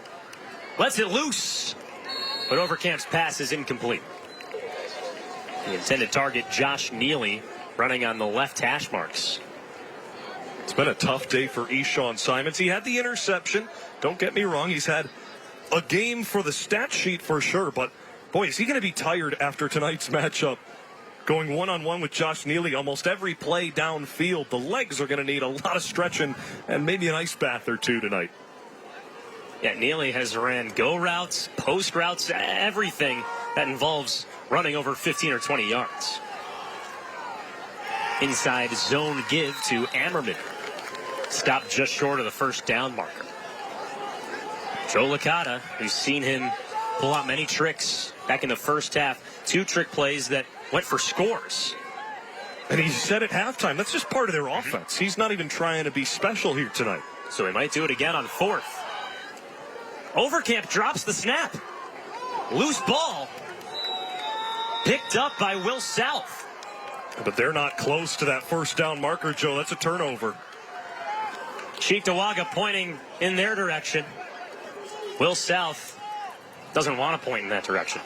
Lets it loose. But Overcamp's pass is incomplete. The intended target, Josh Neely, running on the left hash marks. It's been a tough day for Eshawn Simons. He had the interception. Don't get me wrong. He's had a game for the stat sheet for sure, but boy, is he going to be tired after tonight's matchup. Going one-on-one with Josh Neely almost every play downfield. The legs are going to need a lot of stretching and maybe an ice bath or 2 tonight. Yeah, Neely has ran go routes, post routes, everything that involves running over 15 or 20 yards. Inside zone give to Ammerman. Stopped just short of the first down marker. Joe Licata, who's seen him pull out many tricks back in the first half. 2 trick plays that went for scores. And he said at halftime, that's just part of their offense. He's not even trying to be special here tonight. So he might do it again on 4th. Overcamp drops the snap. Loose ball. Picked up by Will South. But they're not close to that first down marker, Joe. That's a turnover. Cheektowaga pointing in their direction. Will South doesn't want to point in that direction.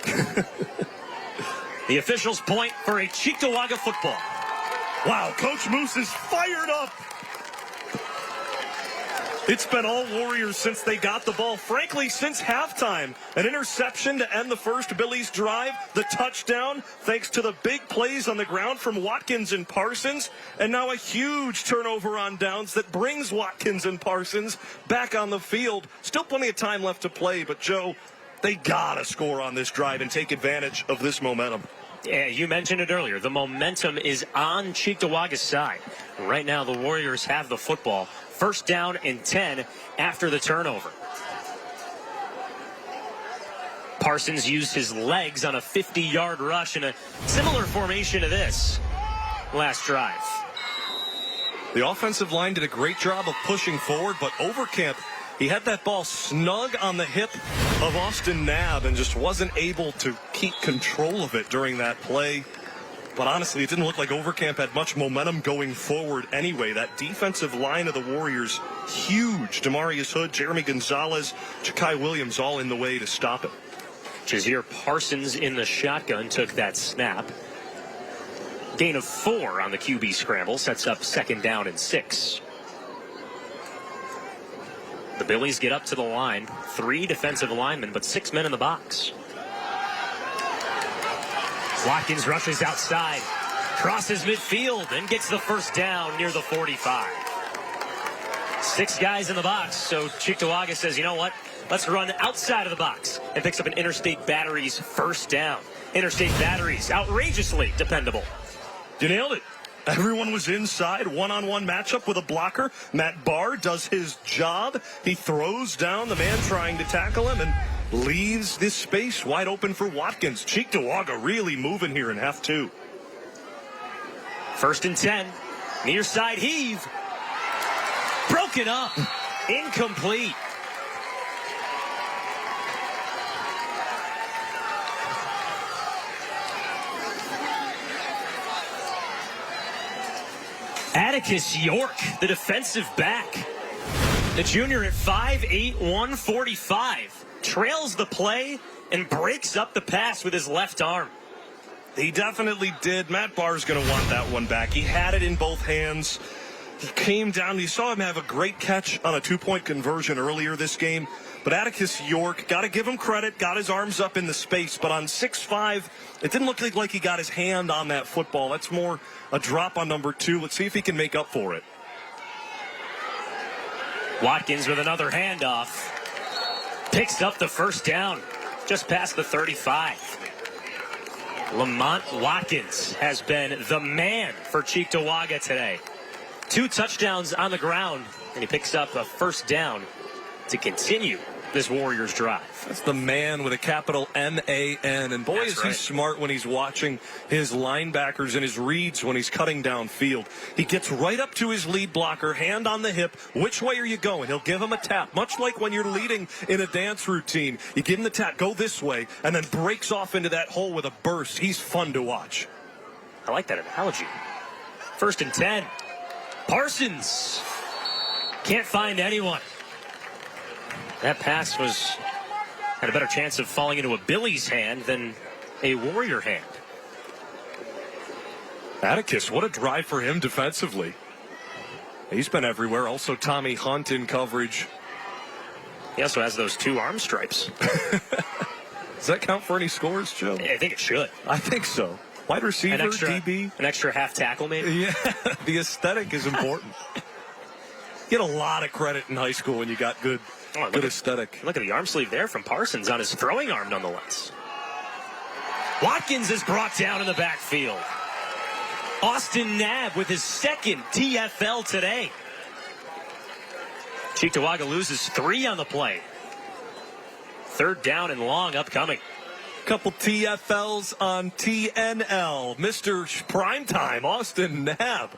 The officials point for a Cheektowaga football. Wow, Coach Moose is fired up. It's been all Warriors since they got the ball, frankly, since halftime. An interception to end the first Billy's drive, the touchdown, thanks to the big plays on the ground from Watkins and Parsons, and now a huge turnover on downs that brings Watkins and Parsons back on the field. Still plenty of time left to play, but Joe, they gotta score on this drive and take advantage of this momentum. Yeah, you mentioned it earlier. The momentum is on Cheektowaga's side. Right now, the Warriors have the football. First down and 10 after the turnover. Parsons used his legs on a 50-yard rush in a similar formation to this last drive. The offensive line did a great job of pushing forward, but Overkamp, he had that ball snug on the hip of Austin Knabb and just wasn't able to keep control of it during that play. But honestly, it didn't look like Overkamp had much momentum going forward anyway. That defensive line of the Warriors, huge. Demarius Hood, Jeremy Gonzalez, Ja'Kai Williams all in the way to stop it. Jazeer Parsons in the shotgun took that snap. Gain of 4 on the QB scramble sets up second down and 6. The Billies get up to the line. 3 defensive linemen, but 6 men in the box. Watkins rushes outside, crosses midfield, and gets the first down near the 45. 6 guys in the box, so Cheektowaga says, you know what? Let's run outside of the box, and picks up an Interstate Batteries first down. Interstate Batteries, outrageously dependable. You nailed it. Everyone was inside, one-on-one matchup with a blocker. Matt Barr does his job. He throws down the man trying to tackle him and leaves this space wide open for Watkins. Cheektowaga really moving here in half 2. First and 10. Near side heave. Broken up. Incomplete. Atticus York, the defensive back. The junior at 5'8", 145. Trails the play and breaks up the pass with his left arm. He definitely did. Matt Barr's going to want that one back. He had it in both hands. He came down. You saw him have a great catch on a 2-point conversion earlier this game. But Atticus York, got to give him credit, got his arms up in the space. But on 6'5", it didn't look like he got his hand on that football. That's more a drop on number 2. Let's see if he can make up for it. Watkins with another handoff. Picks up the first down just past the 35. Lamont Watkins has been the man for Cheektowaga today. 2 touchdowns on the ground, and he picks up a first down to continue this Warriors drive. That's the man with a capital M-A-N. And boy, That's is right. he smart when he's watching his linebackers and his reads when he's cutting downfield. He gets right up to his lead blocker, hand on the hip. Which way are you going? He'll give him a tap, much like when you're leading in a dance routine. You give him the tap, go this way, and then breaks off into that hole with a burst. He's fun to watch. I like that analogy. First and 10. Parsons can't find anyone. That pass had a better chance of falling into a Billy's hand than a Warrior hand. Atticus, what a drive for him defensively. He's been everywhere. Also, Tommy Hunt in coverage. He also has those 2 arm stripes. Does that count for any scores, Joe? I think it should. I think so. Wide receiver, DB. An extra half tackle, maybe? Yeah, the aesthetic is important. Get a lot of credit in high school when you got good aesthetic. Look at the arm sleeve there from Parsons on his throwing arm, nonetheless. Watkins is brought down in the backfield. Austin Knabb with his second TFL today. Cheektowaga loses 3 on the play. Third down and long upcoming. Couple TFLs on TNL. Mr. Primetime, Austin Knabb.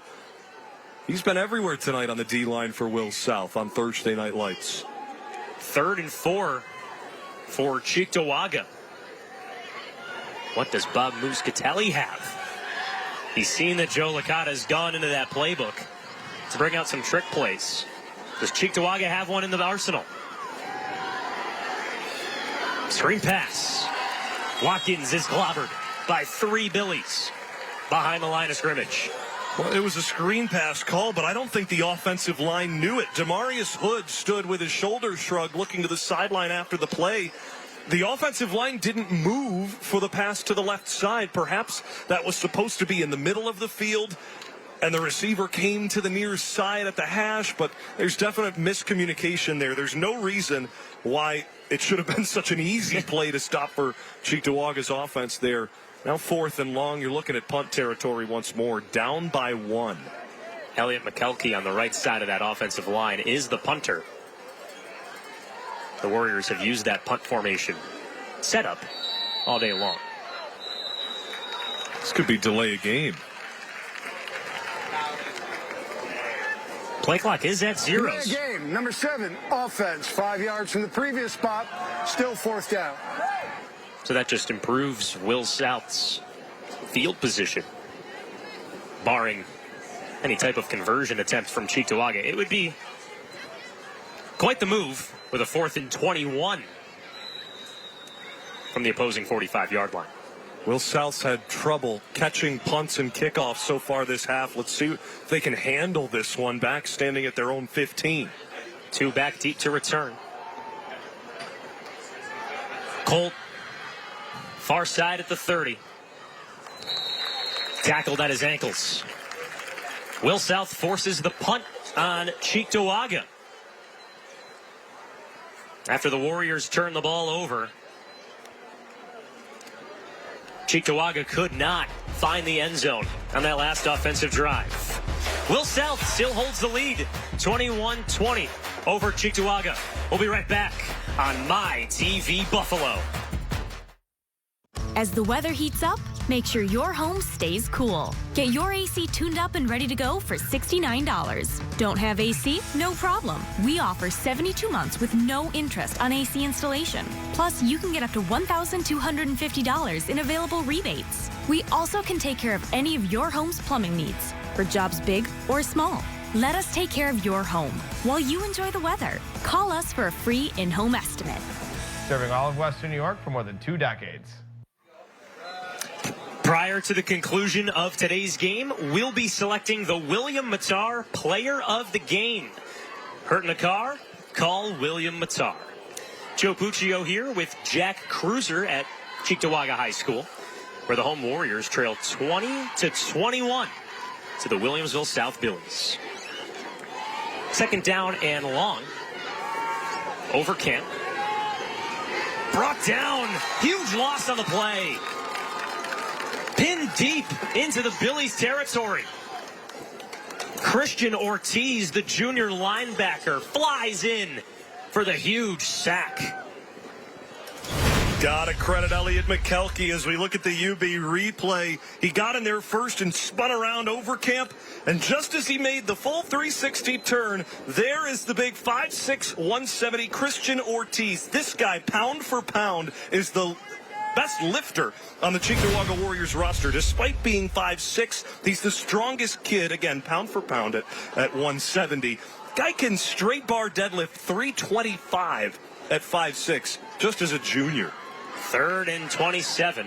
He's been everywhere tonight on the D-line for Will South on Thursday Night Lights. 3rd and 4 for Cheektowaga. What does Bob Muscatelli have? He's seen that Joe Licata's gone into that playbook to bring out some trick plays. Does Cheektowaga have one in the arsenal? Screen pass. Watkins is clobbered. by 3 Billies behind the line of scrimmage. Well, it was a screen pass call, but I don't think the offensive line knew it. Demarius Hood stood with his shoulders shrugged, looking to the sideline after the play. The offensive line didn't move for the pass to the left side. Perhaps that was supposed to be in the middle of the field, and the receiver came to the near side at the hash, but there's definite miscommunication there. There's no reason why it should have been such an easy play to stop for Cheektowaga's offense there. Now 4th and long, you're looking at punt territory once more, down by 1. Elliott McKelkey on the right side of that offensive line is the punter. The Warriors have used that punt formation setup all day long. This could be delay a game. Play clock is at 0. Delay a game. Number 7, offense. 5 yards from the previous spot. Still 4th down. So that just improves Will South's field position. Barring any type of conversion attempt from Cheektowaga, it would be quite the move with a 4th and 21 from the opposing 45-yard line. Will South's had trouble catching punts and kickoffs so far this half. Let's see if they can handle this one back standing at their own 15. 2 back deep to return. Colt, far side at the 30. Tackled at his ankles. Will South forces the punt on Cheektowaga. After the Warriors turn the ball over, Cheektowaga could not find the end zone on that last offensive drive. Will South still holds the lead, 21-20 over Cheektowaga. We'll be right back on My TV Buffalo. As the weather heats up, make sure your home stays cool. Get your AC tuned up and ready to go for $69. Don't have AC? No problem. We offer 72 months with no interest on AC installation. Plus, you can get up to $1,250 in available rebates. We also can take care of any of your home's plumbing needs, for jobs big or small. Let us take care of your home while you enjoy the weather. Call us for a free in-home estimate. Serving all of Western New York for more than 2 decades. Prior to the conclusion of today's game, we'll be selecting the William Matar Player of the Game. Hurt in the car? Call William Matar. Joe Puccio here with Jack Cruiser at Cheektowaga High School, where the home Warriors trail 20-21 to the Williamsville South Billies. 2nd down and long. Over Kent. Brought down. Huge loss on the play. Pinned deep into the Billies territory. Christian Ortiz, the junior linebacker, flies in for the huge sack. Gotta credit Elliott McKelkey as we look at the UB replay. He got in there first and spun around Overcamp, and just as he made the full 360 turn, there is the big 5'6", 170 Christian Ortiz. This guy, pound for pound, is the best lifter on the Cheektowaga Warriors roster. Despite being 5'6", he's the strongest kid, again, pound for pound at 170. Guy can straight bar deadlift 325 at 5'6", just as a junior. 3rd and 27.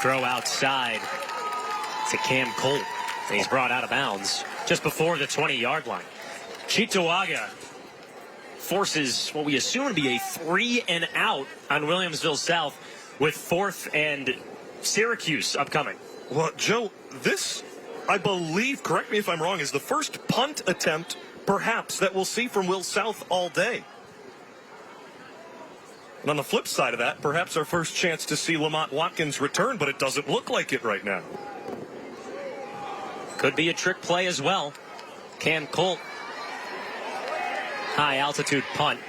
Throw outside to Cam Colt. And he's brought out of bounds just before the 20-yard line. Cheektowaga forces what we assume to be a 3 and out on Williamsville South with 4th and Syracuse upcoming. Well, Joe, this, I believe, correct me if I'm wrong, is the first punt attempt, perhaps, that we'll see from Will South all day. And on the flip side of that, perhaps our first chance to see Lamont Watkins return, but it doesn't look like it right now. Could be a trick play as well. Cam Colt. High altitude punt.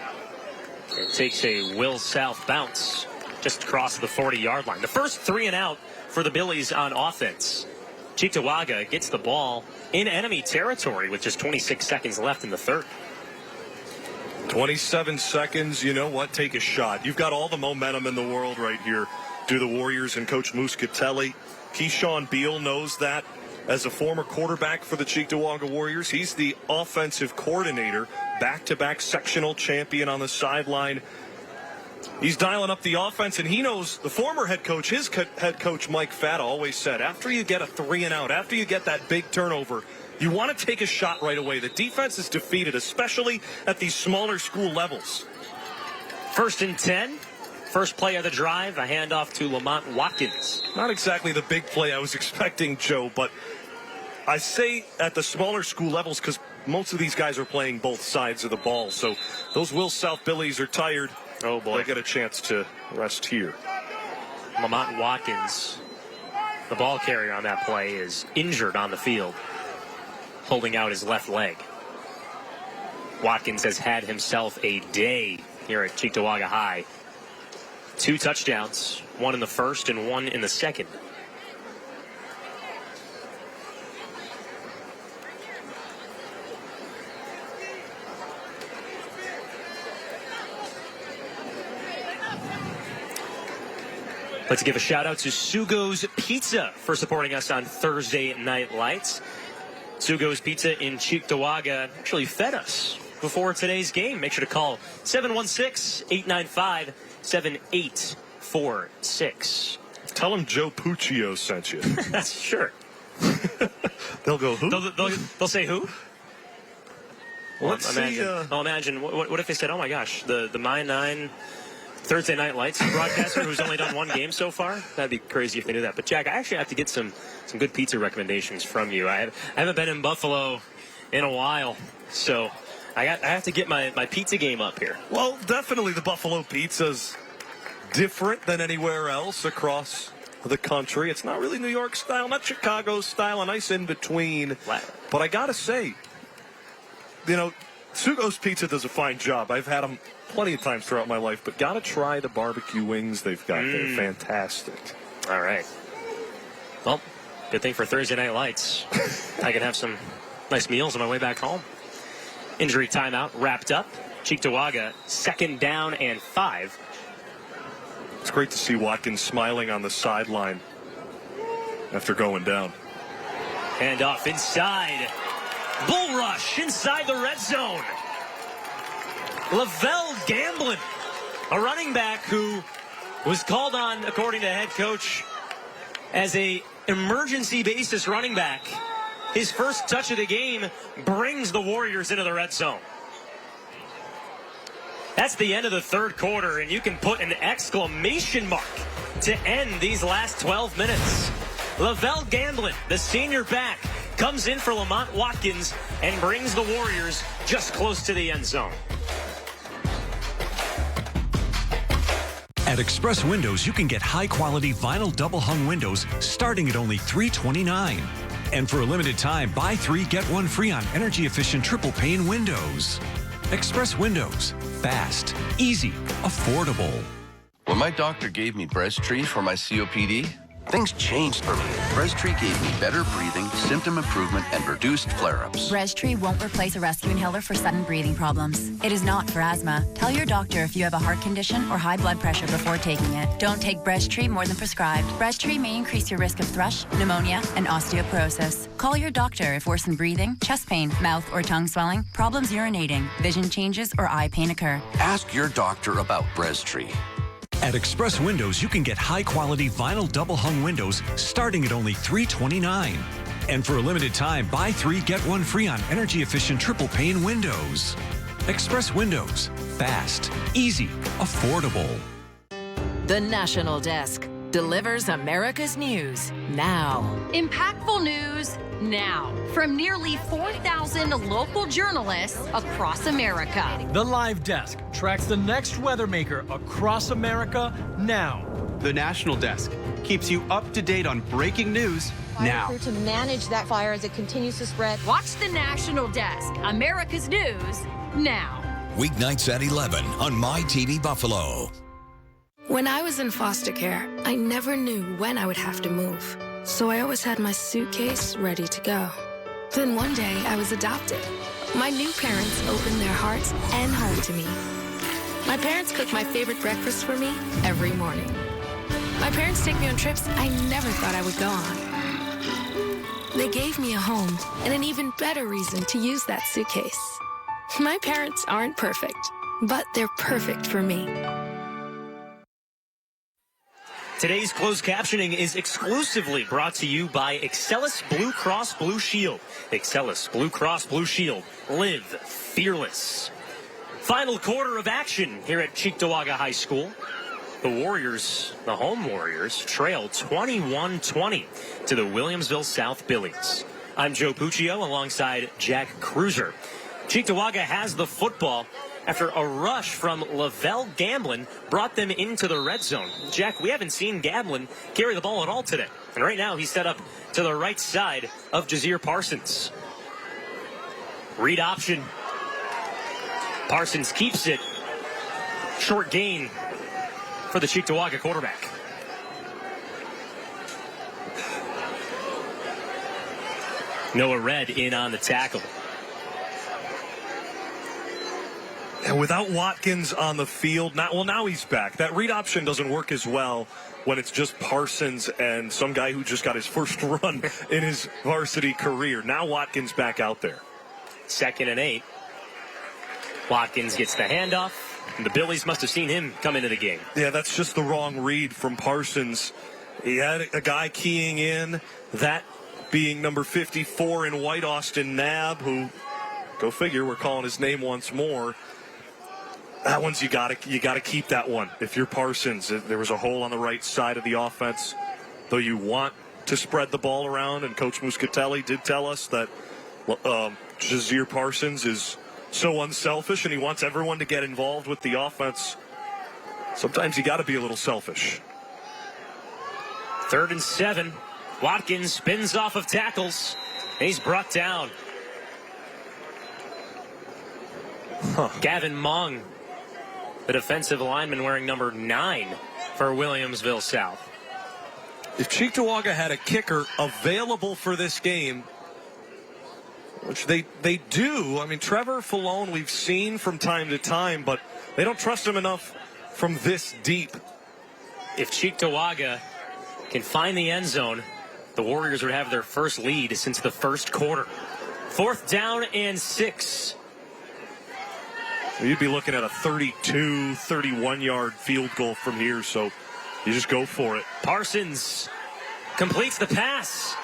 It takes a Will South bounce just across the 40-yard line. The first 3 and out for the Billies on offense. Cheektowaga gets the ball in enemy territory with just 26 seconds left in the 3rd. 27 seconds, you know what? Take a shot. You've got all the momentum in the world right here. Do the Warriors and Coach Muscatelli. Keyshawn Beal knows that. As a former quarterback for the Cheektowaga Warriors, he's the offensive coordinator, back-to-back sectional champion on the sideline. He's dialing up the offense, and he knows the former head coach, his head coach Mike Fata, always said, after you get a 3-and-out, after you get that big turnover, you want to take a shot right away. The defense is defeated, especially at these smaller school levels. 1st and 10. First play of the drive, a handoff to Lamont Watkins. Not exactly the big play I was expecting, Joe, but I say at the smaller school levels because most of these guys are playing both sides of the ball. So those Will South Billies are tired. Oh, boy. They get a chance to rest here. Lamont Watkins, the ball carrier on that play, is injured on the field, holding out his left leg. Watkins has had himself a day here at Cheektowaga High. 2 touchdowns, 1 in the first and 1 in the second. Let's give a shout out to Sugo's Pizza for supporting us on Thursday Night Lights. Sugo's Pizza in Cheektowaga actually fed us before today's game. Make sure to call 716-895-7846. Tell them Joe Puccio sent you. Sure. They'll go, who? They'll say who? Well, let's see. Imagine. What if they said, oh my gosh, the My 9 Thursday Night Lights broadcaster who's only done 1 game so far? That'd be crazy if they knew that. But Jack, I actually have to get some good pizza recommendations from you. I haven't been in Buffalo in a while, so I have to get my pizza game up here. Well, definitely the Buffalo pizza's different than anywhere else across the country. It's not really New York style, not Chicago style, a nice in between. But I gotta say, Sugo's Pizza does a fine job. I've had them plenty of times throughout my life, but gotta try the barbecue wings they've got. They're fantastic. All right. Well, good thing for Thursday Night Lights. I can have some nice meals on my way back home. Injury timeout wrapped up. Cheektowaga, 2nd down and 5. It's great to see Watkins smiling on the sideline after going down. Hand off inside. Bull rush inside the red zone. Lavelle Gamblin, a running back who was called on, according to head coach, as a emergency basis running back. His first touch of the game brings the Warriors into the red zone. That's the end of the 3rd quarter, and you can put an exclamation mark to end these last 12 minutes. Lavelle Gamblin, the senior back, comes in for Lamont Watkins and brings the Warriors just close to the end zone. At Express Windows, you can get high-quality vinyl double-hung windows starting at only $329. And for a limited time, buy 3, get 1 free on energy-efficient triple-pane windows. Express Windows. Fast, easy, affordable. When my doctor gave me Breasttree for my COPD, things changed for me. Breasttree gave me better breathing, symptom improvement, and reduced flare-ups. Breasttree won't replace a rescue inhaler for sudden breathing problems. It is not for asthma. Tell your doctor if you have a heart condition or high blood pressure before taking it. Don't take Breasttree more than prescribed. Breasttree may increase your risk of thrush, pneumonia, and osteoporosis. Call your doctor if worsened breathing, chest pain, mouth or tongue swelling, problems urinating, vision changes, or eye pain occur. Ask your doctor about Breasttree. At Express Windows, you can get high-quality vinyl double-hung windows starting at only $329. And for a limited time, buy 3, get 1 free on energy-efficient triple-pane windows. Express Windows. Fast, easy, affordable. The National Desk delivers America's news now. Impactful news now from nearly 4,000 local journalists across America. The Live Desk tracks the next weather maker across America now. The National Desk keeps you up to date on breaking news now. To manage that fire as it continues to spread. Watch the National Desk, America's news now. Weeknights at 11 on My TV Buffalo. When I was in foster care, I never knew when I would have to move. So I always had my suitcase ready to go. Then one day I was adopted. My new parents opened their hearts and home to me. My parents cook my favorite breakfast for me every morning. My parents take me on trips I never thought I would go on. They gave me a home and an even better reason to use that suitcase. My parents aren't perfect, but they're perfect for me. Today's closed captioning is exclusively brought to you by Excelis Blue Cross Blue Shield. Excelis Blue Cross Blue Shield. Live fearless. Final quarter of action here at Cheektowaga High School. The Warriors, the home Warriors, trail 21-20 to the Williamsville South Billies. I'm Joe Puccio alongside Jack Cruiser. Cheektowaga has the football after a rush from Lavelle Gamblin brought them into the red zone. Jack, we haven't seen Gamblin carry the ball at all today. And right now he's set up to the right side of Jazeer Parsons. Read option. Parsons keeps it. Short gain for the Cheektowaga quarterback. Noah Red in on the tackle. And without Watkins on the field, now he's back. That read option doesn't work as well when it's just Parsons and some guy who just got his first run in his varsity career. Now Watkins back out there. 2nd and 8. Watkins gets the handoff. And the Billies must have seen him come into the game. Yeah, that's just the wrong read from Parsons. He had a guy keying in, that being number 54 in white, Austin Knabb, who, go figure, we're calling his name once more. That one's you gotta keep that one. If you're Parsons, there was a hole on the right side of the offense. Though you want to spread the ball around, and Coach Muscatelli did tell us that Jazeer Parsons is so unselfish, and he wants everyone to get involved with the offense. Sometimes you got to be a little selfish. 3rd and 7. Watkins spins off of tackles, and he's brought down. Gavin Mong, the defensive lineman wearing number 9 for Williamsville South. If Cheektowaga had a kicker available for this game, which they do, I mean, Trevor Falone we've seen from time to time, but they don't trust him enough from this deep. If Cheektowaga can find the end zone, the Warriors would have their first lead since the first quarter. 4th down and 6. You'd be looking at a 32, 31-yard field goal from here, so you just go for it. Parsons completes the pass.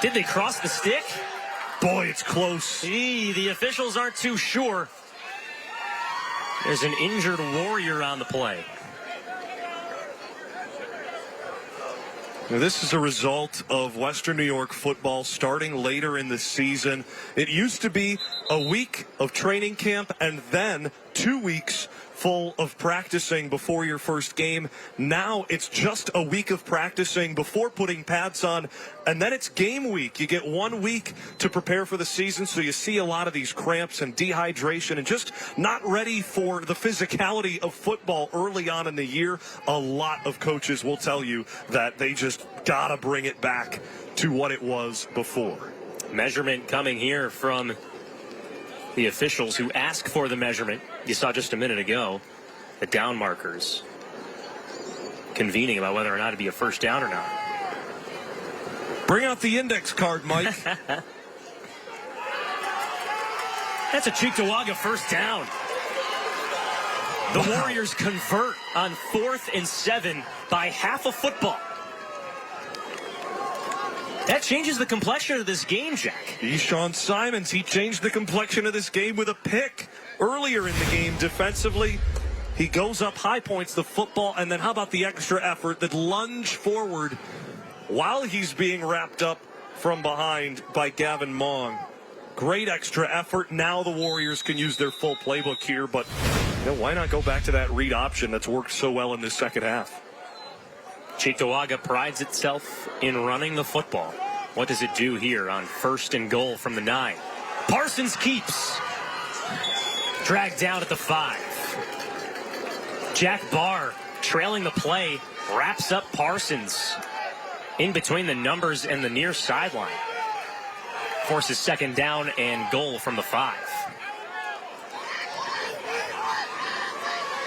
Did they cross the stick? Boy, it's close. The officials aren't too sure. There's an injured Warrior on the play. Now, this is a result of Western New York football starting later in the season. It used to be a week of training camp and then 2 weeks full of practicing before your first game. Now it's just a week of practicing before putting pads on, and then it's game week. You get 1 week to prepare for the season, so you see a lot of these cramps and dehydration and just not ready for the physicality of football early on in the year. A lot of coaches will tell you that they just gotta bring it back to what it was before. Measurement coming here from the officials who ask for the measurement. You saw just a minute ago the down markers convening about whether or not it'd be a first down or not. Bring out the index card, Mike. That's a Cheektowaga first down. The Warriors convert on 4th and 7 by half a football. That changes the complexion of this game, Jack. Eshawn Simons, he changed the complexion of this game with a pick earlier in the game defensively. He goes up, high points the football, and then how about the extra effort, that lunge forward while he's being wrapped up from behind by Gavin Mong. Great extra effort. Now the Warriors can use their full playbook here, but why not go back to that read option that's worked so well in this second half? Cheektowaga prides itself in running the football. What does it do here on 1st and goal from the 9? Parsons keeps. Dragged down at the 5. Jack Barr trailing the play, wraps up Parsons in between the numbers and the near sideline. Forces 2nd down and goal from the 5.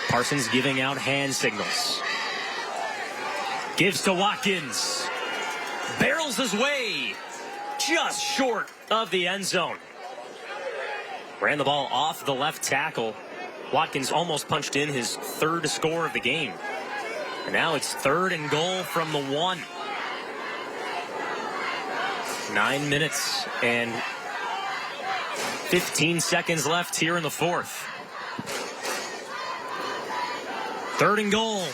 Parsons giving out hand signals. Gives to Watkins. Barrels his way just short of the end zone. Ran the ball off the left tackle. Watkins almost punched in his 3rd score of the game. And now it's 3rd and goal from the 1. 9 minutes and 15 seconds left here in the 4th. 3rd and goal.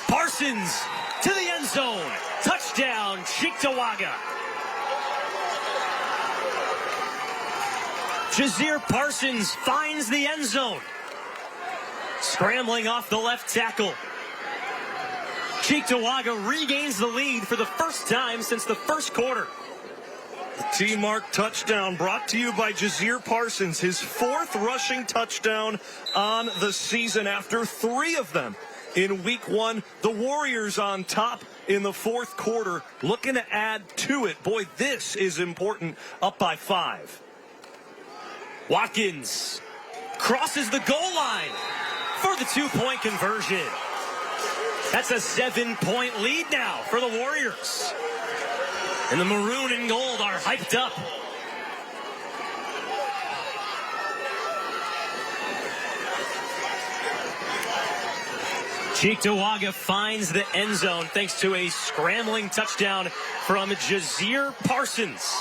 Parsons to the end zone. Touchdown, Cheektowaga. Jazeer Parsons finds the end zone. Scrambling off the left tackle. Cheektowaga regains the lead for the first time since the first quarter. The T-mark touchdown brought to you by Jazeer Parsons, his 4th rushing touchdown on the season after 3 of them in week 1. The Warriors on top in the 4th quarter, looking to add to it. Boy, this is important, up by 5. Watkins crosses the goal line for the 2-point conversion. That's a 7-point lead now for the Warriors. And the maroon and gold are hyped up. Cheektowaga finds the end zone thanks to a scrambling touchdown from Jazeer Parsons.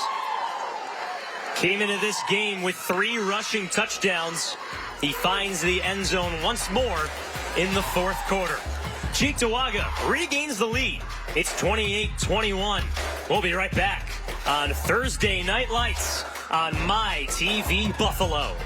Came into this game with 3 rushing touchdowns. He finds the end zone once more in the 4th quarter. Cheektowaga regains the lead. It's 28-21. We'll be right back on Thursday Night Lights on My TV Buffalo.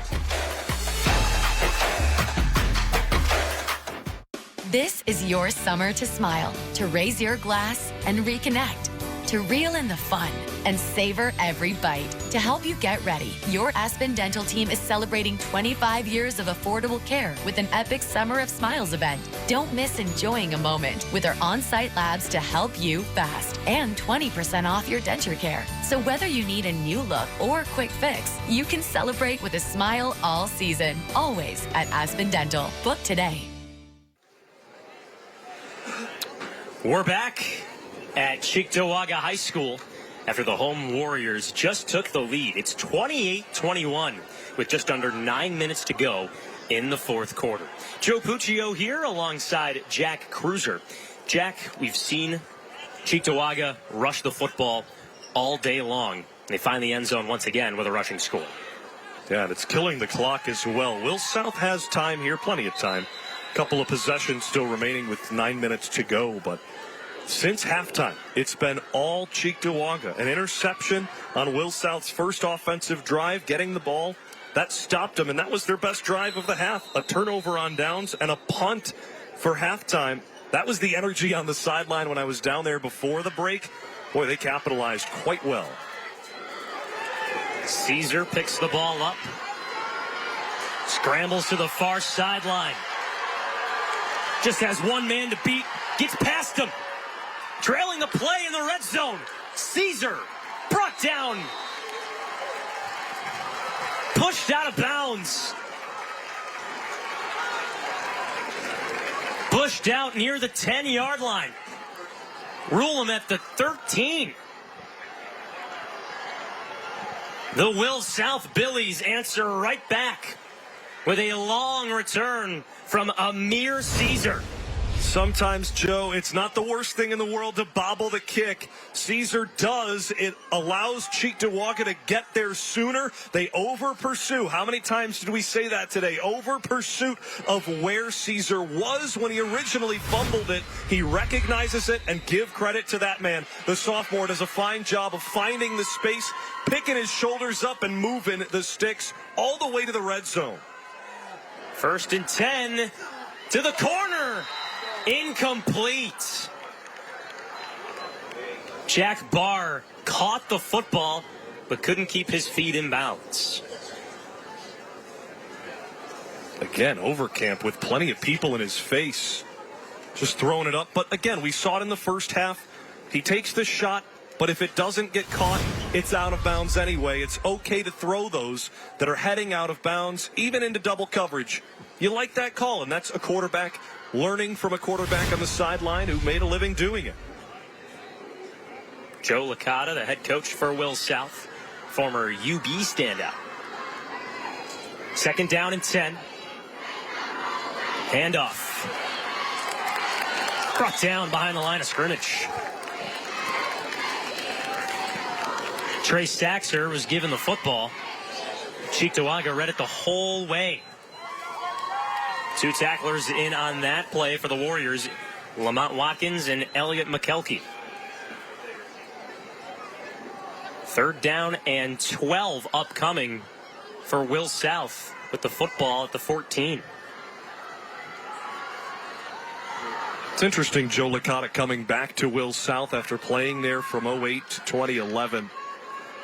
This is your summer to smile, to raise your glass and reconnect, to reel in the fun and savor every bite. To help you get ready, your Aspen Dental team is celebrating 25 years of affordable care with an epic Summer of Smiles event. Don't miss enjoying a moment with our on-site labs to help you fast and 20% off your denture care. So whether you need a new look or a quick fix, you can celebrate with a smile all season, always at Aspen Dental. Book today. We're back at Cheektowaga High School after the home Warriors just took the lead. It's 28-21 with just under 9 minutes to go in the 4th quarter. Joe Puccio here alongside Jack Cruiser. Jack, we've seen Cheektowaga rush the football all day long. They find the end zone once again with a rushing score. Yeah, and it's killing the clock as well. Will South has time here, plenty of time. Couple of possessions still remaining with 9 minutes to go, but since halftime, it's been all Cheektowaga. An interception on Will South's first offensive drive, getting the ball. That stopped them, and that was their best drive of the half. A turnover on downs and a punt for halftime. That was the energy on the sideline when I was down there before the break. Boy, they capitalized quite well. Caesar picks the ball up. Scrambles to the far sideline. Just has one man to beat. Gets past him. Trailing the play in the red zone. Caesar brought down. Pushed out of bounds. Pushed out near the 10-yard line. Rule him at the 13. The Will South Billies answer right back with a long return from Amir Caesar. Sometimes, Joe, it's not the worst thing in the world to bobble the kick. Caesar does. It allows Cheektowaga to get there sooner. They over-pursue. How many times did we say that today? Over-pursuit of where Caesar was when he originally fumbled it. He recognizes it, and give credit to that man. The sophomore does a fine job of finding the space, picking his shoulders up, and moving the sticks all the way to the red zone. 1st and 10 to the corner. Incomplete. Jack Barr caught the football, but couldn't keep his feet in bounds. Again, Overcamp with plenty of people in his face. Just throwing it up. But again, we saw it in the first half. He takes the shot, but if it doesn't get caught, it's out of bounds anyway. It's okay to throw those that are heading out of bounds, even into double coverage. You like that call, and that's a quarterback learning from a quarterback on the sideline who made a living doing it. Joe Licata, the head coach for Will South, former UB standout. 2nd down and 10. Handoff. Brought down behind the line of scrimmage. Trey Staxer was given the football. Cheektowaga read it the whole way. 2 tacklers in on that play for the Warriors, Lamont Watkins and Elliott McKelkey. 3rd down and 12 upcoming for Will South with the football at the 14. It's interesting, Joe Licata coming back to Will South after playing there from 08 to 2011.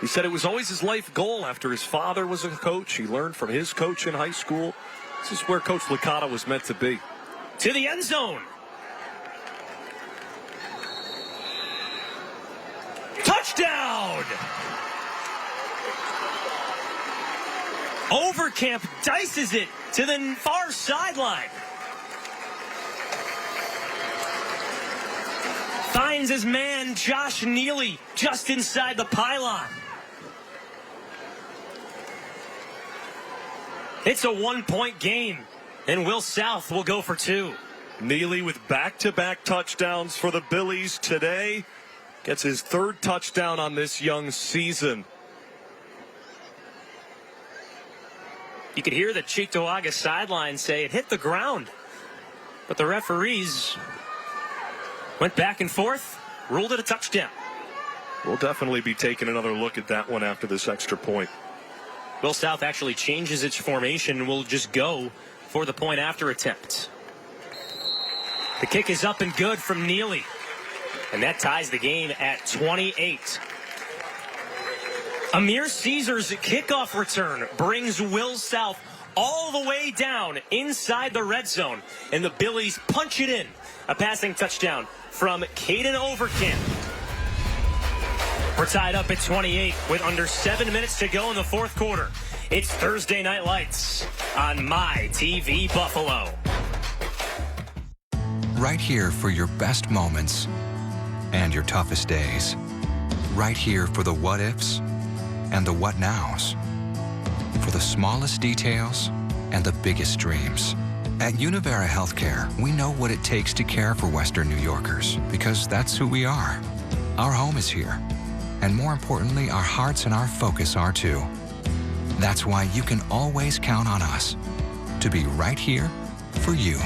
He said it was always his life goal after his father was a coach. He learned from his coach in high school. This is where Coach Licata was meant to be. To the end zone. Touchdown! Overcamp dices it to the far sideline. Finds his man, Josh Neely, just inside the pylon. It's a 1-point game, and Will South will go for 2. Neely with back-to-back touchdowns for the Billies today. Gets his 3rd touchdown on this young season. You could hear the Cheektowaga sideline say it hit the ground. But the referees went back and forth, ruled it a touchdown. We'll definitely be taking another look at that one after this extra point. Will South actually changes its formation and will just go for the point after attempt. The kick is up and good from Neely. And that ties the game at 28. Amir Caesar's kickoff return brings Will South all the way down inside the red zone. And the Billies punch it in. A passing touchdown from Caden Overkamp. We're tied up at 28 with under 7 minutes to go in the 4th quarter. It's Thursday Night Lights on My TV Buffalo. Right here for your best moments and your toughest days. Right here for the what ifs and the what nows. For the smallest details and the biggest dreams. At Univera Healthcare, we know what it takes to care for Western New Yorkers because that's who we are. Our home is here. And more importantly, our hearts and our focus are too. That's why you can always count on us to be right here for you.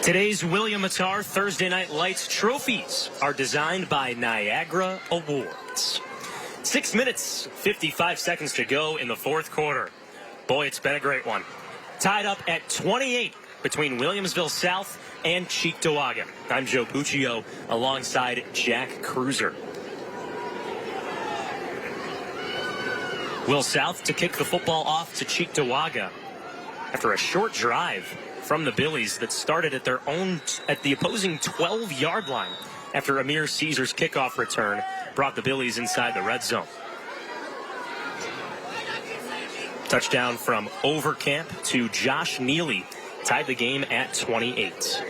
Today's William Attar Thursday Night Lights trophies are designed by Niagara Awards. 6 minutes, 55 seconds to go in the 4th quarter. Boy, it's been a great one. Tied up at 28 between Williamsville South and Cheektowaga. I'm Joe Puccio alongside Jack Cruiser. Will South to kick the football off to Cheektowaga after a short drive from the Billies that started at the opposing 12-yard line after Amir Caesar's kickoff return brought the Billies inside the red zone. Touchdown from Overkamp to Josh Neely tied the game at 28.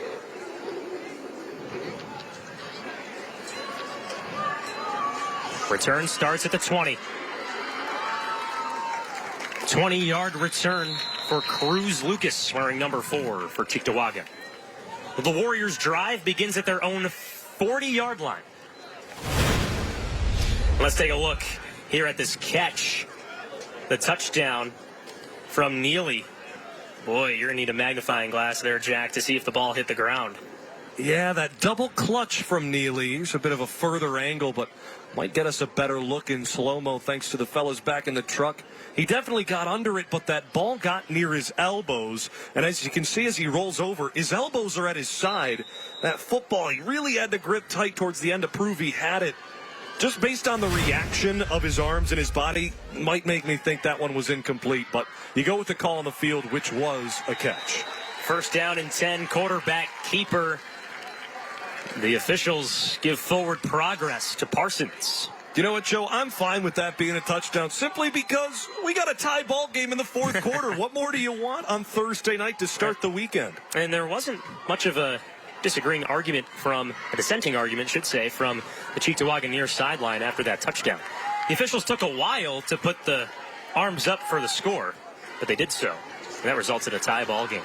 Return starts at the 20. 20-yard return for Cruz Lucas, wearing number 4 for Cheektowaga. The Warriors' drive begins at their own 40-yard line. Let's take a look here at this catch. The touchdown from Neely. Boy, you're going to need a magnifying glass there, Jack, to see if the ball hit the ground. Yeah, that double clutch from Neely. Here's a bit of a further angle, but might get us a better look in slow-mo thanks to the fellas back in the truck. He definitely got under it, but that ball got near his elbows. And as you can see as he rolls over, his elbows are at his side. That football, he really had to grip tight towards the end to prove he had it. Just based on the reaction of his arms and his body, might make me think that one was incomplete. But you go with the call on the field, which was a catch. First down and 10, quarterback keeper. The officials give forward progress to Parsons. You know what, Joe? I'm fine with that being a touchdown simply because we got a tie ball game in the 4th quarter. What more do you want on Thursday night to start the weekend? And there wasn't much of a dissenting argument, from the Cheektowaga near sideline after that touchdown. The officials took a while to put the arms up for the score, but they did so. And that results in a tie ball game.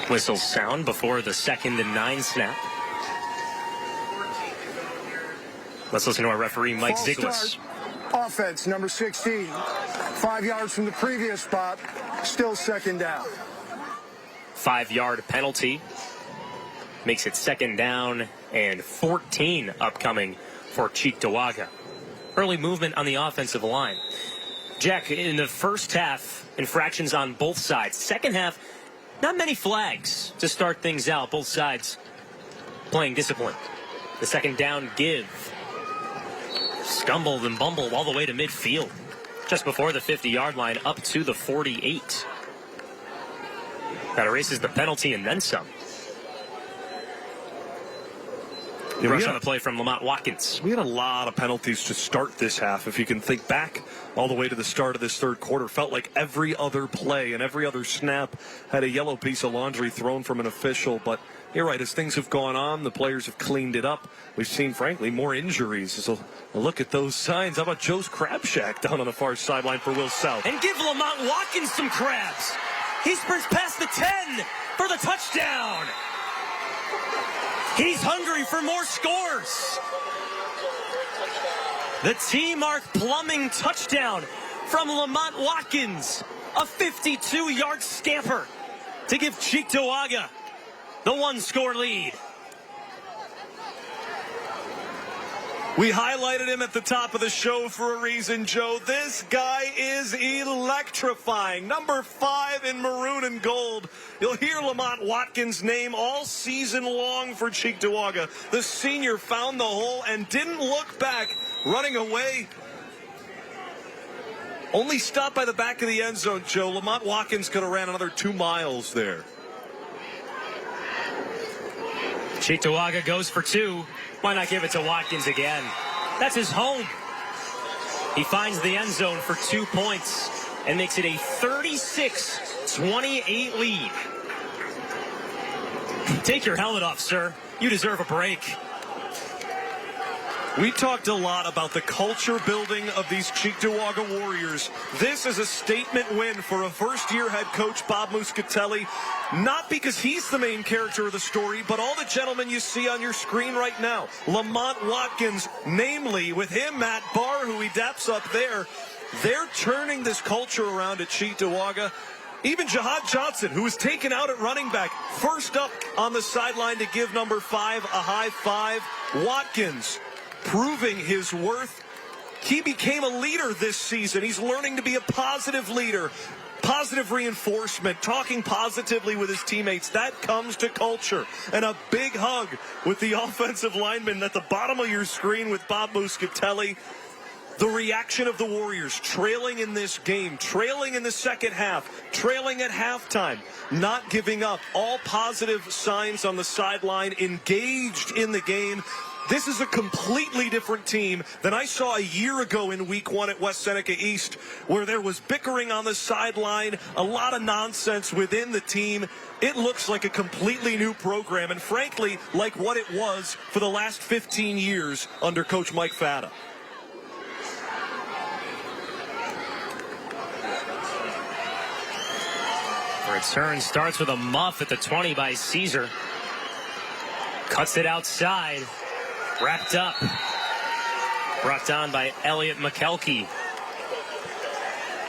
Whistles sound before the 2nd and 9 snap. Let's listen to our referee, Mike False Ziglis. start. Offense, number 16. 5 yards from the previous spot. Still 2nd down. 5-yard penalty. Makes it 2nd down and 14 upcoming for Cheektowaga. Early movement on the offensive line. Jack, in the first half, infractions on both sides. Second half, not many flags to start things out. Both sides playing discipline. The 2nd down give. Stumbled and bumbled all the way to midfield. Just before the 50-yard line, up to the 48. That erases the penalty and then some. Rush on the play from Lamont Watkins. We had a lot of penalties to start this half. If you can think back all the way to the start of this third quarter, felt like every other play and every other snap had a yellow piece of laundry thrown from an official. But you're right, as things have gone on, the players have cleaned it up. We've seen, frankly, more injuries. So look at those signs. How about Joe's Crab Shack down on the far sideline for Will South? And give Lamont Watkins some crabs. He sprints past the 10 for the touchdown. He's hungry for more scores. The T-Mark plumbing touchdown from Lamont Watkins. A 52-yard scamper to give Cheektowaga the 1-score lead. We highlighted him at the top of the show for a reason, Joe. This guy is electrifying. Number 5 in maroon and gold. You'll hear Lamont Watkins' name all season long for Cheektowaga. The senior found the hole and didn't look back, running away. Only stopped by the back of the end zone, Joe. Lamont Watkins could have ran another 2 miles there. Cheektowaga goes for 2. Why not give it to Watkins again? That's his home. He finds the end zone for 2 points and makes it a 36-28 lead. Take your helmet off, sir. You deserve a break. We talked a lot about the culture building of these Cheektowaga Warriors. This is a statement win for a first-year head coach, Bob Muscatelli. Not because he's the main character of the story, but all the gentlemen you see on your screen right now. Lamont Watkins, namely, with him, Matt Barr, who he daps up there. They're turning this culture around at Cheektowaga. Even Jihad Johnson, who was taken out at running back, first up on the sideline to give number 5 a high five. Watkins proving his worth. He became a leader this season. He's learning to be a positive leader, positive reinforcement, talking positively with his teammates. That comes to culture. And a big hug with the offensive lineman at the bottom of your screen with Bob Muscatelli. The reaction of the Warriors, trailing in this game, trailing in the second half, trailing at halftime, not giving up. All positive signs on the sideline, engaged in the game. This is a completely different team than I saw a year ago in week 1 at West Seneca East, where there was bickering on the sideline, a lot of nonsense within the team. It looks like a completely new program, and frankly, like what it was for the last 15 years under Coach Mike Fata. Return starts with a muff at the 20 by Caesar. Cuts it outside. Wrapped up. Brought down by Elliott McKelkey.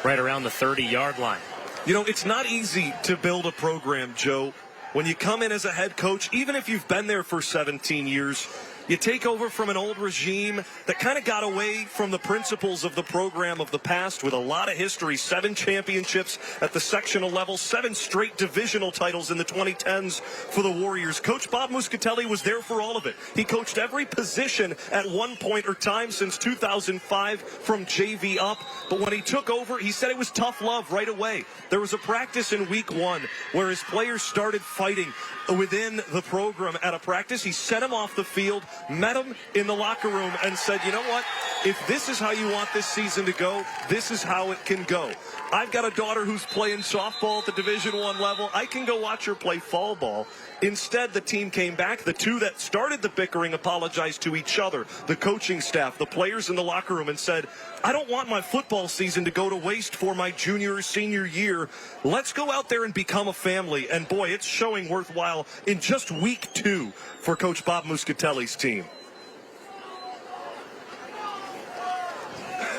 Right around the 30-yard line. You know, it's not easy to build a program, Joe. When you come in as a head coach, even if you've been there for 17 years, you take over from an old regime that kind of got away from the principles of the program of the past with a lot of history. 7 championships at the sectional level, 7 straight divisional titles in the 2010s for the Warriors. Coach Bob Muscatelli was there for all of it. He coached every position at one point or time since 2005 from JV up. But when he took over, he said it was tough love right away. There was a practice in week 1 where his players started fighting within the program at a practice. He sent him off the field, met him in the locker room, and said, you know what? if this is how you want this season to go, this is how it can go. I've got a daughter who's playing softball at the Division I level. I can go watch her play fall ball. Instead, the team came back. The two that started the bickering apologized to each other, the coaching staff, the players in the locker room, and said, I don't want my football season to go to waste for my junior or senior year. Let's go out there and become a family. And boy, it's showing worthwhile in just week 2 for Coach Bob Muscatelli's team.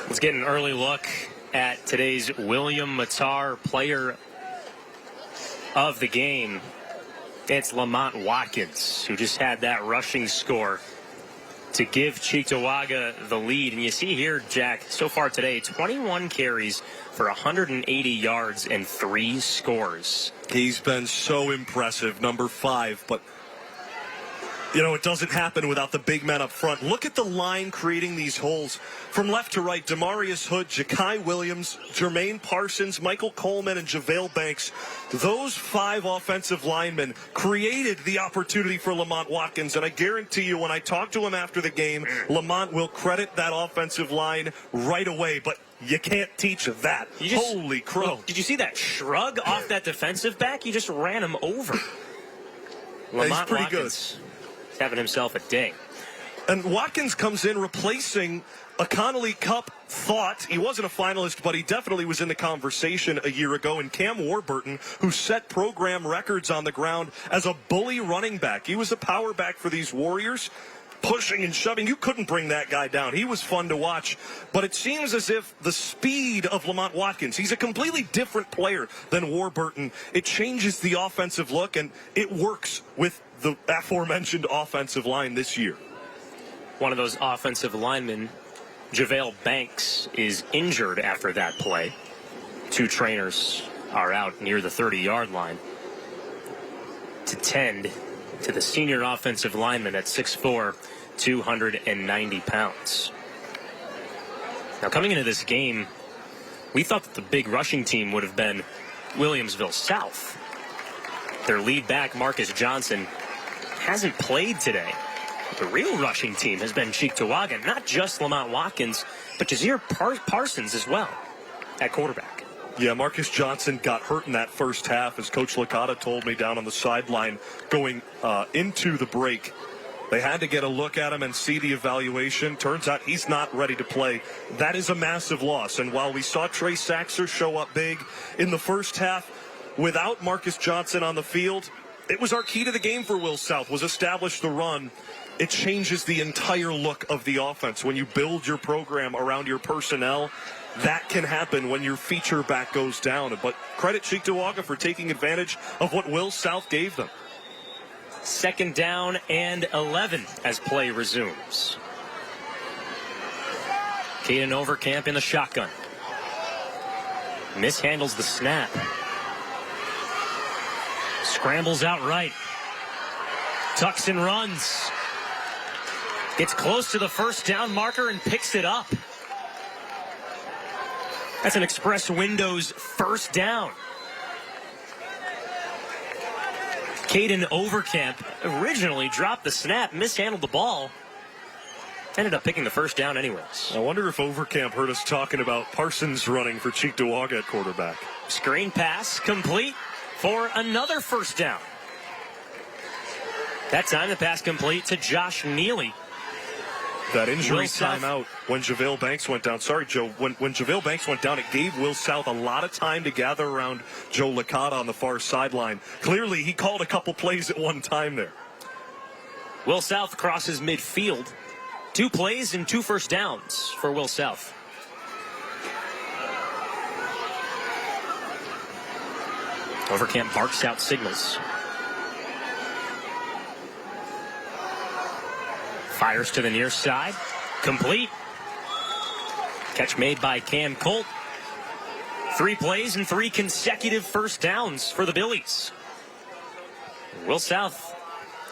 Let's get an early look at today's William Matar player of the game. It's Lamont Watkins, who just had that rushing score to give Cheektowaga the lead. And you see here, Jack, so far today, 21 carries for 180 yards and 3 scores. He's been so impressive, number 5, but you know, it doesn't happen without the big men up front. Look at the line creating these holes. From left to right, Demarius Hood, Ja'Kai Williams, Jermaine Parsons, Michael Coleman, and JaVale Banks. Those 5 offensive linemen created the opportunity for Lamont Watkins. And I guarantee you, when I talk to him after the game, Lamont will credit that offensive line right away. But you can't teach that. Holy crow. Well, did you see that shrug off that defensive back? He just ran him over. Lamont He's pretty Watkins. Good. Having himself a day. And Watkins comes in replacing a Connolly Cup thought. He wasn't a finalist, but he definitely was in the conversation a year ago. And Cam Warburton, who set program records on the ground as a bully running back. He was a power back for these Warriors, pushing and shoving. You couldn't bring that guy down. He was fun to watch. But it seems as if the speed of Lamont Watkins, he's a completely different player than Warburton. It changes the offensive look, and it works with the aforementioned offensive line this year. One of those offensive linemen, JaVale Banks, is injured after that play. 2 trainers are out near the 30-yard line to tend to the senior offensive lineman at 6'4", 290 pounds. Now, coming into this game, we thought that the big rushing team would have been Williamsville South. Their lead back, Marcus Johnson, hasn't played today. The real rushing team has been Cheektowaga, not just Lamont Watkins, but Jazir Parsons as well at quarterback. Yeah, Marcus Johnson got hurt in that first half, as Coach Licata told me down on the sideline going into the break. They had to get a look at him and see the evaluation. Turns out he's not ready to play. That is a massive loss. And while we saw Trey Saxer show up big in the first half, without Marcus Johnson on the field, it was our key to the game for Will South, was establish the run. It changes the entire look of the offense. When you build your program around your personnel, that can happen when your feature back goes down. But credit Cheektowaga for taking advantage of what Will South gave them. 2nd down and 11 as play resumes. Caden Overcamp in the shotgun. Mishandles the snap. Scrambles out right. Tucks and runs. Gets close to the first down marker and picks it up. That's an Express Windows first down. Caden Overcamp originally dropped the snap, mishandled the ball. Ended up picking the first down anyways. I wonder if Overcamp heard us talking about Parsons running for Cheektowaga at quarterback. Screen pass complete for another first down. That time the pass complete to Josh Neely. That injury timeout when JaVale Banks went down. Sorry, Joe. When JaVale Banks went down, it gave Will South a lot of time to gather around Joe Licata on the far sideline. Clearly, he called a couple plays at one time there. Will South crosses midfield. 2 plays and 2 first downs for Will South. Overcamp barks out signals. Fires to the near side. Complete. Catch made by Cam Colt. 3 plays and 3 consecutive first downs for the Billies. Will South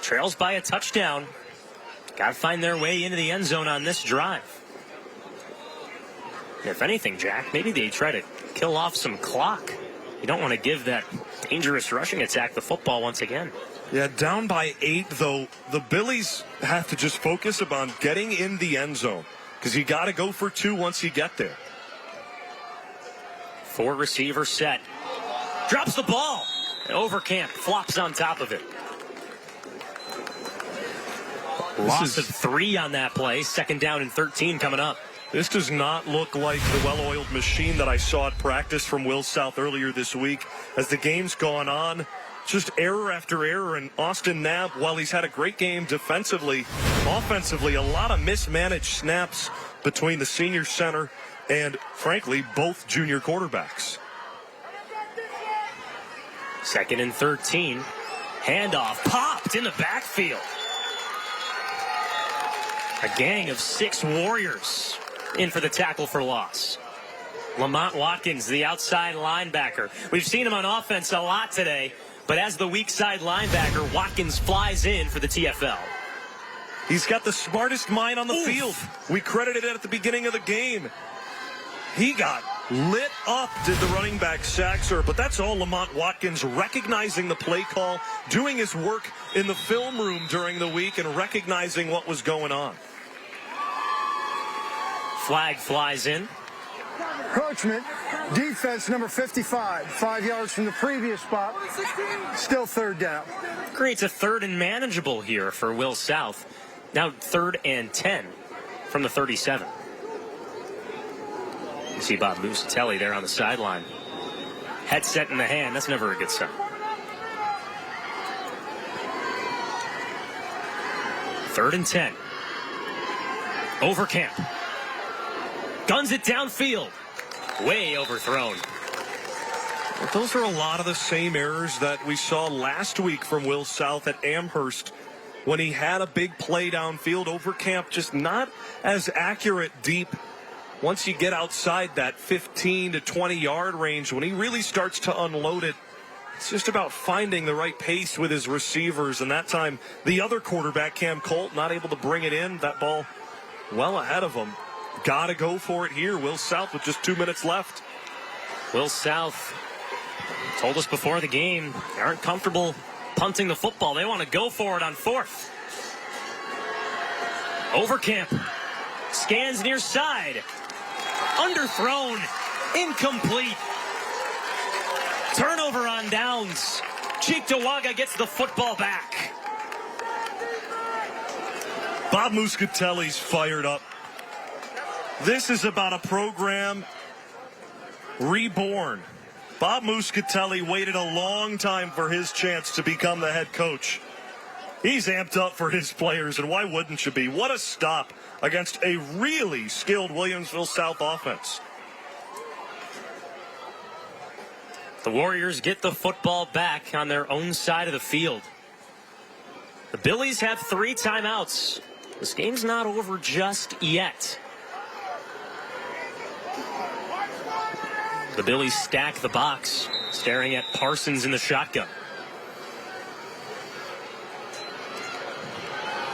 trails by a touchdown. Got to find their way into the end zone on this drive. If anything, Jack, maybe they try to kill off some clock. You don't want to give that dangerous rushing attack the football once again. Yeah, down by 8, though. The Billies have to just focus upon getting in the end zone. because you got to go for 2 once you get there. 4 receiver set. Drops the ball. And Overcamp flops on top of it. Loss of 3 on that play. 2nd down and 13 coming up. This does not look like the well-oiled machine that I saw at practice from Will South earlier this week. As the game's gone on, just error after error. And Austin Knapp, while he's had a great game defensively, offensively, a lot of mismanaged snaps between the senior center and, frankly, both junior quarterbacks. 2nd and 13. Handoff popped in the backfield. A gang of 6 Warriors in for the tackle for loss. Lamont Watkins, the outside linebacker. We've seen him on offense a lot today, but as the weak side linebacker, Watkins flies in for the TFL. He's got the smartest mind on the field. We credited it at the beginning of the game. He got lit up, did the running back Saxer, but that's all Lamont Watkins, recognizing the play call, doing his work in the film room during the week, and recognizing what was going on. Flag flies in. Encroachment, defense number 55, 5 yards from the previous spot, still 3rd down. Creates a 3rd and manageable here for Will South. Now 3rd and 10 from the 37. You see Bob Musatelli there on the sideline. Headset in the hand, that's never a good sign. 3rd and 10. Overcamp. Guns it downfield. Way overthrown. Well, those are a lot of the same errors that we saw last week from Will South at Amherst when he had a big play downfield. Overcamp just not as accurate deep once you get outside that 15 to 20 yard range. When he really starts to unload it, it's just about finding the right pace with his receivers. And that time, the other quarterback, Cam Colt, not able to bring it in. That ball well ahead of him. Got to go for it here. Will South with just 2 minutes left. Will South told us before the game they aren't comfortable punting the football. They want to go for it on 4th. Overcamp scans near side. Underthrown. Incomplete. Turnover on downs. Cheektowaga gets the football back. Bob Musatelli's fired up. This is about a program reborn. Bob Musatelli waited a long time for his chance to become the head coach. He's amped up for his players, and why wouldn't you be? What a stop against a really skilled Williamsville South offense. The Warriors get the football back on their own side of the field. The Billies have 3 timeouts. This game's not over just yet. The Billies stack the box, staring at Parsons in the shotgun.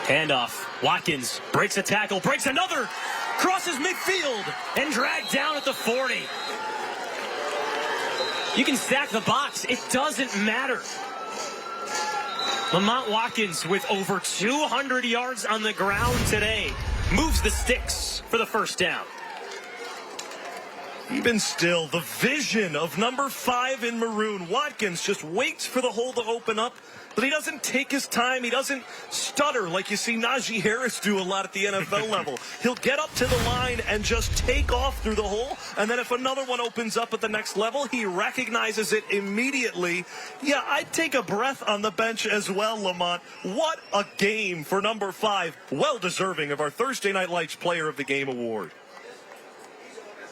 Handoff. Watkins breaks a tackle, breaks another, crosses midfield, and dragged down at the 40. You can stack the box. It doesn't matter. Lamont Watkins with over 200 yards on the ground today moves the sticks for the 1st down. Even still, the vision of number 5 in maroon. Watkins just waits for the hole to open up, but he doesn't take his time. He doesn't stutter like you see Najee Harris do a lot at the NFL level. He'll get up to the line and just take off through the hole, and then if another one opens up at the next level, he recognizes it immediately. Yeah, I'd take a breath on the bench as well, Lamont. What a game for number 5. Well deserving of our Thursday Night Lights Player of the Game award.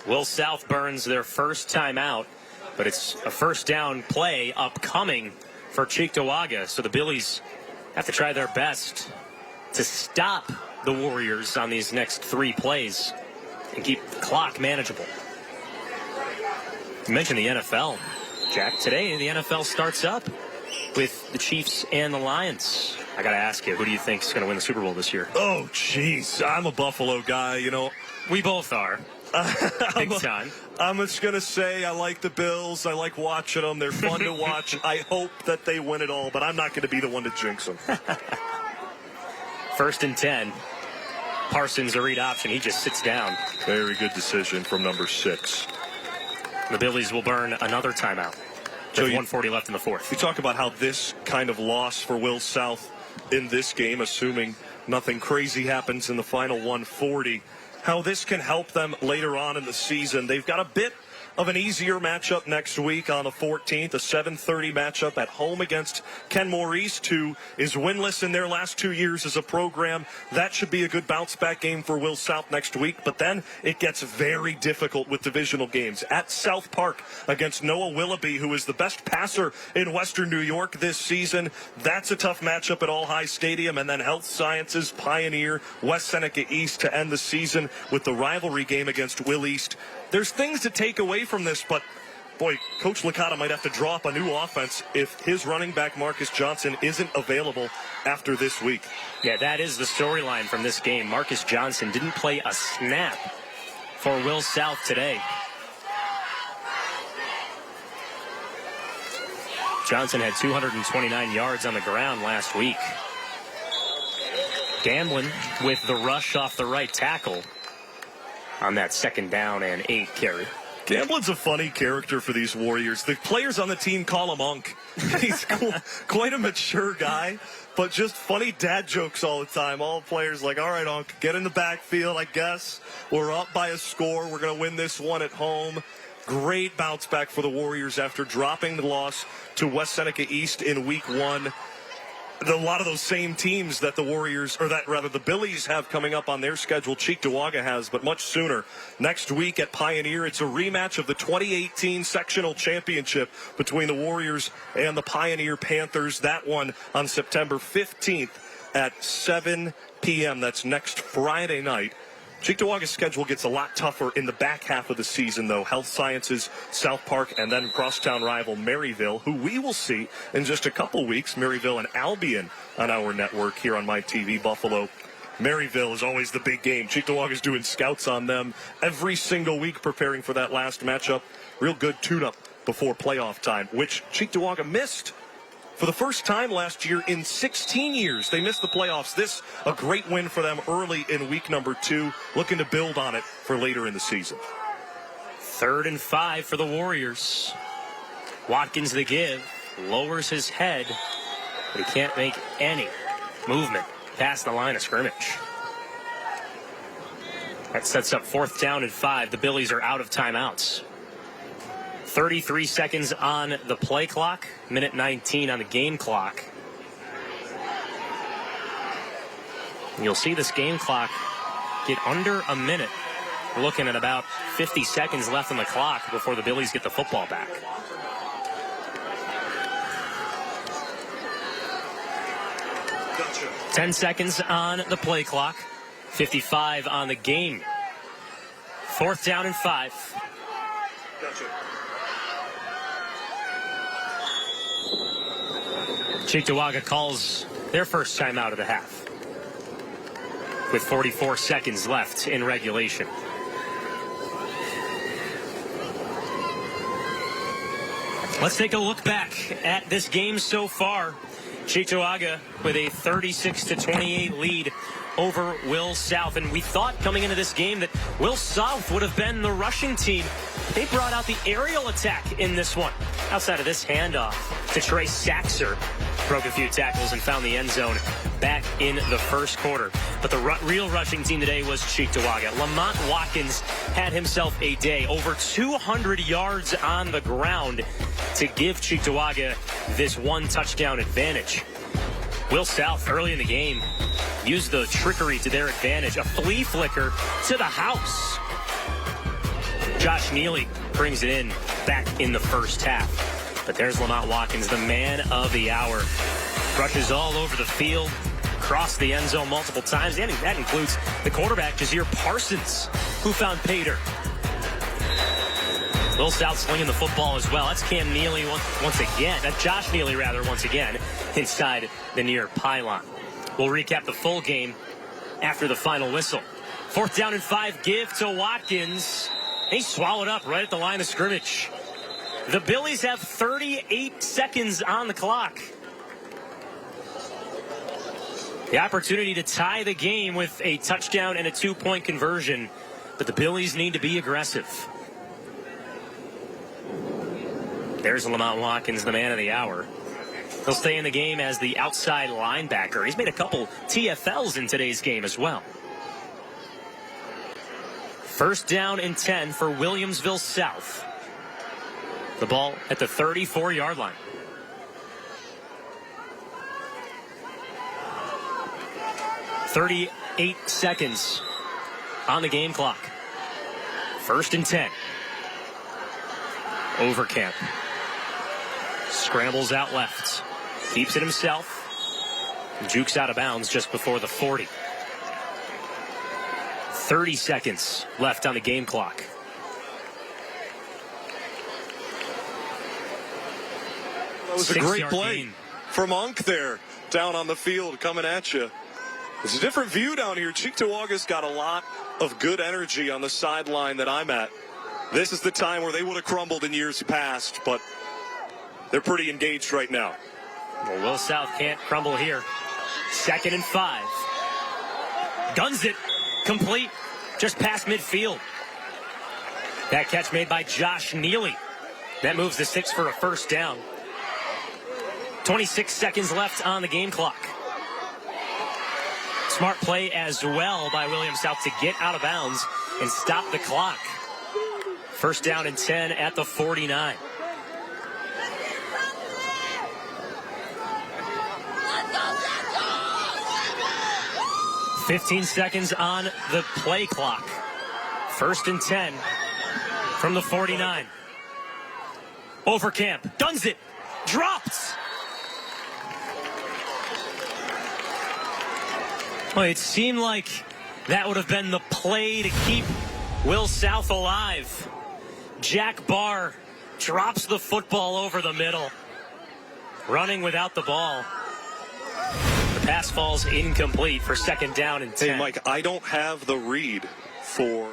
Will South burns their 1st timeout, but it's a 1st down play upcoming for Cheektowaga. So the Billies have to try their best to stop the Warriors on these next 3 plays and keep the clock manageable. You mentioned the NFL, Jack. Today, the NFL starts up with the Chiefs and the Lions. I got to ask you, who do you think is going to win the Super Bowl this year? Oh, jeez. I'm a Buffalo guy, you know. We both are. Big time. I'm just going to say I like the Bills. I like watching them. They're fun to watch. I hope that they win it all, but I'm not going to be the one to jinx them. 1st and 10. Parsons a read option. He just sits down. Very good decision from number 6. The Billies will burn another timeout. With 1:40 left in the fourth. You talk about how this kind of loss for Will South in this game, assuming nothing crazy happens in the final 1:40, how this can help them later on in the season. They've got a bit of an easier matchup next week on the 14th, a 7:30 matchup at home against Kenmore East, who is winless in their last 2 years as a program. That should be a good bounce-back game for Will South next week, but then it gets very difficult with divisional games. At South Park against Noah Willoughby, who is the best passer in Western New York this season. That's a tough matchup at All High Stadium, and then Health Sciences, Pioneer, West Seneca East to end the season with the rivalry game against Will East. There's things to take away from this, but boy, Coach Licata might have to draw up a new offense if his running back Marcus Johnson isn't available after this week. Yeah, that is the storyline from this game. Marcus Johnson didn't play a snap for Will South today. Johnson had 229 yards on the ground last week. Gamblin with the rush off the right tackle on that 2nd down and 8 carry. Gamblin's a funny character for these Warriors. The players on the team call him Unc. He's quite a mature guy, but just funny dad jokes all the time. All the players like, all right, Unc, get in the backfield, I guess. We're up by a score. We're going to win this one at home. Great bounce back for the Warriors after dropping the loss to West Seneca East in week 1. A lot of those same teams that the Warriors, or that rather the Billies have coming up on their schedule, Cheektowaga has, but much sooner. Next week at Pioneer, it's a rematch of the 2018 sectional championship between the Warriors and the Pioneer Panthers. That one on September 15th at 7 p.m. That's next Friday night. Cheektowaga's schedule gets a lot tougher in the back half of the season, though. Health Sciences, South Park, and then crosstown rival Maryville, who we will see in just a couple weeks. Maryville and Albion on our network here on My TV Buffalo. Maryville is always the big game. Cheektowaga's doing scouts on them every single week, preparing for that last matchup. Real good tune-up before playoff time, which Cheektowaga missed for the first time last year in 16 years. They missed the playoffs. This, a great win for them early in week number 2, looking to build on it for later in the season. 3rd and 5 for the Warriors. Watkins the give, lowers his head, but he can't make any movement past the line of scrimmage. That sets up 4th down and 5. The Billies are out of timeouts. 33 seconds on the play clock, minute 19 on the game clock. You'll see this game clock get under a minute. We're looking at about 50 seconds left on the clock before the Billies get the football back. Gotcha. 10 seconds on the play clock, 55 on the game. 4th down and 5. Gotcha. Cheektowaga calls their first timeout of the half with 44 seconds left in regulation. Let's take a look back at this game so far. Cheektowaga with a 36-28 lead over Will South. And we thought coming into this game that Will South would have been the rushing team. They brought out the aerial attack in this one. Outside of this handoff to Trey Saxer, broke a few tackles and found the end zone back in the first quarter. But the real rushing team today was Cheektowaga. Lamont Watkins had himself a day. Over 200 yards on the ground to give Cheektowaga this one touchdown advantage. Will South early in the game used the trickery to their advantage. A flea flicker to the house. Josh Neely brings it in back in the first half. But there's Lamont Watkins, the man of the hour. Rushes all over the field, crossed the end zone multiple times. And that includes the quarterback, Jazeer Parsons, who found pay dirt. Will South slinging the football as well. That's Cam Neely once again. That's Josh Neely, rather, once again, inside the near pylon. We'll recap the full game after the final whistle. 4th down and 5, give to Watkins. He swallowed up right at the line of scrimmage. The Billies have 38 seconds on the clock. The opportunity to tie the game with a touchdown and a 2-point conversion, but the Billies need to be aggressive. There's Lamont Watkins, the man of the hour. He'll stay in the game as the outside linebacker. He's made a couple TFLs in today's game as well. First down and 10 for Williamsville South. The ball at the 34-yard line. .38 seconds on the game clock. First and 10. Overcamp. Scrambles out left. Keeps it himself. Jukes out of bounds just before the 40. 30 seconds left on the game clock. That was a great play from Unk there, down on the field, coming at you. It's a different view down here. Cheektowaga's got a lot of good energy on the sideline that I'm at. This is the time where they would have crumbled in years past, but they're pretty engaged right now. Well, Will South can't crumble here. 2nd and 5. Guns it. Complete. Just past midfield. That catch made by Josh Neely. That moves the 6 for a first down. 26 seconds left on the game clock. Smart play as well by Williams South to get out of bounds and stop the clock. First down and 10 at the 49. .15 seconds on the play clock. First and 10 from the 49. Overcamp. Guns it. Drops. Well, it seemed like that would have been the play to keep Will South alive. Jack Barr drops the football over the middle. Running without the ball. The pass falls incomplete for 2nd down and 10. Hey, Mike, I don't have the read for...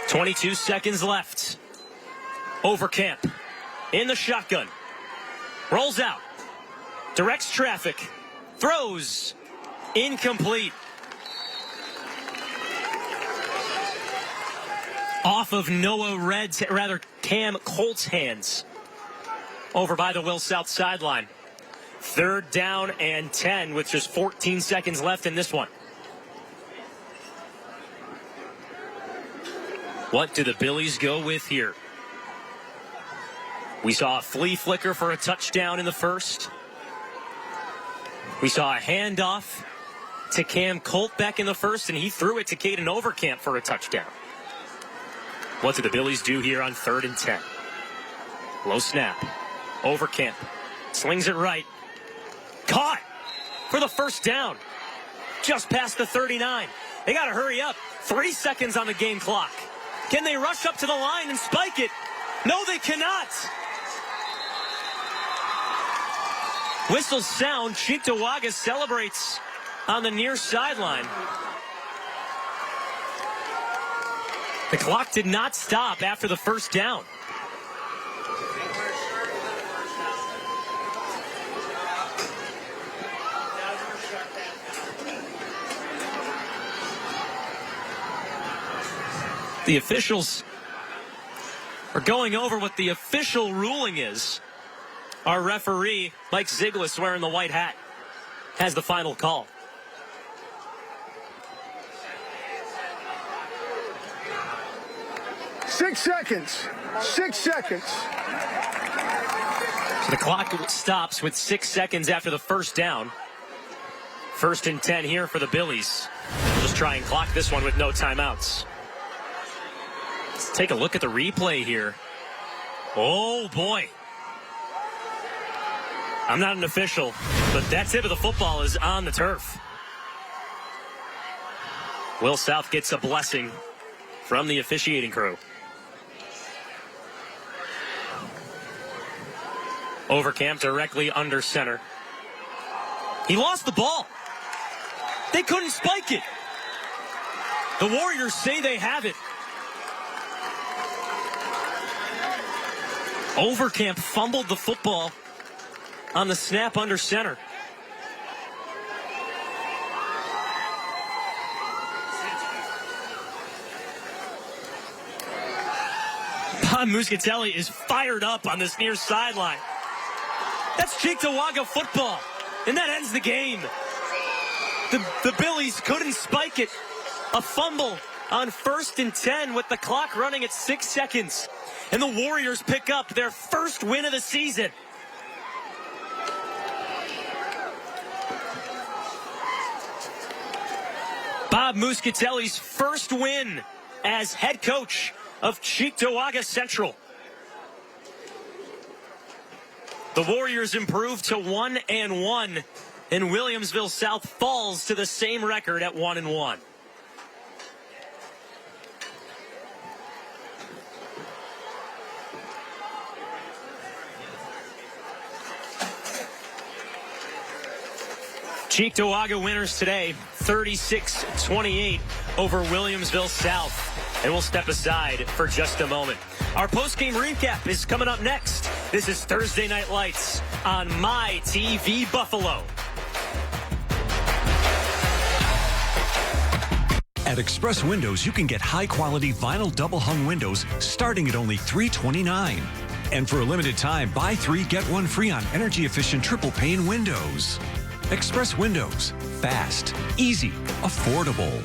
22 seconds left. Overcamp in the shotgun. Rolls out. Directs traffic. Throws. Incomplete. Off of Cam Colt's hands. Over by the Will South sideline. 3rd down and 10 with just 14 seconds left in this one. What do the Billies go with here? We saw a flea flicker for a touchdown in the first. We saw a handoff to Cam Colt back in the first, and he threw it to Caden Overcamp for a touchdown. What do the Billies do here on 3rd and 10? Low snap. Overcamp. Slings it right. Caught for the first down. Just past the 39. They got to hurry up. 3 seconds on the game clock. Can they rush up to the line and spike it? No, they cannot. Whistles sound. Cheektowaga celebrates on the near sideline. The clock did not stop after the first down. The officials are going over what the official ruling is. Our referee, Mike Ziglis, wearing the white hat, has the final call. Six seconds. So the clock stops with 6 seconds after the first down. 1st and 10 here for the Billies. We'll just try and clock this one with no timeouts. Let's take a look at the replay here. Oh, boy. I'm not an official, but that tip of the football is on the turf. Will South gets a blessing from the officiating crew. Overcamp directly under center. He lost the ball. They couldn't spike it. The Warriors say they have it. Overcamp fumbled the football on the snap under center. Bob Muscatelli is fired up on this near sideline. That's Cheektowaga football, and that ends the game. The Billies couldn't spike it. A fumble on 1st and 10 with the clock running at 6 seconds. And the Warriors pick up their first win of the season. Bob Muscatelli's first win as head coach of Cheektowaga Central. The Warriors improve to 1-1, and Williamsville South falls to the same record at 1-1. Cheektowaga winners today, 36-28 over Williamsville South. And we'll step aside for just a moment. Our post-game recap is coming up next. This is Thursday Night Lights on My TV Buffalo. At Express Windows, you can get high-quality vinyl double-hung windows starting at only $329. And for a limited time, buy 3, get 1 free on energy-efficient triple-pane windows. Express Windows. Fast, easy, affordable.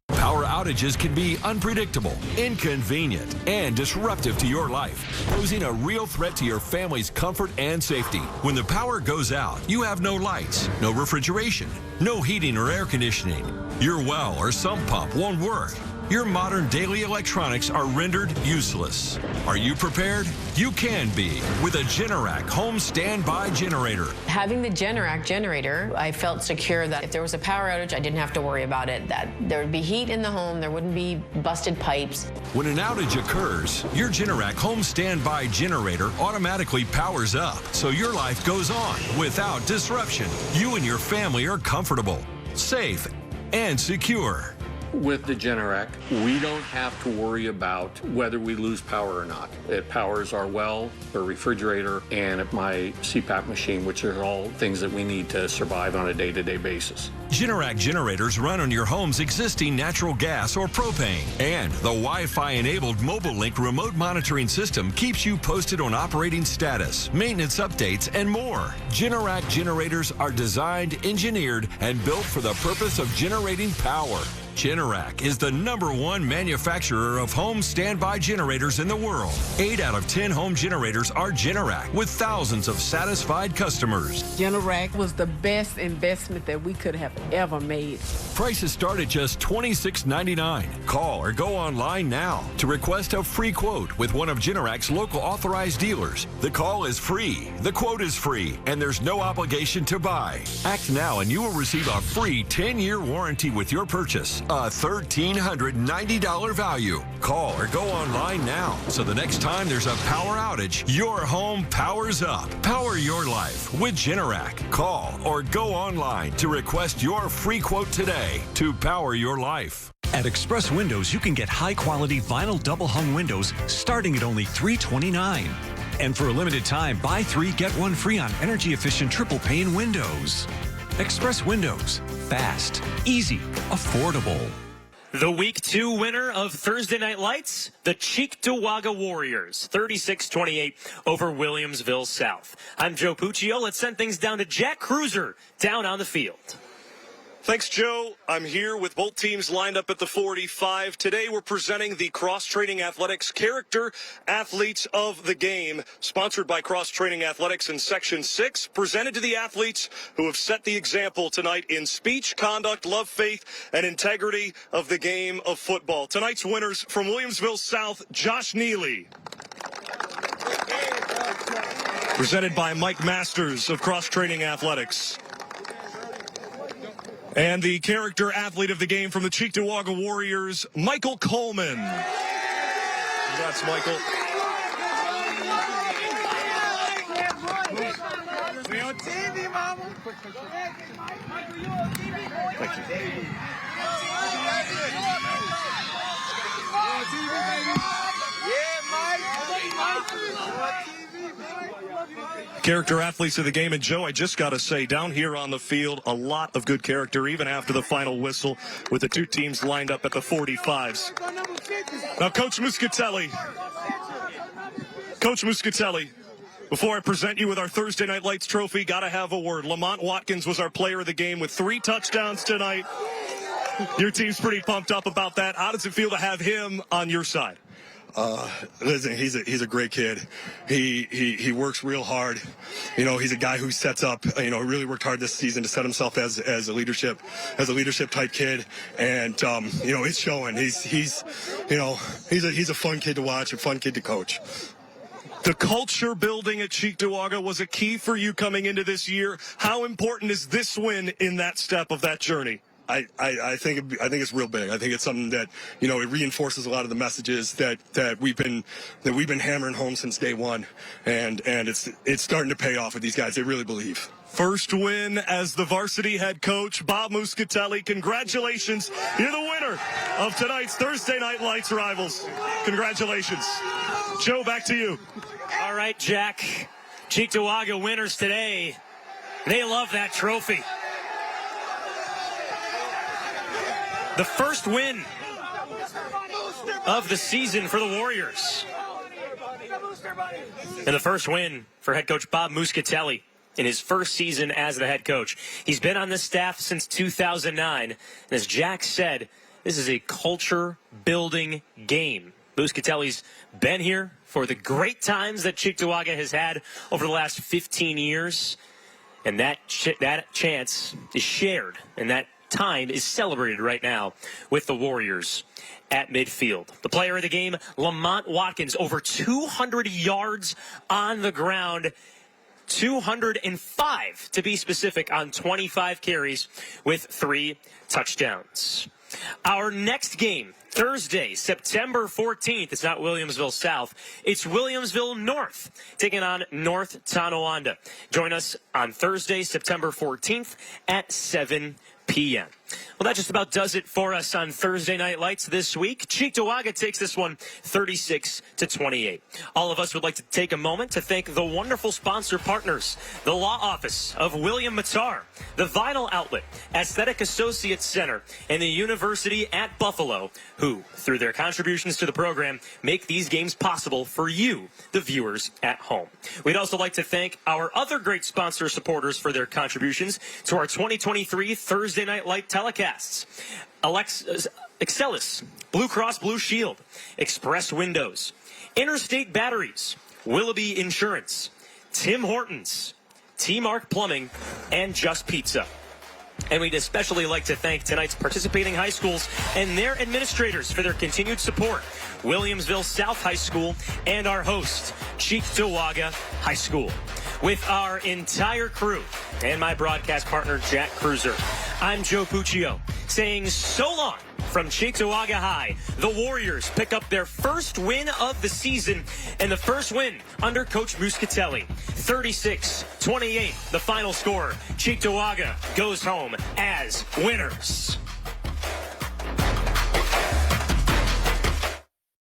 Power outages can be unpredictable, inconvenient, and disruptive to your life, posing a real threat to your family's comfort and safety. When the power goes out, you have no lights, no refrigeration, no heating or air conditioning. Your well or sump pump won't work. Your modern daily electronics are rendered useless. Are you prepared? You can be with a Generac home standby generator. Having the Generac generator, I felt secure that if there was a power outage, I didn't have to worry about it, that there would be heat in the home, there wouldn't be busted pipes. When an outage occurs, your Generac home standby generator automatically powers up, so your life goes on without disruption. You and your family are comfortable, safe, and secure. With the Generac, we don't have to worry about whether we lose power or not. It powers our well, our refrigerator, and my CPAP machine, which are all things that we need to survive on a day-to-day basis. Generac generators run on your home's existing natural gas or propane, and the Wi-Fi enabled Mobile Link remote monitoring system keeps you posted on operating status, maintenance updates, and more. Generac generators are designed, engineered, and built for the purpose of generating power. Generac is the #1 manufacturer of home standby generators in the world. 8 out of 10 home generators are Generac, with thousands of satisfied customers. Generac was the best investment that we could have ever made. Prices start at just $26.99. Call or go online now to request a free quote with one of Generac's local authorized dealers. The call is free, the quote is free, and there's no obligation to buy. Act now and you will receive a free 10-year warranty with your purchase. A $1,390 value. Call or go online now, so the next time there's a power outage, your home powers up. Power your life with Generac. Call or go online to request your free quote today to power your life. At Express Windows, you can get high-quality vinyl double-hung windows starting at only $329. And for a limited time, buy 3, get 1 free on energy-efficient triple-pane windows. Express Windows. Fast, easy, affordable. The Week 2 winner of Thursday Night Lights, the Cheektowaga Warriors, 36-28 over Williamsville South. I'm Joe Puccio. Let's send things down to Jack Cruiser down on the field. Thanks, Joe. I'm here with both teams lined up at the 45. Today, we're presenting the Cross Training Athletics Character Athletes of the Game, sponsored by Cross Training Athletics in Section 6, presented to the athletes who have set the example tonight in speech, conduct, love, faith, and integrity of the game of football. Tonight's winners from Williamsville South, Josh Neely. Presented by Mike Masters of Cross Training Athletics. And the character athlete of the game from the Cheektowaga Warriors, Michael Coleman. Congrats, Michael. We on TV, mama. Thank you. Character athletes of the game, and Joe, I just got to say, down here on the field, a lot of good character, even after the final whistle, with the two teams lined up at the 45s. Now, Coach Muscatelli, Coach Muscatelli, before I present you with our Thursday Night Lights trophy, got to have a word. Lamont Watkins was our player of the game with 3 touchdowns tonight. Your team's pretty pumped up about that. How does it feel to have him on your side? Listen, he's a great kid. He works real hard. You know, he's a guy who sets up. You know, really worked hard this season to set himself as a leadership type kid, and you know, it's showing. He's a fun kid to watch, a fun kid to coach. The culture building at Cheektowaga was a key for you coming into this year. How important is this win in that step of that journey? I think it's real big. I think it's something that, you know, it reinforces a lot of the messages that we've been hammering home since day one, and it's starting to pay off with these guys. They really believe. First win as the varsity head coach, Bob Muscatelli. Congratulations. You're the winner of tonight's Thursday Night Lights Rivals. Congratulations. Joe, back to you. All right, Jack. Cheektowaga winners today. They love that trophy. The first win of the season for the Warriors. And the first win for head coach Bob Muscatelli in his first season as the head coach. He's been on this staff since 2009. And as Jack said, this is a culture-building game. Muscatelli's been here for the great times that Cheektowaga has had over the last 15 years. And that chance is shared, and that time is celebrated right now with the Warriors at midfield. The player of the game, Lamont Watkins, over 200 yards on the ground, 205 to be specific, on 25 carries with 3 touchdowns. Our next game, Thursday, September 14th. It's not Williamsville South. It's Williamsville North, taking on North Tonawanda. Join us on Thursday, September 14th at 7 p.m. Well, that just about does it for us on Thursday Night Lights this week. Cheektowaga takes this one 36-28. All of us would like to take a moment to thank the wonderful sponsor partners, the Law Office of William Matar, the Vinyl Outlet, Aesthetic Associates Center, and the University at Buffalo, who, through their contributions to the program, make these games possible for you, the viewers at home. We'd also like to thank our other great sponsor supporters for their contributions to our 2023 Thursday Night Light telecasts. Excelis, Blue Cross Blue Shield, Express Windows, Interstate Batteries, Willoughby Insurance, Tim Hortons, T-Mark Plumbing, and Just Pizza. And we'd especially like to thank tonight's participating high schools and their administrators for their continued support. Williamsville South High School and our host, Cheektowaga High School. With our entire crew and my broadcast partner, Jack Cruiser, I'm Joe Puccio, saying so long from Cheektowaga High. The Warriors pick up their first win of the season and the first win under Coach Muscatelli. 36-28, the final score. Cheektowaga goes home as winners.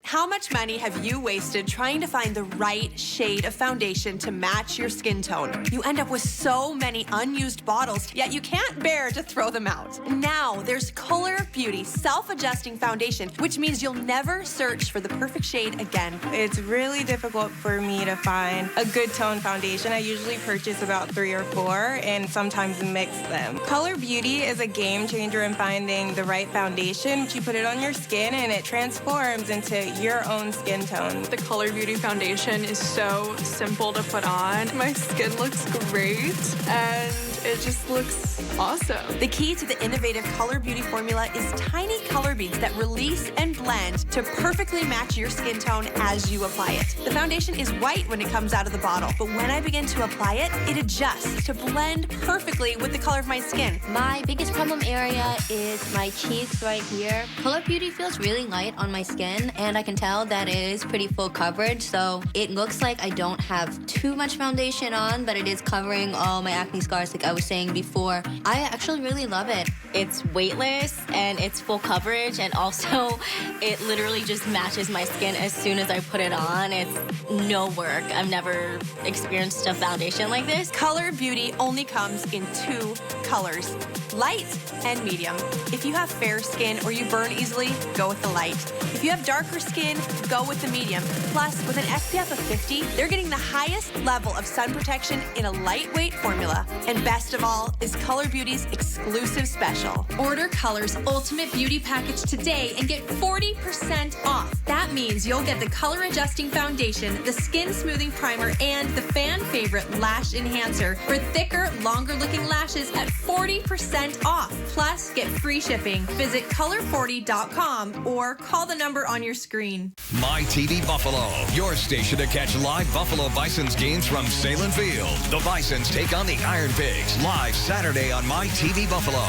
How much money have you wasted trying to find the right shade of foundation to match your skin tone? You end up with so many unused bottles, yet you can't bear to throw them out. Now, there's Color Beauty Self-Adjusting Foundation, which means you'll never search for the perfect shade again. It's really difficult for me to find a good tone foundation. I usually purchase about 3 or 4 and sometimes mix them. Color Beauty is a game changer in finding the right foundation. You put it on your skin and it transforms into your own skin tone. The Color Beauty foundation is so simple to put on. My skin looks great and it just looks awesome. The key to the innovative Color Beauty formula is tiny color beads that release and blend to perfectly match your skin tone as you apply it. The foundation is white when it comes out of the bottle, but when I begin to apply it, it adjusts to blend perfectly with the color of my skin. My biggest problem area is my cheeks right here. Color Beauty feels really light on my skin, and I can tell that it is pretty full coverage, so it looks like I don't have too much foundation on, but it is covering all my acne scars like I was saying before, I actually really love it. It's weightless and it's full coverage, and also it literally just matches my skin as soon as I put it on. It's no work. I've never experienced a foundation like this. Color Beauty only comes in 2 colors, light and medium. If you have fair skin or you burn easily, go with the light. If you have darker skin, go with the medium. Plus, with an SPF of 50, they're getting the highest level of sun protection in a lightweight formula. And best of all is Color Beauty's exclusive special. Order Color's Ultimate Beauty Package today and get 40% off. That means you'll get the color adjusting foundation, the skin smoothing primer, and the fan favorite lash enhancer for thicker, longer looking lashes at 40% off. Plus, get free shipping. Visit color40.com or call the number on your screen. My TV Buffalo, your station to catch live Buffalo Bison's games from Salem Field. The Bisons take on the Iron Pigs live Saturday on My TV Buffalo.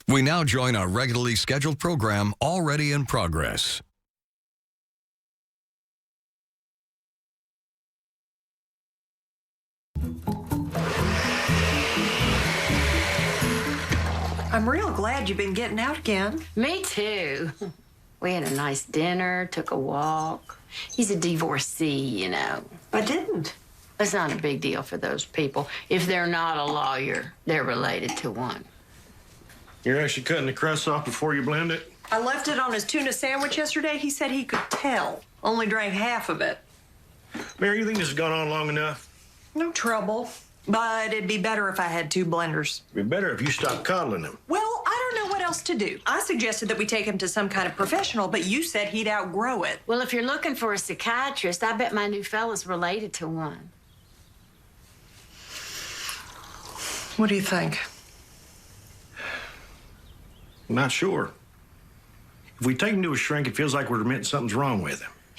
We now join our regularly scheduled program already in progress. I'm real glad you've been getting out again. Me too. We had a nice dinner, took a walk. He's a divorcee, you know. I didn't. It's not a big deal for those people. If they're not a lawyer, they're related to one. You're actually cutting the crust off before you blend it? I left it on his tuna sandwich yesterday. He said he could tell. Only drank half of it. Mary, you think this has gone on long enough? No trouble. But it'd be better if I had 2 blenders. It'd be better if you stopped coddling him. Well, I don't know what else to do. I suggested that we take him to some kind of professional, but you said he'd outgrow it. Well, if you're looking for a psychiatrist, I bet my new fella's related to one. What do you think? I'm not sure. If we take him to a shrink, it feels like we're admitting something's wrong with him.